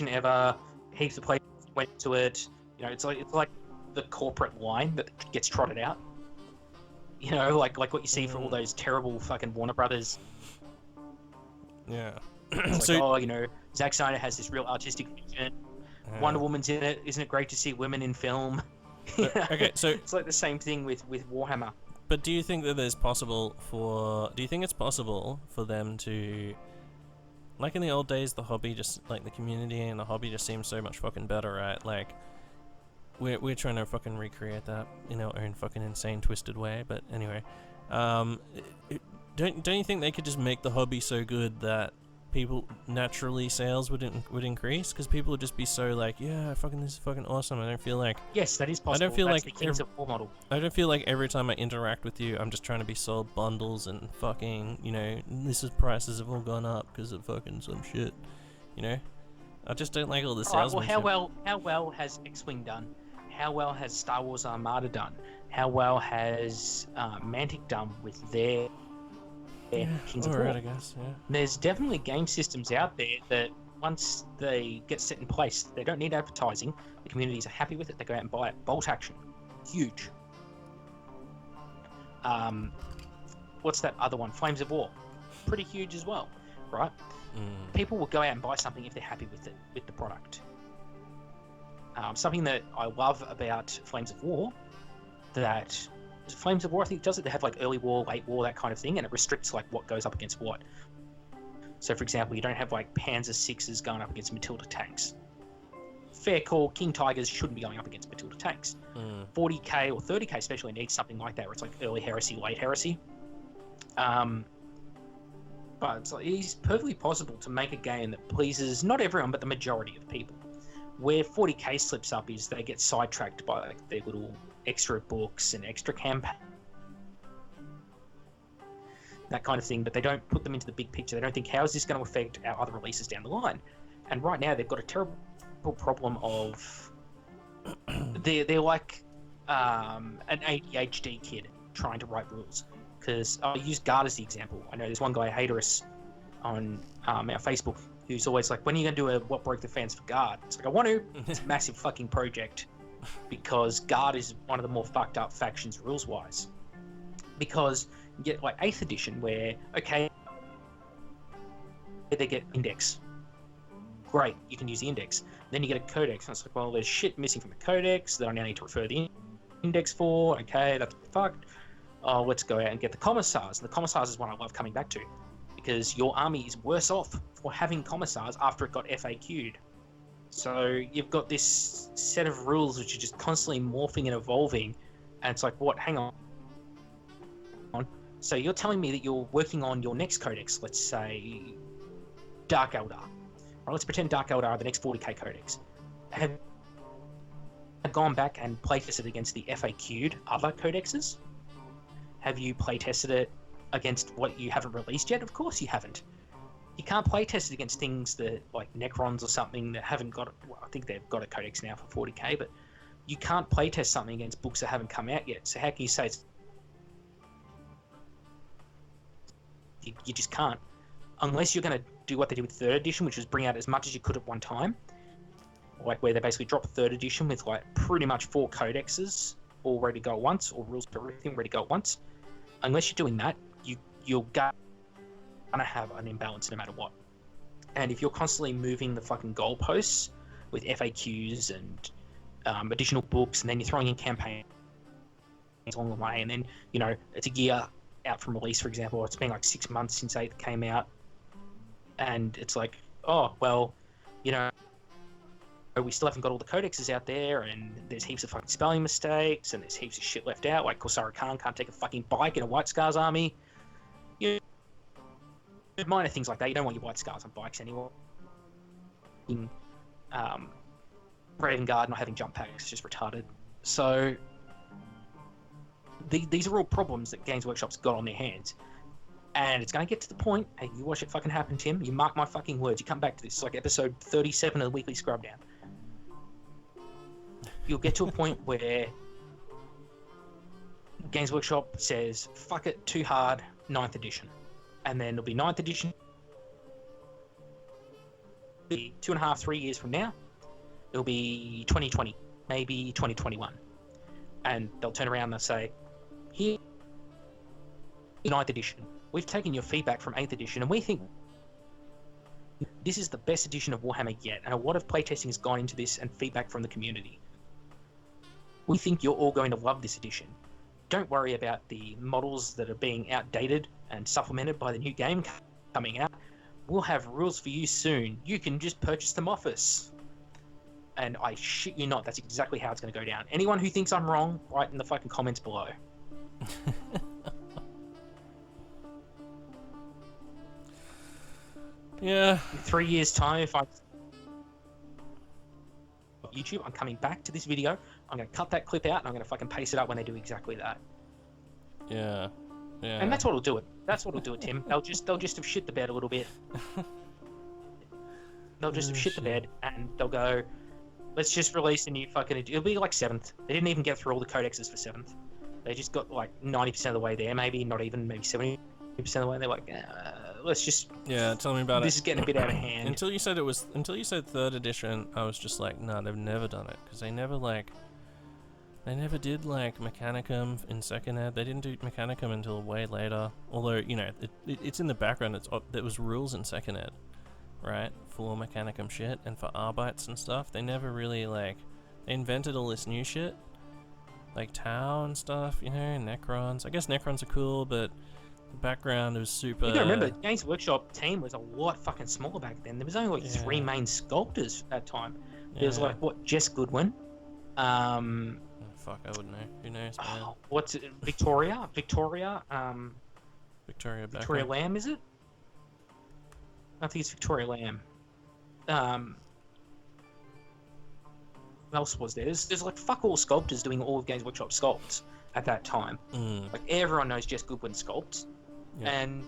Ever, heaps of players went to it. It's like the corporate line that gets trotted out. Like what you see for all those terrible fucking Warner Brothers. Yeah. It's like, Zack Snyder has this real artistic vision. Wonder Woman's in it. Isn't it great to see women in film? Okay, so it's like the same thing with Warhammer. But do you think that it's possible for them to, like in the old days, the hobby just, like the community and the hobby just seems so much fucking better, right? Like, we're trying to fucking recreate that in our own fucking insane twisted way, but anyway. Don't you think they could just make the hobby so good that people naturally sales would increase, because people would just be so like, yeah, fucking this is fucking awesome. I don't feel like yes, that is possible. I don't feel That's like the Kings of War model. I don't feel like every time I interact with you, I'm just trying to be sold bundles and fucking, this is prices have all gone up because of fucking some shit, I just don't like all the salesmanship. Well, how well has X-Wing done? How well has Star Wars Armada done? How well has Mantic done with their Kings of War? I guess, yeah. There's definitely game systems out there that once they get set in place, they don't need advertising. The communities are happy with it. They go out and buy it. Bolt action, huge. What's that other one? Flames of War, pretty huge as well, right? People will go out and buy something if they're happy with it, with the product. Something that I love about Flames of War, that Flames of War, I think does it. They have like early war, late war, that kind of thing, and it restricts like what goes up against what. So, for example, you don't have like Panzer VIs going up against Matilda tanks. Fair call, King Tigers shouldn't be going up against Matilda tanks. 40k or 30k especially needs something like that, where it's like early heresy, late heresy. But it's perfectly possible to make a game that pleases not everyone, but the majority of people. Where 40k slips up is they get sidetracked by like their little extra books and extra campaign, that kind of thing, but they don't put them into the big picture. They don't think, how is this going to affect our other releases down the line? And right now they've got a terrible problem of they're like an ADHD kid trying to write rules. Because I'll use Guard as the example. I know there's one guy, Haters, on our Facebook, who's always like, when are you going to do a What Broke the Fans for Guard? It's like, I want to. It's a massive fucking project. Because Guard is one of the more fucked up factions rules-wise. Because you get like 8th edition where, okay, they get index. Great, you can use the index. Then you get a codex, and it's like, well, there's shit missing from the codex that I now need to refer the index for. Okay, that's fucked. Oh, let's go out and get the commissars. And the commissars is one I love coming back to, because your army is worse off for having commissars after it got FAQ'd. So you've got this set of rules which are just constantly morphing and evolving, and it's like, what? Hang on. So you're telling me that you're working on your next codex, let's say Dark Eldar. Right, let's pretend Dark Eldar are the next 40k codex. Have gone back and playtested against the FAQ'd other codexes? Have you playtested it against what you haven't released yet? Of course you haven't. You can't playtest it against things that, like Necrons or something, that haven't got... Well, I think they've got a codex now for 40k, but you can't playtest something against books that haven't come out yet. So how can you say it's... You just can't. Unless you're going to do what they did with 3rd edition, which was bring out as much as you could at one time. Like where they basically dropped 3rd edition with like pretty much 4 codexes all ready to go at once, or rules per everything ready to go at once. Unless you're doing that, you're going to have an imbalance no matter what. And if you're constantly moving the fucking goalposts with FAQs and additional books, and then you're throwing in campaigns along the way, and then, you know, it's a year out from release, for example, or it's been like 6 months since 8th came out, and it's like, oh, well, you know, we still haven't got all the codexes out there, and there's heaps of fucking spelling mistakes, and there's heaps of shit left out, like Corsara Khan can't take a fucking bike in a White Scars army. You know, minor things like that. You don't want your White Scars on bikes anymore. In Raven Guard not having jump packs is just retarded. So these are all problems that Games Workshop's got on their hands. And it's going to get to the point, hey, you watch it fucking happen, Tim. You mark my fucking words. You come back to this. It's like episode 37 of the Weekly Scrubdown. You'll get to a point where Games Workshop says, fuck it, too hard, 9th edition. And then it'll be 9th edition. It'll be 2.5, 3 years from now. It'll be 2020, maybe 2021. And they'll turn around and they'll say, here, 9th edition. We've taken your feedback from 8th edition, and we think this is the best edition of Warhammer yet, and a lot of playtesting has gone into this and feedback from the community. We think you're all going to love this edition. Don't worry about the models that are being outdated and supplemented by the new game coming out. We'll have rules for you soon. You can just purchase them off us. And I shit you not, that's exactly how it's going to go down. Anyone who thinks I'm wrong, write in the fucking comments below. Yeah. In 3 years' time, if I'm YouTube, I'm coming back to this video. I'm going to cut that clip out, and I'm going to fucking paste it up when they do exactly that. Yeah. Yeah. And that's what'll do it. That's what'll do it, Tim. They'll just have shit the bed a little bit. They'll just have shit the bed, and they'll go, let's just release a new fucking... It'll be like 7th. They didn't even get through all the codexes for 7th. They just got like 90% of the way there, maybe, not even, maybe 70% of the way. They're like, let's just. Yeah, tell me about it. This is getting a bit out of hand. Until you said 3rd edition, I was just like, no, they've never done it, because they never did like Mechanicum in 2nd ed. They didn't do Mechanicum until way later. Although, you know, it's in the background. There was rules in 2nd ed, right, for Mechanicum shit and for Arbites and stuff. They never really they invented all this new shit, like Tau and stuff, you know, Necrons. I guess Necrons are cool, but the background was super. You gotta remember, Games Workshop team was a lot fucking smaller back then. There was only like 3 main sculptors at that time. There was like Jess Goodwin. Fuck, I wouldn't know. Who knows, man? What's it? Victoria? Victoria Lamb, is it? I think it's Victoria Lamb. What else was there? There's like fuck all sculptors doing all of Games Workshop sculpts at that time. Like everyone knows Jess Goodwin sculpts. Yeah. And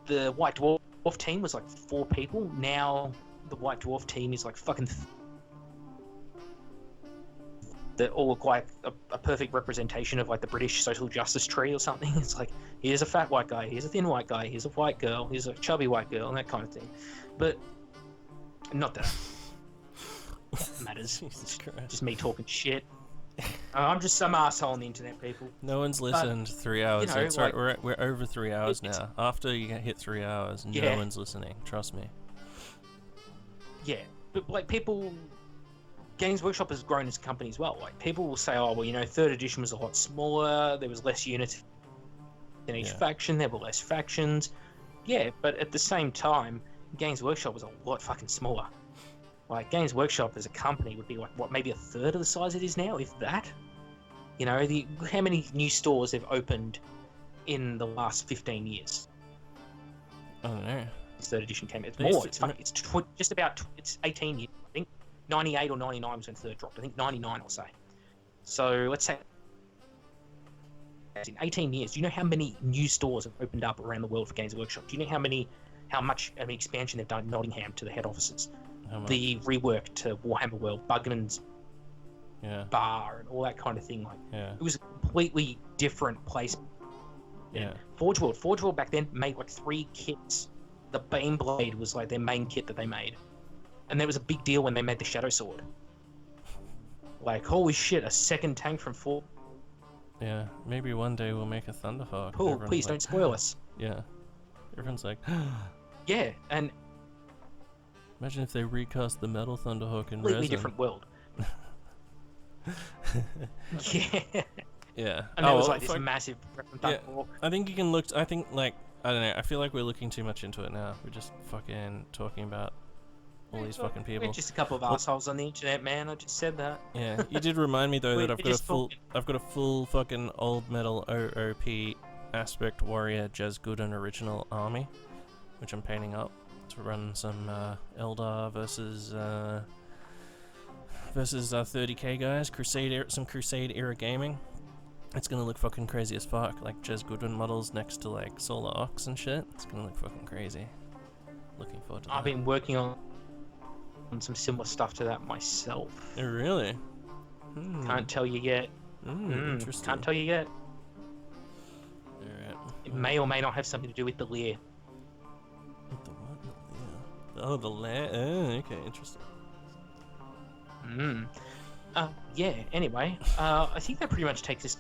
the White Dwarf team was like 4 people. Now the White Dwarf team is like fucking... They all look like a perfect representation of like the British social justice tree or something. It's like, here's a fat white guy, here's a thin white guy, here's a white girl, here's a chubby white girl, and that kind of thing. But not that matters. Jesus Christ. Just me talking shit. I'm just some asshole on the internet, people. No one's listened 3 hours. You know, It's right, we're over 3 hours now. After you hit 3 hours, no one's listening. Trust me. Yeah, but like people... Games Workshop has grown as a company as well. Like people will say, oh well, you know, 3rd edition was a lot smaller. There was less units in each faction. There were less factions. Yeah, but at the same time, Games Workshop was a lot fucking smaller. Like Games Workshop as a company would be like what, maybe 1/3 of the size it is now, if that. You know, how many new stores they've opened in the last 15 years? I don't know. 3rd edition came out. It's more. It's 18 years, I think. 98 or 99 was when 3rd dropped. I think 99 I'll say. So let's say in 18 years, do you know how many new stores have opened up around the world for Games Workshop? Do you know how much expansion they've done in Nottingham to the head offices? The rework to Warhammer World, Bugman's bar, and all that kind of thing. Like it was a completely different place. Yeah. Forge World back then made like 3 kits. The Baneblade was like their main kit that they made. And there was a big deal when they made the Shadow Sword. Like, holy shit, a 2nd tank from 4. Yeah, maybe one day we'll make a Thunderhawk. Cool, please don't spoil us. Yeah. Everyone's like, yeah, and... Imagine if they recast the Metal Thunderhawk in completely resin. Different world. Yeah. Yeah. And there was like this massive... I think you can look... I think, like, I don't know, I feel like we're looking too much into it now. We're just fucking talking about all these fucking people. We're just a couple of assholes on the internet, man. I just said that. Yeah, you did remind me though that I've got a full fucking old metal OOP Aspect Warrior Jez Gooden original army, which I'm painting up to run some Eldar versus 30k guys, some Crusade era gaming. It's gonna look fucking crazy as fuck, like Jez Goodwin models next to like Solar Ox and shit. It's gonna look fucking crazy. Looking forward to that. I've been working on some similar stuff to that myself. Oh, really? Can't tell you yet. Interesting. Can't tell you yet. Alright. It may or may not have something to do with the Lear. With the what? The Lear? Oh, the Lear? Oh, okay, interesting. Yeah, anyway. I think that pretty much takes us...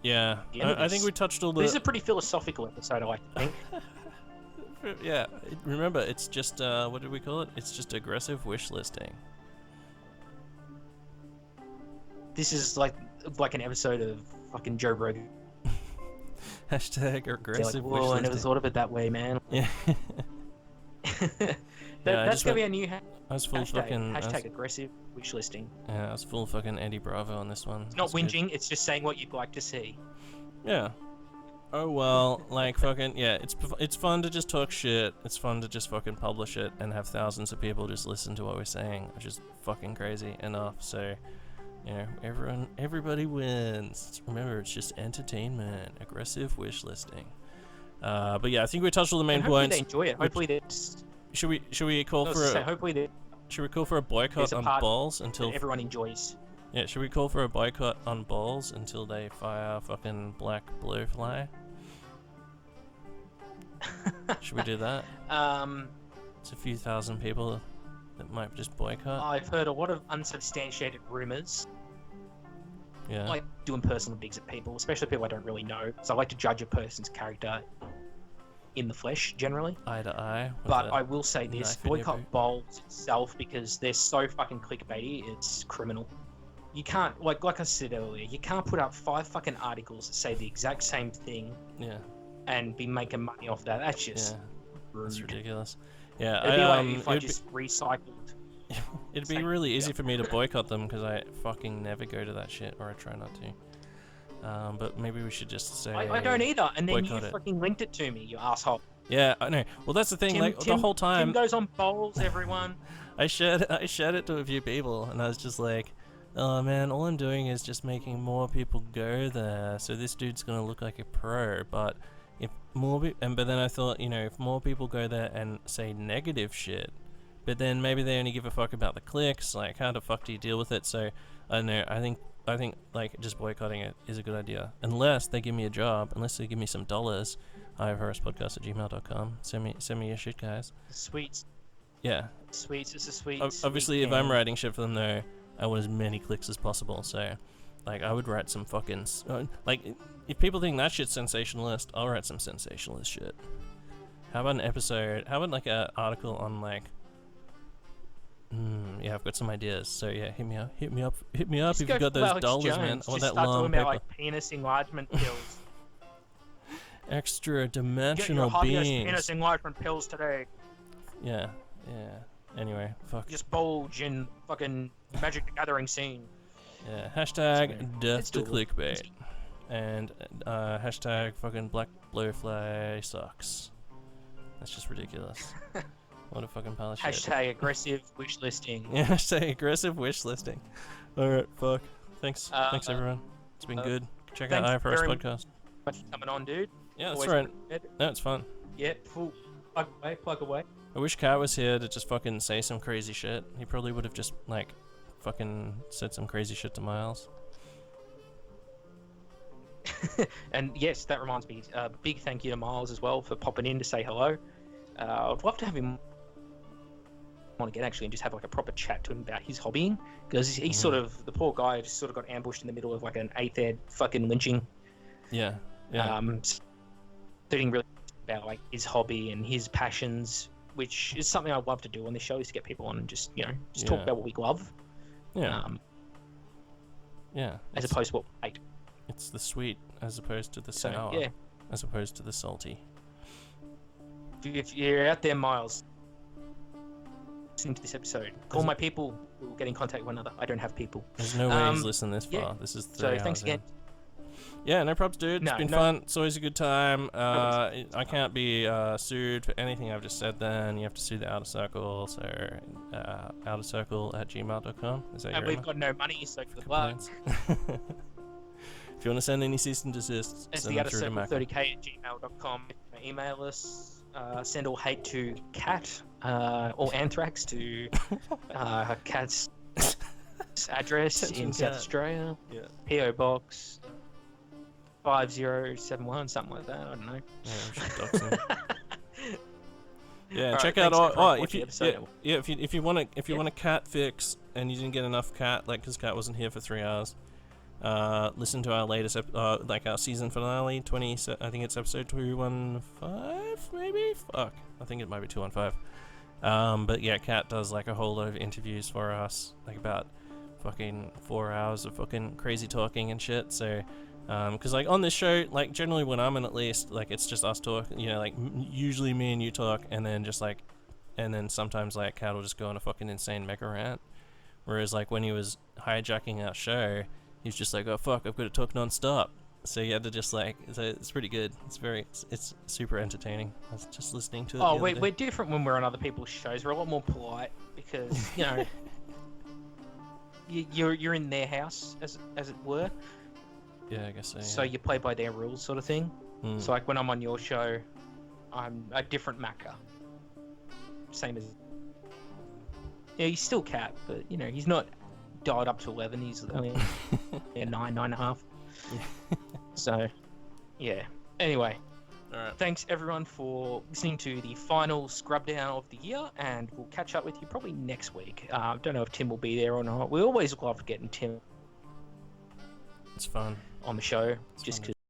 Yeah, I think we touched all the... This is a pretty philosophical episode, I like to think. Yeah, remember, it's just, what did we call it? It's just aggressive wish listing. This is like an episode of fucking Joe Rogan. Hashtag aggressive wish listing. listing. I never thought of it that way, man. Yeah. That's gonna be a new hashtag aggressive wish listing. Yeah, I was full fucking Eddie Bravo on this one. It's not whinging, it's just saying what you'd like to see. Yeah. Oh well, like fucking yeah, it's fun to just talk shit. It's fun to just fucking publish it and have thousands of people just listen to what we're saying, which is fucking crazy enough. So, you know, everybody wins. Remember, it's just entertainment. Aggressive wish listing. But yeah, I think we touched all the main points. Hopefully they enjoy it. Hopefully they. Should we call for a? Hopefully they. Should we call for a boycott on balls until everyone enjoys? Yeah, should we call for a boycott on balls until they fire fucking black blue fly? Should we do that? Um, It's a few thousand people that might just boycott. I've heard a lot of unsubstantiated rumors. Yeah. I like doing personal digs at people, especially people I don't really know, because I like to judge a person's character in the flesh, generally. Eye to eye. with But a I will say this, knife in your boycott boot. bowls itself, because they're so fucking clickbaity, it's criminal. You can't, like I said earlier, you can't put up 5 fucking articles that say the exact same thing Yeah. and be making money off that. That's just Yeah. rude. That's ridiculous. Yeah. It'd be like if I it'd be- just recycled. It'd be Same. really easy Yeah. for me to boycott them because I fucking never go to that shit, or I try not to. But maybe we should just say. I don't either, and then you boycott it. fucking linked it to me, you asshole. Yeah, I know. Well, that's the thing. Like the whole Tim time, goes on bowls, everyone. I shared it to a few people, and I was just like, "Oh man, all I'm doing is just making more people go there, so this dude's gonna look like a pro." But if more but then I thought, if more people go there and say negative shit, but then maybe they only give a fuck about the clicks. Like, how the fuck do you deal with it? So I don't know. I think like just boycotting it is a good idea, unless they give me a job, unless they give me some dollars. heresspodcast@gmail.com. Send me your shit, guys. Sweets, Yeah. sweets. It's a sweet. Obviously, sweet if I'm can. writing shit for them, though, I want as many clicks as possible. So, like, I would write some fucking like, if people think that shit's sensationalist, I'll write some sensationalist shit. How about an episode? How about like an article on like? Yeah, I've got some ideas. So yeah, hit me up Just if go you've got full those Alex dollars, Jones. man. I want Just that start long talking paper. about like penis enlargement pills. Extra Get your dimensional hobbyist beings. penis enlargement pills today. Yeah. Anyway, fuck. Just bulge in fucking Magic the Gathering scene. Yeah. Hashtag It's death to doable. clickbait. And hashtag fucking black blowfly sucks. That's just ridiculous. What a fucking pile of shit. Hashtag aggressive wish listing. Yeah, hashtag aggressive wish listing. Alright, fuck. Thanks everyone. It's been good. Check out thanks IFRS very podcast. Much for coming on, dude. Yeah, that's Always right. appreciate it. No, it's fun. Yeah, full. Plug away. I wish Kat was here to just fucking say some crazy shit. He probably would have just, like, fucking said some crazy shit to Miles. And yes, that reminds me. Big thank you to Miles as well for popping in to say hello. I'd love to have him on again actually, and just have like a proper chat to him about his hobbying, because he's sort of, the poor guy just sort of got ambushed in the middle of like an 8th ed fucking lynching. Yeah. Thinking really about like his hobby and his passions, which is something I'd love to do on this show, is to get people on and just talk Yeah. about what we love. Yeah. As It's- opposed to what we hate. It's the sweet as opposed to the So, sour. yeah. As opposed to the salty. If you're out there, Miles, listening to this episode, call my people. We'll get in contact with one another. I don't have people. There's no way he's listened this far. yeah. This is 3 So hours thanks again. in. Yeah, no props, dude. It's No, been no- fun. It's always a good time. I can't be sued for anything I've just said then. You have to sue the Outer Circle, so outercircle@gmail.com. Is that And your we've email? got no money, so good luck. Complaints? If you want to send any cease and desist, It's send the them through to Macca. outercircle30k@gmail.com. Email us. Send all hate to Cat, or anthrax to Cat's address Attention, in South Cat. Australia. Yeah. PO Box 5071, something like that. I don't know. Yeah, we should dox him. Yeah, Alright, check out thanks all. for Oh, watching if you the episode. if you want a cat fix and you didn't get enough cat, like because cat wasn't here for 3 hours, listen to our latest like our season finale 20. I think it's episode 215, maybe. Fuck, I think it might be 215. But yeah, Kat does like a whole lot of interviews for us, like about fucking 4 hours of fucking crazy talking and shit. So. Because like on this show, like generally when I'm in, at least, like it's just us talk, like usually me and you talk, and then just like, and then sometimes like Cat will just go on a fucking insane mega rant. Whereas like when he was hijacking our show, he's just like, oh fuck, I've got to talk non-stop. So you had to just like, so it's pretty good. It's super entertaining. I was just listening to it. Oh, the other day. we're different when we're on other people's shows. We're a lot more polite because you're in their house as it were. Yeah, I guess so. Yeah. So you play by their rules, sort of thing. Mm. So like when I'm on your show, I'm a different Macca. Same as he's still Cat, but he's not dialed up to 11. He's only 9.5. So yeah. Anyway, Alright. Thanks everyone for listening to the final scrub down of the year, and we'll catch up with you probably next week. Don't know if Tim will be there or not. We always love getting Tim It's fun. on the show, It's just fun. because